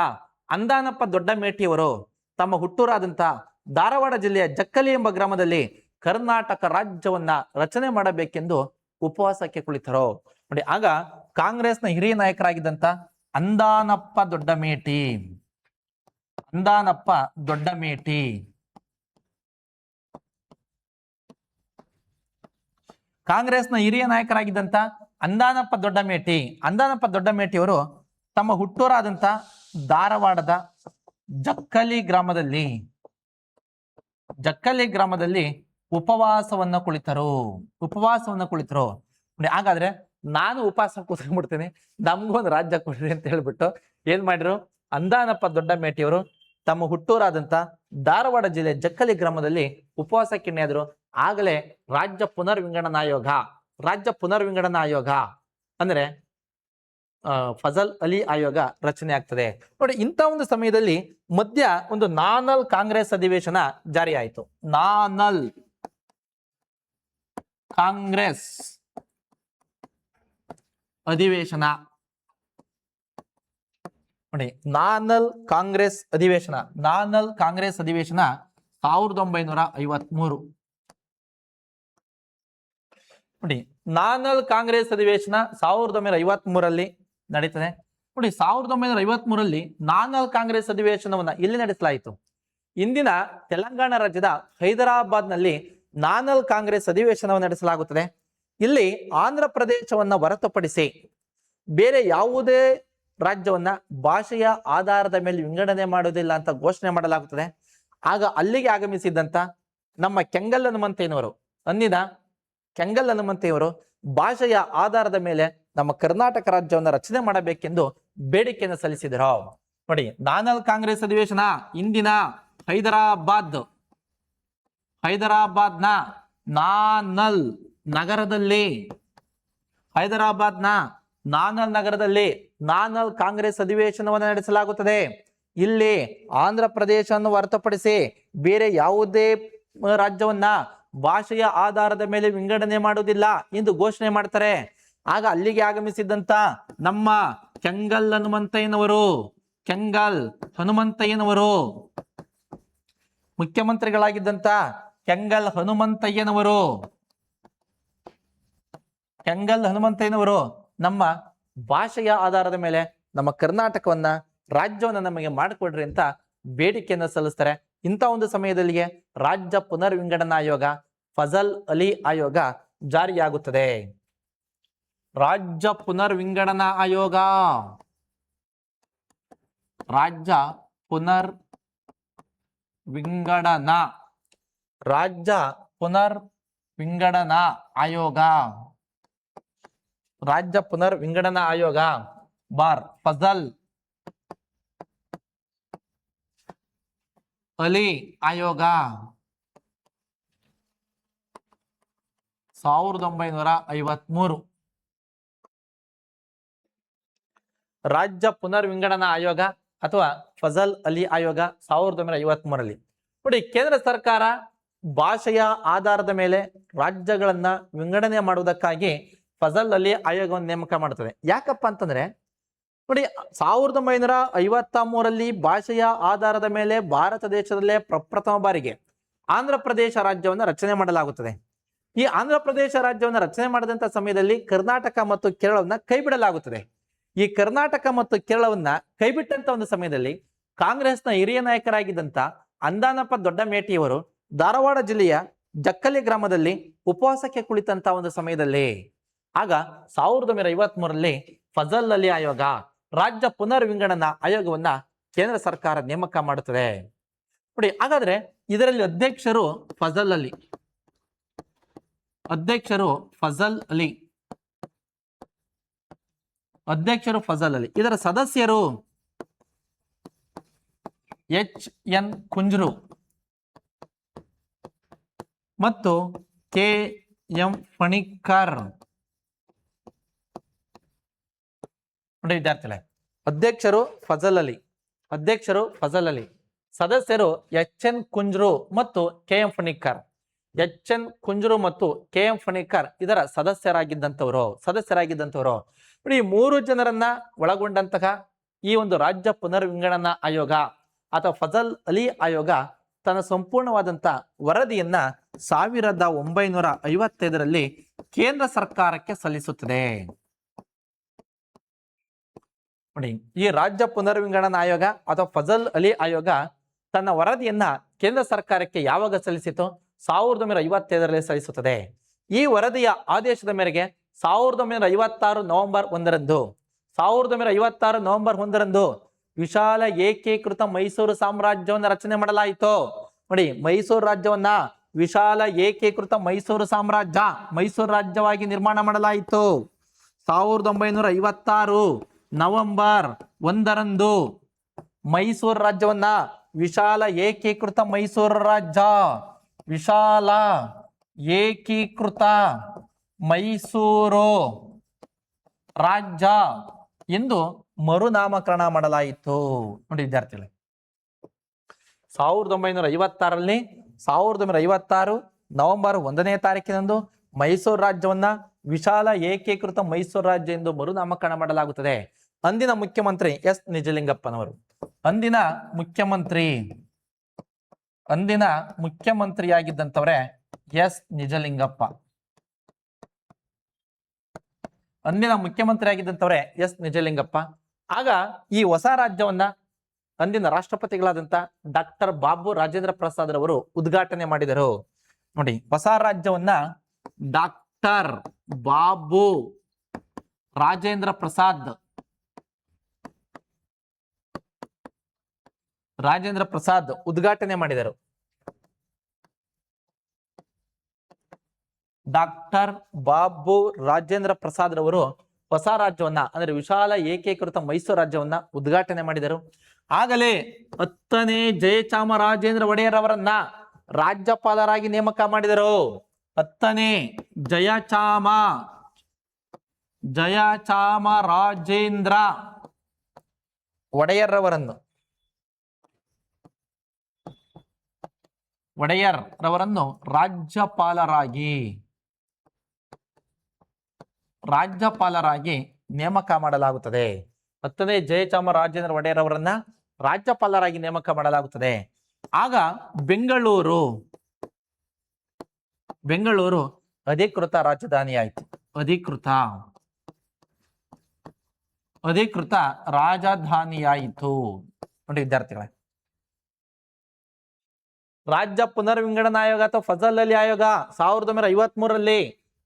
ಅಂದಾನಪ್ಪ ದೊಡ್ಡಮೇಟಿಯವರು ತಮ್ಮ ಹುಟ್ಟೂರಾದಂತ ಧಾರವಾಡ ಜಿಲ್ಲೆಯ ಜಕ್ಕಲಿ ಎಂಬ ಗ್ರಾಮದಲ್ಲಿ ಕರ್ನಾಟಕ ರಾಜ್ಯವನ್ನ ರಚನೆ ಮಾಡಬೇಕೆಂದು ಉಪವಾಸಕ್ಕೆ ಕುಳಿತರು. ನೋಡಿ, ಆಗ ಕಾಂಗ್ರೆಸ್ನ ಹಿರಿಯ ನಾಯಕರಾಗಿದ್ದಂತ ಅಂದಾನಪ್ಪ ದೊಡ್ಡಮೇಟಿ ಕಾಂಗ್ರೆಸ್ನ ಹಿರಿಯ ನಾಯಕರಾಗಿದ್ದಂತ ಅಂದಾನಪ್ಪ ದೊಡ್ಡಮೇಟಿಯವರು ತಮ್ಮ ಹುಟ್ಟೂರಾದಂತ ಧಾರವಾಡದ ಜಕ್ಕಲಿ ಗ್ರಾಮದಲ್ಲಿ ಉಪವಾಸವನ್ನ ಕುಳಿತರು. ನೋಡಿ, ಹಾಗಾದ್ರೆ ನಾನು ಉಪವಾಸ ಕೂತ್ಕೊಂಡ್ಬಿಡ್ತೀನಿ, ನಮ್ಗೊಂದು ರಾಜ್ಯ ಕೊಡ್ರಿ ಅಂತ ಹೇಳ್ಬಿಟ್ಟು ಏನ್ ಮಾಡಿದ್ರು? ಅಂದಾನಪ್ಪ ದೊಡ್ಡಮೇಟಿಯವರು ತಮ್ಮ ಹುಟ್ಟೂರಾದಂತ ಧಾರವಾಡ ಜಿಲ್ಲೆ ಜಕ್ಕಲಿ ಗ್ರಾಮದಲ್ಲಿ ಉಪವಾಸಕ್ಕೆ ನೇದ್ರು. ಆಗಲೇ ರಾಜ್ಯ ಪುನರ್ವಿಂಗಡನಾ ಆಯೋಗ ಅಂದ್ರೆ ಫಜಲ್ ಅಲಿ ಆಯೋಗ ರಚನೆ ಆಗ್ತದೆ. ನೋಡಿ, ಇಂಥ ಒಂದು ಸಮಯದಲ್ಲಿ ಮಧ್ಯ ಒಂದು ನಾನಲ್ ಕಾಂಗ್ರೆಸ್ ಅಧಿವೇಶನ ಜಾರಿ ಆಯಿತು. ನಾನಲ್ ಕಾಂಗ್ರೆಸ್ ಅಧಿವೇಶನ. ನೋಡಿ, ನಾನಲ್ ಕಾಂಗ್ರೆಸ್ ಅಧಿವೇಶನ 1953. ನೋಡಿ, ನಾನಲ್ ಕಾಂಗ್ರೆಸ್ ಅಧಿವೇಶನ 1953ರಲ್ಲಿ ನಡೀತದೆ. ನೋಡಿ, 1953ರಲ್ಲಿ ನಾನಲ್ ಕಾಂಗ್ರೆಸ್ ಅಧಿವೇಶನವನ್ನ ಇಲ್ಲಿ ನಡೆಸಲಾಯಿತು. ಇಂದಿನ ತೆಲಂಗಾಣ ರಾಜ್ಯದ ಹೈದರಾಬಾದ್ನಲ್ಲಿ ನಾನಲ್ ಕಾಂಗ್ರೆಸ್ ಅಧಿವೇಶನವನ್ನು ನಡೆಸಲಾಗುತ್ತದೆ. ಇಲ್ಲಿ ಆಂಧ್ರ ಪ್ರದೇಶವನ್ನ ಹೊರತುಪಡಿಸಿ ಬೇರೆ ಯಾವುದೇ ರಾಜ್ಯವನ್ನ ಭಾಷೆಯ ಆಧಾರದ ಮೇಲೆ ವಿಂಗಡಣೆ ಮಾಡುವುದಿಲ್ಲ ಅಂತ ಘೋಷಣೆ ಮಾಡಲಾಗುತ್ತದೆ. ಆಗ ಅಲ್ಲಿಗೆ ಆಗಮಿಸಿದ್ದಂತ ನಮ್ಮ ಕೆಂಗಲ್ ಹನುಮಂತಯ್ಯನವರು, ಅಂದಿನ ಕೆಂಗಲ್ ಹನುಮಂತಯ್ಯವರು ಭಾಷೆಯ ಆಧಾರದ ಮೇಲೆ ನಮ್ಮ ಕರ್ನಾಟಕ ರಾಜ್ಯವನ್ನು ರಚನೆ ಮಾಡಬೇಕೆಂದು ಬೇಡಿಕೆಯನ್ನು ಸಲ್ಲಿಸಿದರು. ನೋಡಿ, ನಾನಲ್ ಕಾಂಗ್ರೆಸ್ ಅಧಿವೇಶನ ಇಂದಿನ ಹೈದರಾಬಾದ್ನ ನಾನಲ್ ನಗರದಲ್ಲಿ ನಾನಲ್ ಕಾಂಗ್ರೆಸ್ ಅಧಿವೇಶನವನ್ನು ನಡೆಸಲಾಗುತ್ತದೆ. ಇಲ್ಲಿ ಆಂಧ್ರ ಪ್ರದೇಶವನ್ನು ಹೊರತುಪಡಿಸಿ ಬೇರೆ ಯಾವುದೇ ರಾಜ್ಯವನ್ನ ಭಾಷೆಯ ಆಧಾರದ ಮೇಲೆ ವಿಂಗಡಣೆ ಮಾಡುವುದಿಲ್ಲ ಎಂದು ಘೋಷಣೆ ಮಾಡ್ತಾರೆ. ಆಗ ಅಲ್ಲಿಗೆ ಆಗಮಿಸಿದ್ದಂತ ನಮ್ಮ ಕೆಂಗಲ್ ಹನುಮಂತಯ್ಯನವರು ಮುಖ್ಯಮಂತ್ರಿಗಳಾಗಿದ್ದಂತ ಕೆಂಗಲ್ ಹನುಮಂತಯ್ಯನವರು ಕೆಂಗಲ್ ಹನುಮಂತಯ್ಯನವರು ನಮ್ಮ ಭಾಷೆಯ ಆಧಾರದ ಮೇಲೆ ನಮ್ಮ ಕರ್ನಾಟಕವನ್ನ ರಾಜ್ಯವನ್ನ ನಮಗೆ ಮಾಡಿಕೊಡ್ರಿ ಅಂತ ಬೇಡಿಕೆಯನ್ನು ಸಲ್ಲಿಸ್ತಾರೆ. ಇಂಥ ಒಂದು ಸಮಯದಲ್ಲಿಯೇ ರಾಜ್ಯ ಪುನರ್ವಿಂಗಡನಾ ಆಯೋಗ ಫಜಲ್ ಅಲಿ ಆಯೋಗ ಜಾರಿಯಾಗುತ್ತದೆ. ರಾಜ್ಯ ಪುನರ್ವಿಂಗಡನಾ ಆಯೋಗ, ರಾಜ್ಯ ಪುನರ್ ವಿಂಗಡನಾ, ರಾಜ್ಯ ಪುನರ್ ವಿಂಗಡನಾ ಆಯೋಗ, ರಾಜ್ಯ ಪುನರ್ ವಿಂಗಡನಾ ಆಯೋಗ ಬಾರ್ ಫಜಲ್ ಅಲಿ ಆಯೋಗ 1953. ರಾಜ್ಯ ಪುನರ್ ವಿಂಗಡನಾ ಆಯೋಗ ಅಥವಾ ಫಜಲ್ ಅಲಿ ಆಯೋಗ 1953ರಲ್ಲಿ. ನೋಡಿ, ಕೇಂದ್ರ ಸರ್ಕಾರ ಭಾಷೆಯ ಆಧಾರದ ಮೇಲೆ ರಾಜ್ಯಗಳನ್ನ ವಿಂಗಡಣೆ ಮಾಡುವುದಕ್ಕಾಗಿ ಫಜಲ್ ಅಲಿ ಆಯೋಗವನ್ನು ನೇಮಕ ಮಾಡುತ್ತದೆ. ಯಾಕಪ್ಪ ಅಂತಂದ್ರೆ ನೋಡಿ, 1953ರಲ್ಲಿ ಭಾಷೆಯ ಆಧಾರದ ಮೇಲೆ ಭಾರತ ದೇಶದಲ್ಲೇ ಪ್ರಪ್ರಥಮ ಬಾರಿಗೆ ಆಂಧ್ರ ಪ್ರದೇಶ ರಾಜ್ಯವನ್ನು ರಚನೆ ಮಾಡಲಾಗುತ್ತದೆ. ಈ ಆಂಧ್ರ ಪ್ರದೇಶ ರಾಜ್ಯವನ್ನು ರಚನೆ ಮಾಡಿದಂತ ಸಮಯದಲ್ಲಿ ಕರ್ನಾಟಕ ಮತ್ತು ಕೇರಳವನ್ನ ಕೈ ಬಿಡಲಾಗುತ್ತದೆ. ಈ ಕರ್ನಾಟಕ ಮತ್ತು ಕೇರಳವನ್ನ ಕೈಬಿಟ್ಟಂತ ಒಂದು ಸಮಯದಲ್ಲಿ ಕಾಂಗ್ರೆಸ್ನ ಹಿರಿಯ ನಾಯಕರಾಗಿದ್ದಂತ ಅಂದಾನಪ್ಪ ದೊಡ್ಡ ಮೇಟಿಯವರು ಧಾರವಾಡ ಜಿಲ್ಲೆಯ ಜಕ್ಕಲಿ ಗ್ರಾಮದಲ್ಲಿ ಉಪವಾಸಕ್ಕೆ ಕುಳಿತಂತ ಒಂದು ಸಮಯದಲ್ಲಿ ಆಗ 1953ರಲ್ಲಿ ಫಜಲ್ ಅಲಿ ಆಯೋಗ ರಾಜ್ಯ ಪುನರ್ ವಿಂಗಡನಾ ಆಯೋಗವನ್ನ ಕೇಂದ್ರ ಸರ್ಕಾರ ನೇಮಕ ಮಾಡುತ್ತದೆ. ನೋಡಿ, ಹಾಗಾದ್ರೆ ಇದರಲ್ಲಿ ಅಧ್ಯಕ್ಷರು ಫಜಲ್ ಅಲಿ, ಅಧ್ಯಕ್ಷರು ಫಜಲ್ ಅಲಿ, ಅಧ್ಯಕ್ಷರು ಫಜಲ್ ಅಲಿ. ಇದರ ಸದಸ್ಯರು ಎಚ್.ಎನ್. ಕುಂಜ್ರು ಮತ್ತು ಕೆ.ಎಂ. ಫಣಿಕ್ಕರ್. ನೋಡಿ ವಿದ್ಯಾರ್ಥಿಗಳೇ, ಅಧ್ಯಕ್ಷರು ಫಜಲ್ ಅಲಿ, ಅಧ್ಯಕ್ಷರು ಫಜಲ್ ಅಲಿ, ಸದಸ್ಯರು ಎಚ್.ಎನ್. ಕುಂಜ್ರು ಮತ್ತು ಕೆ.ಎಂ. ಫಣಿಕ್ಕರ್. ಎಚ್.ಎನ್. ಕುಂಜ್ರು ಮತ್ತು ಕೆ.ಎಂ. ಫಣಿಕ್ಕರ್ ಇದರ ಸದಸ್ಯರಾಗಿದ್ದಂಥವರು. ನೋಡಿ, ಈ 3 ಜನರನ್ನ ಒಳಗೊಂಡಂತಹ ಈ ಒಂದು ರಾಜ್ಯ ಪುನರ್ ವಿಂಗಡನಾ ಆಯೋಗ ಅಥವಾ ಫಜಲ್ ಅಲಿ ಆಯೋಗ ತನ್ನ ಸಂಪೂರ್ಣವಾದಂತ ವರದಿಯನ್ನ 1955ರಲ್ಲಿ ಕೇಂದ್ರ ಸರ್ಕಾರಕ್ಕೆ ಸಲ್ಲಿಸುತ್ತದೆ. ನೋಡಿ, ಈ ರಾಜ್ಯ ಪುನರ್ ವಿಂಗಡನಾ ಆಯೋಗ ಅಥವಾ ಫಜಲ್ ಅಲಿ ಆಯೋಗ ತನ್ನ ವರದಿಯನ್ನ ಕೇಂದ್ರ ಸರ್ಕಾರಕ್ಕೆ ಯಾವಾಗ ಸಲ್ಲಿಸಿತು? 1955ರಲ್ಲಿ ಸಲ್ಲಿಸುತ್ತದೆ. ಈ ವರದಿಯ ಆದೇಶದ ಮೇರೆಗೆ 1956 ನವೆಂಬರ್ 1ರಂದು 1956 ನವೆಂಬರ್ 1ರಂದು ವಿಶಾಲ ಏಕೀಕೃತ ಮೈಸೂರು ಸಾಮ್ರಾಜ್ಯವನ್ನು ರಚನೆ ಮಾಡಲಾಯಿತು. ನೋಡಿ, ಮೈಸೂರು ರಾಜ್ಯವನ್ನ ವಿಶಾಲ ಏಕೀಕೃತ ಮೈಸೂರು ಸಾಮ್ರಾಜ್ಯ, ಮೈಸೂರು ರಾಜ್ಯವಾಗಿ ನಿರ್ಮಾಣ ಮಾಡಲಾಯಿತು. 1956 ನವೆಂಬರ್ 1ರಂದು ಮೈಸೂರು ರಾಜ್ಯವನ್ನ ವಿಶಾಲ ಏಕೀಕೃತ ಮೈಸೂರು ರಾಜ್ಯ, ವಿಶಾಲ ಏಕೀಕೃತ ಮೈಸೂರು ರಾಜ್ಯ ಎಂದು ಮರುನಾಮಕರಣ ಮಾಡಲಾಯಿತು. ನೋಡಿ ವಿದ್ಯಾರ್ಥಿಗಳೇ, 1956ರಲ್ಲಿ 1956 ನವೆಂಬರ್ 1ನೇ ತಾರೀಕಿನಂದು ಮೈಸೂರು ರಾಜ್ಯವನ್ನ ವಿಶಾಲ ಏಕೀಕೃತ ಮೈಸೂರು ರಾಜ್ಯ ಎಂದು ಮರುನಾಮಕರಣ ಮಾಡಲಾಗುತ್ತದೆ. ಅಂದಿನ ಮುಖ್ಯಮಂತ್ರಿ ಎಸ್ ನಿಜಲಿಂಗಪ್ಪನವರು, ಅಂದಿನ ಮುಖ್ಯಮಂತ್ರಿಯಾಗಿದ್ದಂಥವರೇ ಎಸ್ ನಿಜಲಿಂಗಪ್ಪ, ಅಂದಿನ ಮುಖ್ಯಮಂತ್ರಿಯಾಗಿದ್ದಂಥವರೇ ಎಸ್ ನಿಜಲಿಂಗಪ್ಪ. ಆಗ ಈ ಹೊಸ ರಾಜ್ಯವನ್ನ ಅಂದಿನ ರಾಷ್ಟ್ರಪತಿಗಳಾದಂತ ಡಾಕ್ಟರ್ ಬಾಬು ರಾಜೇಂದ್ರ ಪ್ರಸಾದ್ ರವರು ಉದ್ಘಾಟನೆ ಮಾಡಿದರು. ನೋಡಿ, ಹೊಸ ರಾಜ್ಯವನ್ನ ಡಾಕ್ಟರ್ ಬಾಬು ರಾಜೇಂದ್ರ ಪ್ರಸಾದ್ ಉದ್ಘಾಟನೆ ಮಾಡಿದರು. ಡಾಕ್ಟರ್ ಬಾಬು ರಾಜೇಂದ್ರ ಪ್ರಸಾದ್ ರವರು ಹೊಸ ರಾಜ್ಯವನ್ನ ಅಂದ್ರೆ ವಿಶಾಲ ಏಕೀಕೃತ ಮೈಸೂರು ರಾಜ್ಯವನ್ನ ಉದ್ಘಾಟನೆ ಮಾಡಿದರು. ಆಗಲೇ 10ನೇ ಜಯಚಾಮರಾಜೇಂದ್ರ ಒಡೆಯರ್ ಅವರನ್ನ ರಾಜ್ಯಪಾಲರಾಗಿ ನೇಮಕ ಮಾಡಿದರು. 10ನೇ ಜಯಚಾಮರಾಜೇಂದ್ರ ಒಡೆಯರ್ ರವರನ್ನು ರಾಜ್ಯಪಾಲರಾಗಿ ನೇಮಕ ಮಾಡಲಾಗುತ್ತದೆ. 10ನೇ ಜಯಚಾಮರಾಜೇಂದ್ರ ಒಡೆಯರ್ ಅವರನ್ನ ರಾಜ್ಯಪಾಲರಾಗಿ ನೇಮಕ ಮಾಡಲಾಗುತ್ತದೆ. ಆಗ ಬೆಂಗಳೂರು ಅಧಿಕೃತ ರಾಜಧಾನಿ ಆಯಿತು. ಅಧಿಕೃತ ಅಧಿಕೃತ ರಾಜಧಾನಿಯಾಯಿತು. ನೋಡಿ ವಿದ್ಯಾರ್ಥಿಗಳೇ, ರಾಜ್ಯ ಪುನರ್ವಿಂಗಡಣಾ ಆಯೋಗ ಅಥವಾ ಫಜಲ್ ಅಲಿ ಆಯೋಗ 1953ರಲ್ಲಿ,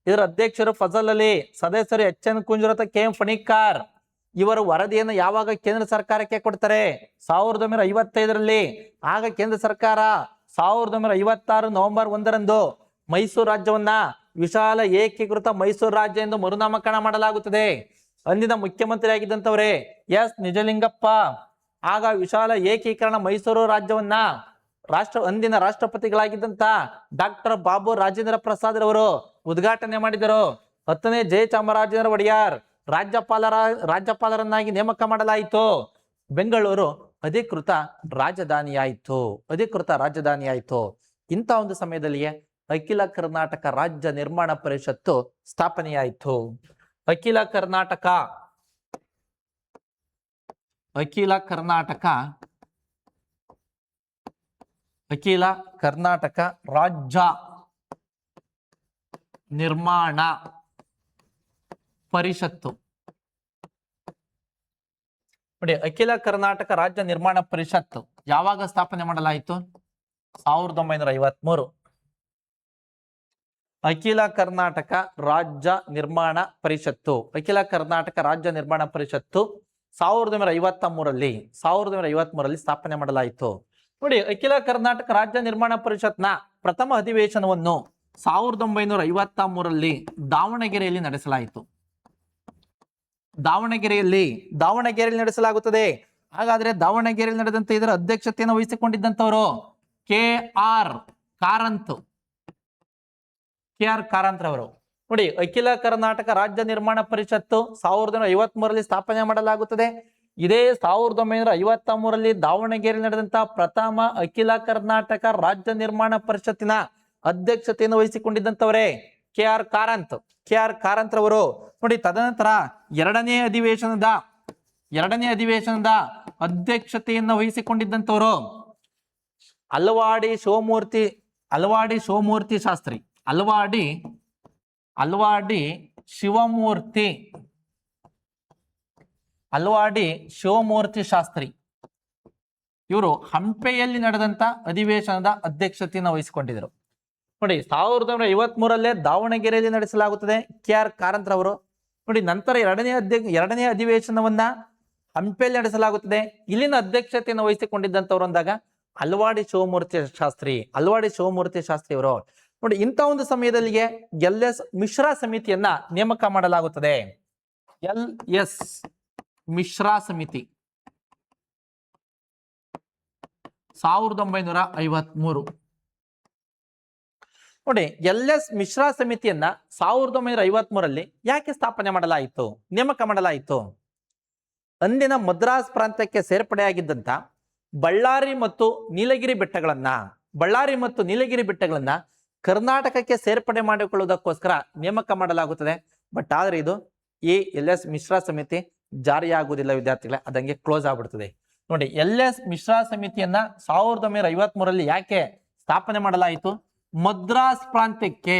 ಇದರ ಅಧ್ಯಕ್ಷರು ಫಜಲ್ ಅಲಿ, ಸದಸ್ಯರು ಎಚ್.ಎನ್. ಕುಂಜುರತ, ಕೆ.ಎಂ. ಫಣಿಕಾರ್. ಇವರು ವರದಿಯನ್ನು ಯಾವಾಗ ಕೇಂದ್ರ ಸರ್ಕಾರಕ್ಕೆ ಕೊಡ್ತಾರೆ? 1955ರಲ್ಲಿ. ಆಗ ಕೇಂದ್ರ ಸರ್ಕಾರ 1956 ನವೆಂಬರ್ 1ರಂದು ಮೈಸೂರು ರಾಜ್ಯವನ್ನ ವಿಶಾಲ ಏಕೀಕೃತ ಮೈಸೂರು ರಾಜ್ಯ ಎಂದು ಮರುನಾಮಕರಣ ಮಾಡಲಾಗುತ್ತದೆ. ಅಂದಿನ ಮುಖ್ಯಮಂತ್ರಿ ಆಗಿದ್ದಂಥವರೇ ಎಸ್ ನಿಜಲಿಂಗಪ್ಪ. ಆಗ ವಿಶಾಲ ಏಕೀಕರಣ ಮೈಸೂರು ರಾಜ್ಯವನ್ನ ಅಂದಿನ ರಾಷ್ಟ್ರಪತಿಗಳಾಗಿದ್ದಂತ ಡಾಕ್ಟರ್ ಬಾಬು ರಾಜೇಂದ್ರ ಪ್ರಸಾದ್ ರವರು ಉದ್ಘಾಟನೆ ಮಾಡಿದರು. 10ನೇ ಜಯಚಾಮರಾಜೇಂದ್ರ ಒಡೆಯರ್ ರಾಜ್ಯಪಾಲರನ್ನಾಗಿ ನೇಮಕ ಮಾಡಲಾಯಿತು. ಬೆಂಗಳೂರು ಅಧಿಕೃತ ರಾಜಧಾನಿಯಾಯಿತು. ಇಂಥ ಒಂದು ಸಮಯದಲ್ಲಿಯೇ ಅಖಿಲ ಕರ್ನಾಟಕ ರಾಜ್ಯ ನಿರ್ಮಾಣ ಪರಿಷತ್ತು ಸ್ಥಾಪನೆಯಾಯಿತು. ಅಖಿಲ ಕರ್ನಾಟಕ ರಾಜ್ಯ ನಿರ್ಮಾಣ ಪರಿಷತ್ತು. ನೋಡಿ, ಅಖಿಲ ಕರ್ನಾಟಕ ರಾಜ್ಯ ನಿರ್ಮಾಣ ಪರಿಷತ್ತು ಯಾವಾಗ ಸ್ಥಾಪನೆ ಮಾಡಲಾಯಿತು? 1953. ಅಖಿಲ ಕರ್ನಾಟಕ ರಾಜ್ಯ ನಿರ್ಮಾಣ ಪರಿಷತ್ತು 1953ರಲ್ಲಿ ಸ್ಥಾಪನೆ ಮಾಡಲಾಯಿತು. ನೋಡಿ, ಅಖಿಲ ಕರ್ನಾಟಕ ರಾಜ್ಯ ನಿರ್ಮಾಣ ಪರಿಷತ್ನ ಪ್ರಥಮ ಅಧಿವೇಶನವನ್ನು 1953ರಲ್ಲಿ ದಾವಣಗೆರೆಯಲ್ಲಿ ನಡೆಸಲಾಯಿತು. ದಾವಣಗೆರೆಯಲ್ಲಿ ನಡೆಸಲಾಗುತ್ತದೆ. ಹಾಗಾದ್ರೆ ದಾವಣಗೆರೆಯಲ್ಲಿ ನಡೆದಂತ ಇದರ ಅಧ್ಯಕ್ಷತೆಯನ್ನು ವಹಿಸಿಕೊಂಡಿದ್ದಂಥವರು ಕೆ.ಆರ್. ಕಾರಂತ್ ರವರು. ನೋಡಿ, ಅಖಿಲ ಕರ್ನಾಟಕ ರಾಜ್ಯ ನಿರ್ಮಾಣ ಪರಿಷತ್ತು 1953ರಲ್ಲಿ ಸ್ಥಾಪನೆ ಮಾಡಲಾಗುತ್ತದೆ. ಇದೇ 1953ರಲ್ಲಿ ದಾವಣಗೆರೆಯಲ್ಲಿ ನಡೆದಂತಹ ಪ್ರಥಮ ಅಖಿಲ ಕರ್ನಾಟಕ ರಾಜ್ಯ ನಿರ್ಮಾಣ ಪರಿಷತ್ತಿನ ಅಧ್ಯಕ್ಷತೆಯನ್ನು ವಹಿಸಿಕೊಂಡಿದ್ದಂಥವರೇ ಕೆ.ಆರ್. ಕಾರಂತ್ ರವರು. ನೋಡಿ, ತದನಂತರ ಎರಡನೇ ಅಧಿವೇಶನದ ಅಧ್ಯಕ್ಷತೆಯನ್ನು ವಹಿಸಿಕೊಂಡಿದ್ದಂಥವರು ಅಲ್ವಾಡಿ ಶಿವಮೂರ್ತಿ ಶಾಸ್ತ್ರಿ. ಇವರು ಹಂಪೆಯಲ್ಲಿ ನಡೆದಂತ ಅಧಿವೇಶನದ ಅಧ್ಯಕ್ಷತೆಯನ್ನು ವಹಿಸಿಕೊಂಡಿದ್ದರು. ನೋಡಿ, 1953ರಲ್ಲೇ ದಾವಣಗೆರೆಯಲ್ಲಿ ನಡೆಸಲಾಗುತ್ತದೆ ಕೆ.ಆರ್. ಕಾರಂತ್ ರವರು. ನೋಡಿ, ನಂತರ ಎರಡನೇ ಅಧಿವೇಶನವನ್ನ ಹಂಪೆಯಲ್ಲಿ ನಡೆಸಲಾಗುತ್ತದೆ. ಇಲ್ಲಿನ ಅಧ್ಯಕ್ಷತೆಯನ್ನು ವಹಿಸಿಕೊಂಡಿದ್ದಂಥವ್ರು ಅಂದಾಗ ಅಲ್ವಾಡಿ ಶಿವಮೂರ್ತಿ ಶಾಸ್ತ್ರಿ ಅವರು. ನೋಡಿ, ಇಂಥ ಒಂದು ಸಮಯದಲ್ಲಿಗೆ ಎಲ್.ಎಸ್. ಮಿಶ್ರಾ ಸಮಿತಿಯನ್ನ ನೇಮಕ ಮಾಡಲಾಗುತ್ತದೆ. ಎಲ್.ಎಸ್. ಮಿಶ್ರಾ ಸಮಿತಿ 1953. ನೋಡಿ, ಎಲ್.ಎಸ್. ಮಿಶ್ರಾ ಸಮಿತಿಯನ್ನ 1953ರಲ್ಲಿ ಯಾಕೆ ಸ್ಥಾಪನೆ ಮಾಡಲಾಯಿತು, ನೇಮಕ ಮಾಡಲಾಯಿತು? ಅಂದಿನ ಮದ್ರಾಸ್ ಪ್ರಾಂತ್ಯಕ್ಕೆ ಸೇರ್ಪಡೆಯಾಗಿದ್ದಂತ ಬಳ್ಳಾರಿ ಮತ್ತು ನೀಲಗಿರಿ ಬೆಟ್ಟಗಳನ್ನ ಕರ್ನಾಟಕಕ್ಕೆ ಸೇರ್ಪಡೆ ಮಾಡಿಕೊಳ್ಳುವುದಕ್ಕೋಸ್ಕರ ನೇಮಕ ಮಾಡಲಾಗುತ್ತದೆ. ಬಟ್ ಆದ್ರೆ ಇದು ಈ ಎಲ್.ಎಸ್. ಮಿಶ್ರಾ ಸಮಿತಿ ಜಾರಿಯಾಗುವುದಿಲ್ಲ ವಿದ್ಯಾರ್ಥಿಗಳೇ, ಅದಂಗೆ ಕ್ಲೋಸ್ ಆಗ್ಬಿಡ್ತದೆ. ನೋಡಿ, ಎಲ್.ಎಸ್. ಮಿಶ್ರಾ ಸಮಿತಿಯನ್ನ 1953ರಲ್ಲಿ ಯಾಕೆ ಸ್ಥಾಪನೆ ಮಾಡಲಾಯಿತು? ಮದ್ರಾಸ್ ಪ್ರಾಂತ್ಯಕ್ಕೆ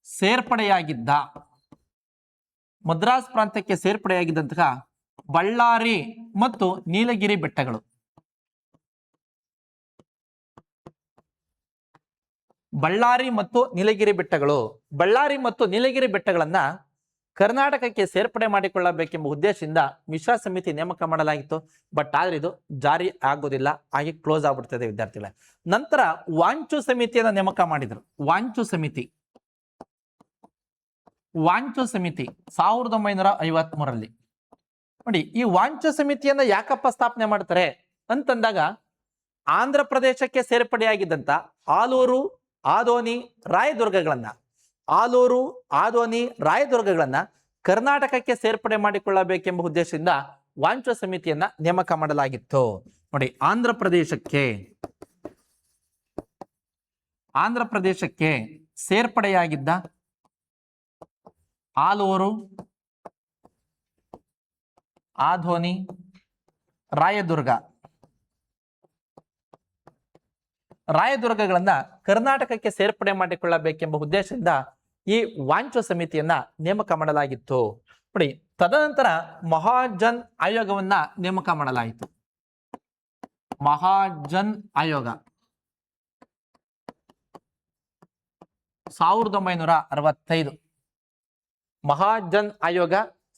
ಸೇರ್ಪಡೆಯಾಗಿದ್ದಂತಹ ಬಳ್ಳಾರಿ ಮತ್ತು ನೀಲಗಿರಿ ಬೆಟ್ಟಗಳನ್ನ ಕರ್ನಾಟಕಕ್ಕೆ ಸೇರ್ಪಡೆ ಮಾಡಿಕೊಳ್ಳಬೇಕೆಂಬ ಉದ್ದೇಶದಿಂದ ಮಿಶ್ರಾ ಸಮಿತಿ ನೇಮಕ ಮಾಡಲಾಗಿತ್ತು. ಬಟ್ ಆದ್ರೆ ಇದು ಜಾರಿ ಆಗೋದಿಲ್ಲ, ಹಾಗೆ ಕ್ಲೋಸ್ ಆಗ್ಬಿಡ್ತದೆ ವಿದ್ಯಾರ್ಥಿಗಳೇ. ನಂತರ ವಾಂಚು ಸಮಿತಿಯನ್ನು ನೇಮಕ ಮಾಡಿದ್ರು. ವಾಂಚು ಸಮಿತಿ 1953ರಲ್ಲಿ. ನೋಡಿ, ಈ ವಾಂಚು ಸಮಿತಿಯನ್ನ ಯಾಕಪ್ಪ ಸ್ಥಾಪನೆ ಮಾಡ್ತಾರೆ ಅಂತಂದಾಗ ಆಂಧ್ರ ಪ್ರದೇಶಕ್ಕೆ ಸೇರ್ಪಡೆಯಾಗಿದ್ದಂತ ಆಲೂರು ಆದೋನಿ ರಾಯದುರ್ಗಗಳನ್ನ ಕರ್ನಾಟಕಕ್ಕೆ ಸೇರ್ಪಡೆ ಮಾಡಿಕೊಳ್ಳಬೇಕೆಂಬ ಉದ್ದೇಶದಿಂದ ವಾಂಚು ಸಮಿತಿಯನ್ನ ನೇಮಕ ಮಾಡಲಾಗಿತ್ತು. ನೋಡಿ, ಆಂಧ್ರ ಪ್ರದೇಶಕ್ಕೆ ಸೇರ್ಪಡೆಯಾಗಿದ್ದ ಆಲೂರು ಆದೋನಿ ರಾಯದುರ್ಗ ರಾಯದುರ್ಗಗಳನ್ನ ಕರ್ನಾಟಕಕ್ಕೆ ಸೇರ್ಪಡೆ ಮಾಡಿಕೊಳ್ಳಬೇಕೆಂಬ ಉದ್ದೇಶದಿಂದ ಈ ವಾಂಚೋ ಸಮಿತಿಯನ್ನ ನೇಮಕ ಮಾಡಲಾಗಿತ್ತು. ನೋಡಿ, ತದನಂತರ ಮಹಾಜನ್ ಆಯೋಗವನ್ನ ನೇಮಕ ಮಾಡಲಾಯಿತು. ಮಹಾಜನ್ ಆಯೋಗ 1965. ಮಹಾಜನ್ ಆಯೋಗ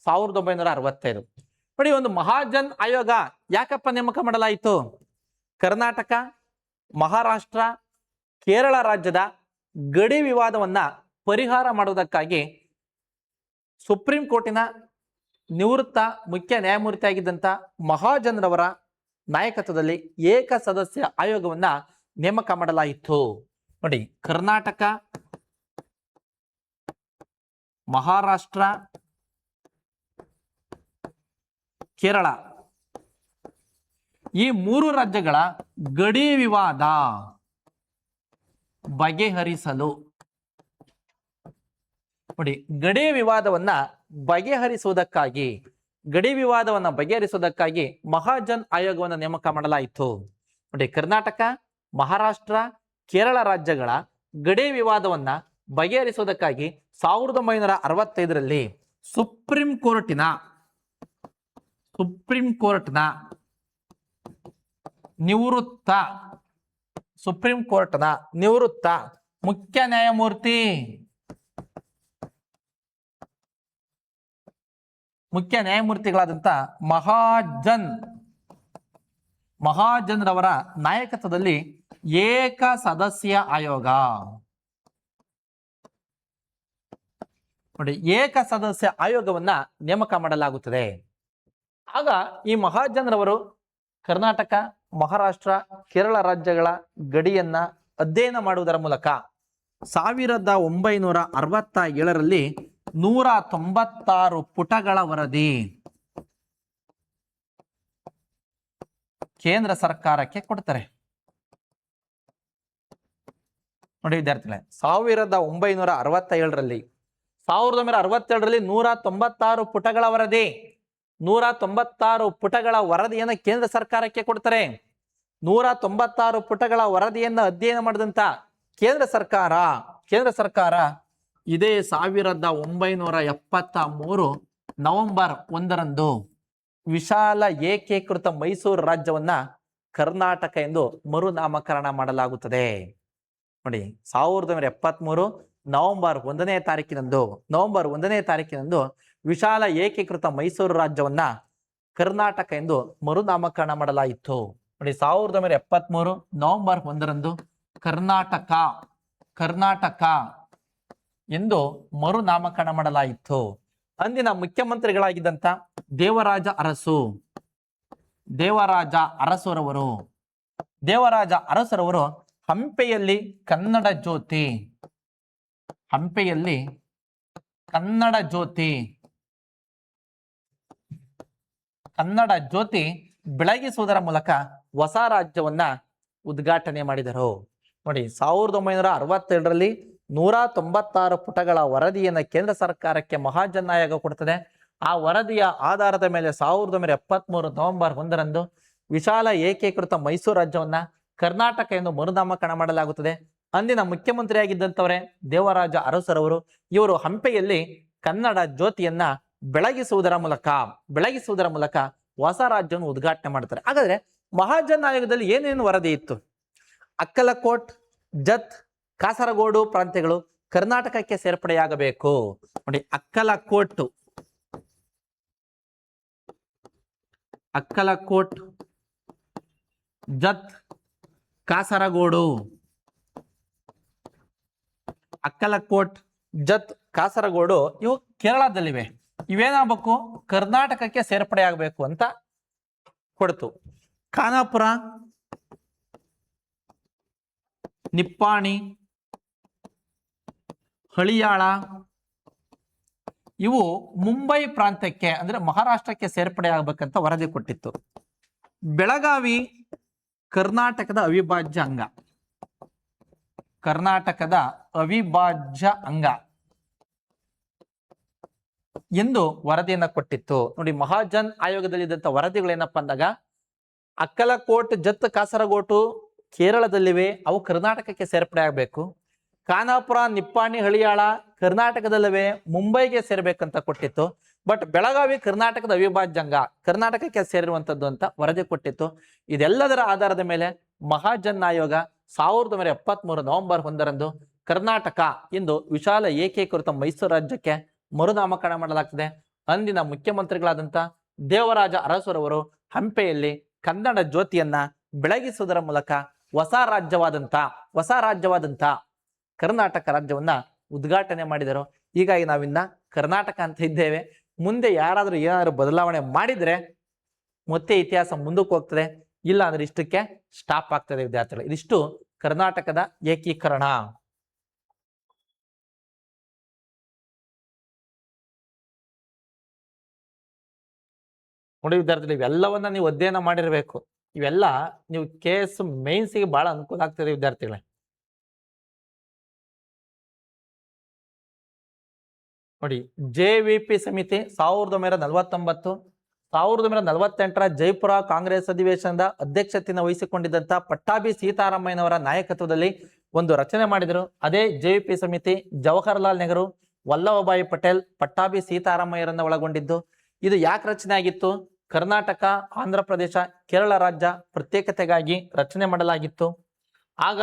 1965. ನೋಡಿ, ಒಂದು ಮಹಾಜನ್ ಆಯೋಗ ಯಾಕಪ್ಪ ನೇಮಕ ಮಾಡಲಾಯಿತು? ಕರ್ನಾಟಕ, ಮಹಾರಾಷ್ಟ್ರ, ಕೇರಳ ರಾಜ್ಯದ ಗಡಿ ವಿವಾದವನ್ನ ಪರಿಹಾರ ಮಾಡುವುದಕ್ಕಾಗಿ ಸುಪ್ರೀಂ ಕೋರ್ಟಿನ ನಿವೃತ್ತ ಮುಖ್ಯ ನ್ಯಾಯಮೂರ್ತಿಯಾಗಿದ್ದಂಥ ಮಹಾಜನ್ರವರ ನಾಯಕತ್ವದಲ್ಲಿ ಏಕ ಸದಸ್ಯ ಆಯೋಗವನ್ನ ನೇಮಕ ಮಾಡಲಾಯಿತು. ನೋಡಿ, ಕರ್ನಾಟಕ, ಮಹಾರಾಷ್ಟ್ರ, ಕೇರಳ ಈ 3 ರಾಜ್ಯಗಳ ಗಡಿ ವಿವಾದ ಬಗೆಹರಿಸಲು, ನೋಡಿ, ಗಡಿ ವಿವಾದವನ್ನ ಬಗೆಹರಿಸುವುದಕ್ಕಾಗಿ ಮಹಾಜನ್ ಆಯೋಗವನ್ನು ನೇಮಕ ಮಾಡಲಾಯಿತು. ನೋಡಿ, ಕರ್ನಾಟಕ, ಮಹಾರಾಷ್ಟ್ರ, ಕೇರಳ ರಾಜ್ಯಗಳ ಗಡಿ ವಿವಾದವನ್ನ ಬಗೆಹರಿಸುವುದಕ್ಕಾಗಿ 1965ರಲ್ಲಿ ಸುಪ್ರೀಂ ಕೋರ್ಟ್ನ ನಿವೃತ್ತ ಮುಖ್ಯ ನ್ಯಾಯಮೂರ್ತಿಗಳಾದಂಥ ಮಹಾಜನ್ರವರ ನಾಯಕತ್ವದಲ್ಲಿ ಏಕ ಸದಸ್ಯ ಆಯೋಗ, ನೋಡಿ, ಏಕ ಸದಸ್ಯ ಆಯೋಗವನ್ನ ನೇಮಕ ಮಾಡಲಾಗುತ್ತದೆ. ಆಗ ಈ ಮಹಾಜನ್ರವರು ಕರ್ನಾಟಕ, ಮಹಾರಾಷ್ಟ್ರ, ಕೇರಳ ರಾಜ್ಯಗಳ ಗಡಿಯನ್ನ ಅಧ್ಯಯನ ಮಾಡುವುದರ ಮೂಲಕ 1967ರಲ್ಲಿ 196 ಪುಟಗಳ ವರದಿ ಕೇಂದ್ರ ಸರ್ಕಾರಕ್ಕೆ ಕೊಡ್ತಾರೆ. ನೋಡಿ ವಿದ್ಯಾರ್ಥಿಗಳೇ, 1967ರಲ್ಲಿ 196 ಪುಟಗಳ ವರದಿ, 196 ಪುಟಗಳ ವರದಿಯನ್ನು ಕೇಂದ್ರ ಸರ್ಕಾರಕ್ಕೆ ಕೊಡ್ತಾರೆ. 196 ಪುಟಗಳ ವರದಿಯನ್ನು ಅಧ್ಯಯನ ಮಾಡಿದಂತ ಕೇಂದ್ರ ಸರ್ಕಾರ ಇದೇ 1973 ನವೆಂಬರ್ 1ರಂದು ವಿಶಾಲ ಏಕೀಕೃತ ಮೈಸೂರು ರಾಜ್ಯವನ್ನ ಕರ್ನಾಟಕ ಎಂದು ಮರುನಾಮಕರಣ ಮಾಡಲಾಗುತ್ತದೆ. ನೋಡಿ, 1973 ನವೆಂಬರ್ 1ನೇ ತಾರೀಕಿನಂದು ವಿಶಾಲ ಏಕೀಕೃತ ಮೈಸೂರು ರಾಜ್ಯವನ್ನ ಕರ್ನಾಟಕ ಎಂದು ಮರುನಾಮಕರಣ ಮಾಡಲಾಯಿತು. ನೋಡಿ, 1973 ನವೆಂಬರ್ 1ರಂದು ಕರ್ನಾಟಕ ಎಂದು ಮರುನಾಮಕರಣ ಮಾಡಲಾಯಿತು. ಅಂದಿನ ಮುಖ್ಯಮಂತ್ರಿಗಳಾಗಿದ್ದಂಥ ದೇವರಾಜ ಅರಸುರವರು ಹಂಪೆಯಲ್ಲಿ ಕನ್ನಡ ಜ್ಯೋತಿ ಬೆಳಗಿಸುವುದರ ಮೂಲಕ ಹೊಸ ರಾಜ್ಯವನ್ನ ಉದ್ಘಾಟನೆ ಮಾಡಿದರು. ನೋಡಿ, 1967ರಲ್ಲಿ 196 ಪುಟಗಳ ವರದಿಯನ್ನ ಕೇಂದ್ರ ಸರ್ಕಾರಕ್ಕೆ ಮಹಾಜನ್ ಆಯೋಗ ಕೊಡ್ತದೆ. ಆ ವರದಿಯ ಆಧಾರದ ಮೇಲೆ 1973 ನವೆಂಬರ್ 1ರಂದು ವಿಶಾಲ ಏಕೀಕೃತ ಮೈಸೂರು ರಾಜ್ಯವನ್ನ ಕರ್ನಾಟಕ ಎಂದು ಮರುನಾಮಕರಣ ಮಾಡಲಾಗುತ್ತದೆ. ಅಂದಿನ ಮುಖ್ಯಮಂತ್ರಿಯಾಗಿದ್ದಂಥವರೇ ದೇವರಾಜ ಅರಸರವರು. ಇವರು ಹಂಪೆಯಲ್ಲಿ ಕನ್ನಡ ಜ್ಯೋತಿಯನ್ನ ಬೆಳಗಿಸುವುದರ ಮೂಲಕ ಹೊಸ ರಾಜ್ಯವನ್ನು ಉದ್ಘಾಟನೆ ಮಾಡ್ತಾರೆ. ಹಾಗಾದ್ರೆ ಮಹಾಜನ್ ಆಯೋಗದಲ್ಲಿ ಏನೇನು ವರದಿ ಇತ್ತು? ಅಕ್ಕಲಕೋಟ್, ಜತ್, ಕಾಸರಗೋಡು ಪ್ರಾಂತ್ಯಗಳು ಕರ್ನಾಟಕಕ್ಕೆ ಸೇರ್ಪಡೆಯಾಗಬೇಕು. ನೋಡಿ, ಅಕ್ಕಲಕೋಟ್, ಜತ್, ಕಾಸರಗೋಡು, ಇವು ಕೇರಳದಲ್ಲಿವೆ. ಇವೇನಾಗಬೇಕು? ಕರ್ನಾಟಕಕ್ಕೆ ಸೇರ್ಪಡೆ ಆಗಬೇಕು ಅಂತ ಕೊಡ್ತು. ಖಾನಾಪುರ, ನಿಪ್ಪಾಣಿ, ಹಳಿಯಾಳ ಇವು ಮುಂಬೈ ಪ್ರಾಂತ್ಯಕ್ಕೆ ಅಂದ್ರೆ ಮಹಾರಾಷ್ಟ್ರಕ್ಕೆ ಸೇರ್ಪಡೆ ಆಗಬೇಕಂತ ವರದಿ ಕೊಟ್ಟಿತ್ತು. ಬೆಳಗಾವಿ ಕರ್ನಾಟಕದ ಅವಿಭಾಜ್ಯ ಅಂಗ ಎಂದು ವರದಿಯನ್ನ ಕೊಟ್ಟಿತ್ತು. ನೋಡಿ, ಮಹಾಜನ್ ಆಯೋಗದಲ್ಲಿ ಇದ್ದಂತ ವರದಿಗಳೇನಪ್ಪ ಅಂದಾಗ ಅಕ್ಕಲಕೋಟ್, ಜತ್, ಕಾಸರಗೋಟು ಕೇರಳದಲ್ಲಿವೆ, ಅವು ಕರ್ನಾಟಕಕ್ಕೆ ಸೇರ್ಪಡೆ ಆಗಬೇಕು. ಖಾನಾಪುರ, ನಿಪ್ಪಾಣಿ, ಹಳಿಯಾಳ ಕರ್ನಾಟಕದಲ್ಲಿವೆ, ಮುಂಬೈಗೆ ಸೇರ್ಬೇಕಂತ ಕೊಟ್ಟಿತ್ತು. ಬಟ್ ಬೆಳಗಾವಿ ಕರ್ನಾಟಕದ ಅವಿಭಾಜ್ಯ ಅಂಗ, ಕರ್ನಾಟಕಕ್ಕೆ ಸೇರಿರುವಂತದ್ದು ಅಂತ ವರದಿ ಕೊಟ್ಟಿತ್ತು. ಇದೆಲ್ಲದರ ಆಧಾರದ ಮೇಲೆ ಮಹಾಜನ್ ಆಯೋಗ 1973 ನವೆಂಬರ್ 1ರಂದು ಕರ್ನಾಟಕ ಎಂದು ವಿಶಾಲ ಏಕೀಕೃತ ಮೈಸೂರು ರಾಜ್ಯಕ್ಕೆ ಮರುನಾಮಕರಣ ಮಾಡಲಾಗ್ತದೆ. ಅಂದಿನ ಮುಖ್ಯಮಂತ್ರಿಗಳಾದಂಥ ದೇವರಾಜ ಅರಸುರವರು ಹಂಪೆಯಲ್ಲಿ ಕನ್ನಡ ಜ್ಯೋತಿಯನ್ನ ಬೆಳಗಿಸುವುದರ ಮೂಲಕ ಹೊಸ ರಾಜ್ಯವಾದಂಥ ಕರ್ನಾಟಕ ರಾಜ್ಯವನ್ನ ಉದ್ಘಾಟನೆ ಮಾಡಿದರು. ಹೀಗಾಗಿ ನಾವಿನ್ನ ಕರ್ನಾಟಕ ಅಂತ ಇದ್ದೇವೆ. ಮುಂದೆ ಯಾರಾದರೂ ಏನಾದರೂ ಬದಲಾವಣೆ ಮಾಡಿದ್ರೆ ಮತ್ತೆ ಇತಿಹಾಸ ಮುಂದಕ್ಕೆ ಹೋಗ್ತದೆ, ಇಲ್ಲ ಅಂದ್ರೆ ಇಷ್ಟಕ್ಕೆ ಸ್ಟಾಪ್ ಆಗ್ತದೆ ವಿದ್ಯಾರ್ಥಿಗಳು. ಇದಿಷ್ಟು ಕರ್ನಾಟಕದ ಏಕೀಕರಣ. ನೋಡಿ ವಿದ್ಯಾರ್ಥಿಗಳು, ಇವೆಲ್ಲವನ್ನ ನೀವು ಅಧ್ಯಯನ ಮಾಡಿರ್ಬೇಕು. ಇವೆಲ್ಲ ನೀವು KS ಮೇನ್ಸ್ಗೆ ಬಹಳ ಅನುಕೂಲ ಆಗ್ತದೆ ವಿದ್ಯಾರ್ಥಿಗಳೇ. ನೋಡಿ, JVP ಸಮಿತಿ 1949, 1948ರ ಜೈಪುರ ಕಾಂಗ್ರೆಸ್ ಅಧಿವೇಶನದ ಅಧ್ಯಕ್ಷತೆಯನ್ನು ವಹಿಸಿಕೊಂಡಿದ್ದಂತ ಪಟ್ಟಾಭಿ ಸೀತಾರಾಮಯ್ಯನವರ ನಾಯಕತ್ವದಲ್ಲಿ ಒಂದು ರಚನೆ ಮಾಡಿದರು. ಅದೇ JVP ಸಮಿತಿ ಜವಾಹರ್ಲಾಲ್ ನೆಹರು, ವಲ್ಲಭಭಾಯಿ ಪಟೇಲ್, ಪಟ್ಟಾಭಿ ಸೀತಾರಾಮಯ್ಯರನ್ನ ಒಳಗೊಂಡಿದ್ದು. ಇದು ಯಾಕೆ ರಚನೆ ಆಗಿತ್ತು? ಕರ್ನಾಟಕ, ಆಂಧ್ರ ಪ್ರದೇಶ, ಕೇರಳ ರಾಜ್ಯ ಪ್ರತ್ಯೇಕತೆಗಾಗಿ ರಚನೆ ಮಾಡಲಾಗಿತ್ತು. ಆಗ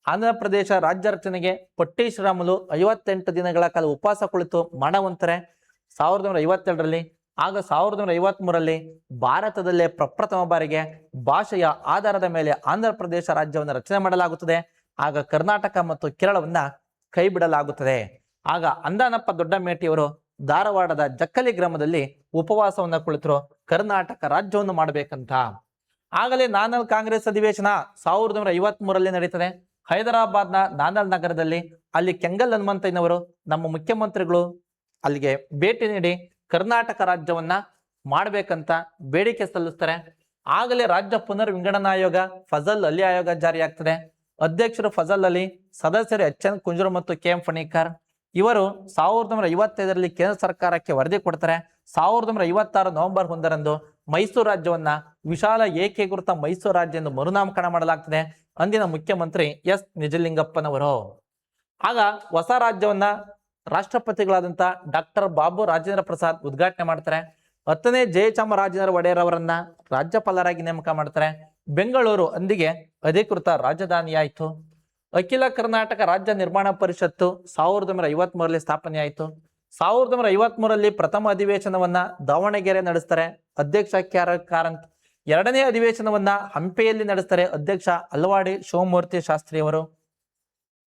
ಆಂಧ್ರ ಪ್ರದೇಶ ರಾಜ್ಯ ರಚನೆಗೆ ಪಟ್ಟಿ ಶ್ರೀರಾಮುಲು 58 ದಿನಗಳ ಕಾಲ ಉಪವಾಸ ಕುಳಿತು ಮರಣವಂತರೆ 1952ರಲ್ಲಿ. ಆಗ 1953ರಲ್ಲಿ ಭಾರತದಲ್ಲೇ ಪ್ರಪ್ರಥಮ ಬಾರಿಗೆ ಭಾಷೆಯ ಆಧಾರದ ಮೇಲೆ ಆಂಧ್ರ ಪ್ರದೇಶ ರಾಜ್ಯವನ್ನು ರಚನೆ ಮಾಡಲಾಗುತ್ತದೆ. ಆಗ ಕರ್ನಾಟಕ ಮತ್ತು ಕೇರಳವನ್ನ ಕೈ ಬಿಡಲಾಗುತ್ತದೆ. ಆಗ ಅಂದಾನಪ್ಪ ದೊಡ್ಡಮೇಟಿಯವರು ಧಾರವಾಡದ ಜಕ್ಕಲಿ ಗ್ರಾಮದಲ್ಲಿ ಉಪವಾಸವನ್ನ ಕುಳಿತರು ಕರ್ನಾಟಕ ರಾಜ್ಯವನ್ನು ಮಾಡಬೇಕಂತ. ಆಗಲೇ ನಾನಲ್ ಕಾಂಗ್ರೆಸ್ ಅಧಿವೇಶನ 1953ರಲ್ಲಿ ನಡೀತದೆ. ಹೈದರಾಬಾದ್ನ ನಾನಲ್ ನಗರದಲ್ಲಿ ಅಲ್ಲಿ ಕೆಂಗಲ್ ಹನುಮಂತಯ್ಯನವರು ನಮ್ಮ ಮುಖ್ಯಮಂತ್ರಿಗಳು ಅಲ್ಲಿಗೆ ಭೇಟಿ ನೀಡಿ ಕರ್ನಾಟಕ ರಾಜ್ಯವನ್ನ ಮಾಡಬೇಕಂತ ಬೇಡಿಕೆ ಸಲ್ಲಿಸ್ತಾರೆ. ಆಗಲೇ ರಾಜ್ಯ ಪುನರ್ ವಿಂಗಡನಾ ಆಯೋಗ ಫಜಲ್ ಅಲಿ ಆಯೋಗ ಜಾರಿಯಾಗ್ತದೆ. ಅಧ್ಯಕ್ಷರು ಫಜಲ್ ಅಲಿ, ಸದಸ್ಯರು HN ಕುಂಜರು ಮತ್ತು KM ಫಣೀಕರ್. ಇವರು 1955ರಲ್ಲಿ ಕೇಂದ್ರ ಸರ್ಕಾರಕ್ಕೆ ವರದಿ ಕೊಡ್ತಾರೆ. 1956 ನವೆಂಬರ್ 1ರಂದು ಮೈಸೂರು ರಾಜ್ಯವನ್ನ ವಿಶಾಲ ಏಕೀಕೃತ ಮೈಸೂರು ರಾಜ್ಯ ಎಂದು ಮರುನಾಮಕರಣ ಮಾಡಲಾಗ್ತದೆ. ಅಂದಿನ ಮುಖ್ಯಮಂತ್ರಿ S ನಿಜಲಿಂಗಪ್ಪನವರು. ಆಗ ಹೊಸ ರಾಜ್ಯವನ್ನ ರಾಷ್ಟ್ರಪತಿಗಳಾದಂಥ ಡಾಕ್ಟರ್ ಬಾಬು ರಾಜೇಂದ್ರ ಪ್ರಸಾದ್ ಉದ್ಘಾಟನೆ ಮಾಡ್ತಾರೆ. 10ನೇ ಜಯಚಾಮರಾಜೇಂದ್ರ ಒಡೆಯರ್ ಅವರನ್ನ ರಾಜ್ಯಪಾಲರಾಗಿ ನೇಮಕ ಮಾಡ್ತಾರೆ. ಬೆಂಗಳೂರು ಅಂದಿಗೆ ಅಧಿಕೃತ ರಾಜಧಾನಿಯಾಯಿತು. ಅಖಿಲ ಕರ್ನಾಟಕ ರಾಜ್ಯ ನಿರ್ಮಾಣ ಪರಿಷತ್ತು 1953ರಲ್ಲಿ ಸ್ಥಾಪನೆಯಾಯಿತು. 1953ರಲ್ಲಿ ಪ್ರಥಮ ಅಧಿವೇಶನವನ್ನ ದಾವಣಗೆರೆ ನಡೆಸ್ತಾರೆ, ಅಧ್ಯಕ್ಷ ಕಾರಂತ್. ಎರಡನೇ ಅಧಿವೇಶನವನ್ನ ಹಂಪೆಯಲ್ಲಿ ನಡೆಸ್ತಾರೆ, ಅಧ್ಯಕ್ಷ ಅಲ್ವಾಡಿ ಶಿವಮೂರ್ತಿ ಶಾಸ್ತ್ರಿಯವರು.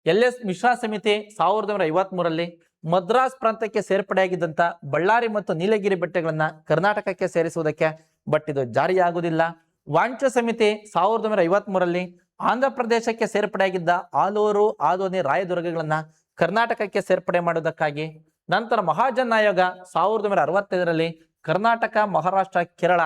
LS ಮಿಶ್ರಾ ಸಮಿತಿ 1953ರಲ್ಲಿ ಮದ್ರಾಸ್ ಪ್ರಾಂತಕ್ಕೆ ಸೇರ್ಪಡೆಯಾಗಿದ್ದಂತ ಬಳ್ಳಾರಿ ಮತ್ತು ನೀಲಗಿರಿ ಬೆಟ್ಟಗಳನ್ನ ಕರ್ನಾಟಕಕ್ಕೆ ಸೇರಿಸುವುದಕ್ಕೆ, ಬಟ್ ಇದು ಜಾರಿಯಾಗುವುದಿಲ್ಲ. ವಾಂಚ ಸಮಿತಿ 1953ರಲ್ಲಿ ಆಂಧ್ರ ಪ್ರದೇಶಕ್ಕೆ ಸೇರ್ಪಡೆಯಾಗಿದ್ದ ಆಲೂರು, ಆದೋನಿ, ರಾಯದುರ್ಗಗಳನ್ನ ಕರ್ನಾಟಕಕ್ಕೆ ಸೇರ್ಪಡೆ ಮಾಡುವುದಕ್ಕಾಗಿ. ನಂತರ ಮಹಾಜನ್ ಆಯೋಗ 1965ರಲ್ಲಿ ಕರ್ನಾಟಕ, ಮಹಾರಾಷ್ಟ್ರ, ಕೇರಳ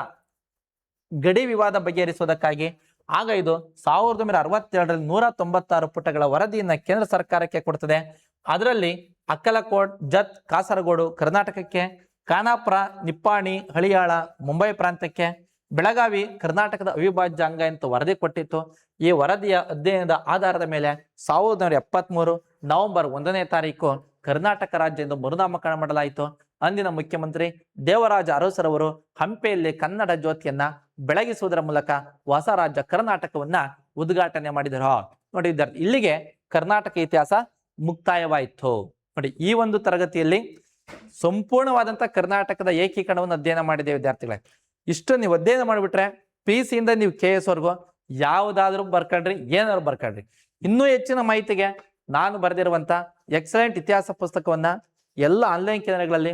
ಗಡಿ ವಿವಾದ ಬಗೆಹರಿಸುವುದಕ್ಕಾಗಿ. ಆಗ ಇದು 1962ರಲ್ಲಿ 196 ಪುಟಗಳ ವರದಿಯನ್ನ ಕೇಂದ್ರ ಸರ್ಕಾರಕ್ಕೆ ಕೊಡ್ತದೆ. ಅದರಲ್ಲಿ ಅಕ್ಕಲಕೋಟ್, ಜತ್, ಕಾಸರಗೋಡು ಕರ್ನಾಟಕಕ್ಕೆ, ಖಾನಾಪುರ, ನಿಪ್ಪಾಣಿ, ಹಳಿಯಾಳ ಮುಂಬೈ ಪ್ರಾಂತ್ಯಕ್ಕೆ, ಬೆಳಗಾವಿ ಕರ್ನಾಟಕದ ಅವಿಭಾಜ್ಯ ಅಂಗ ಎಂದು ವರದಿ ಕೊಟ್ಟಿತ್ತು. ಈ ವರದಿಯ ಅಧ್ಯಯನದ ಆಧಾರದ ಮೇಲೆ 1973 ನವೆಂಬರ್ 1ನೇ ತಾರೀಕು ಕರ್ನಾಟಕ ರಾಜ್ಯ ಎಂದು ಮರುನಾಮಕರಣ ಮಾಡಲಾಯಿತು. ಅಂದಿನ ಮುಖ್ಯಮಂತ್ರಿ ದೇವರಾಜ ಅರಸುರವರು ಹಂಪೆಯಲ್ಲಿ ಕನ್ನಡ ಜ್ಯೋತಿಯನ್ನ ಬೆಳಗಿಸುವುದರ ಮೂಲಕ ಹೊಸ ರಾಜ್ಯ ಕರ್ನಾಟಕವನ್ನ ಉದ್ಘಾಟನೆ ಮಾಡಿದರು. ನೋಡಿ ವಿದ್ಯಾರ್ಥಿ, ಇಲ್ಲಿಗೆ ಕರ್ನಾಟಕ ಇತಿಹಾಸ ಮುಕ್ತಾಯವಾಯಿತು. ನೋಡಿ, ಈ ಒಂದು ತರಗತಿಯಲ್ಲಿ ಸಂಪೂರ್ಣವಾದಂತ ಕರ್ನಾಟಕದ ಏಕೀಕರಣವನ್ನು ಅಧ್ಯಯನ ಮಾಡಿದೆ ವಿದ್ಯಾರ್ಥಿಗಳೇ. ಇಷ್ಟು ನೀವು ಅಧ್ಯಯನ ಮಾಡಿಬಿಟ್ರೆ PC ಇಂದ ನೀವು KS ವರ್ಗು ಯಾವುದಾದ್ರೂ ಬರ್ಕೊಳ್ರಿ, ಏನಾದ್ರು ಬರ್ಕೊಳ್ರಿ. ಇನ್ನೂ ಹೆಚ್ಚಿನ ಮಾಹಿತಿಗೆ ನಾನು ಬರೆದಿರುವಂತ ಎಕ್ಸಲೆಂಟ್ ಇತಿಹಾಸ ಪುಸ್ತಕವನ್ನ ಎಲ್ಲ ಆನ್ಲೈನ್ ಕೇಂದ್ರಗಳಲ್ಲಿ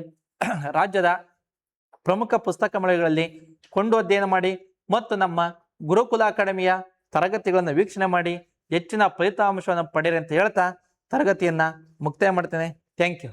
ರಾಜ್ಯದ ಪ್ರಮುಖ ಪುಸ್ತಕ ಮಳಿಗೆಗಳಲ್ಲಿ ಕೊಂಡು ಅಧ್ಯಯನ ಮಾಡಿ ಮತ್ತು ನಮ್ಮ ಗುರುಕುಲ ಅಕಾಡೆಮಿಯ ತರಗತಿಗಳನ್ನು ವೀಕ್ಷಣೆ ಮಾಡಿ ಹೆಚ್ಚಿನ ಫಲಿತಾಂಶವನ್ನು ಪಡೆಯಿರಿ ಅಂತ ಹೇಳ್ತಾ ತರಗತಿಯನ್ನ ಮುಕ್ತಾಯ ಮಾಡ್ತೇನೆ. Thank you.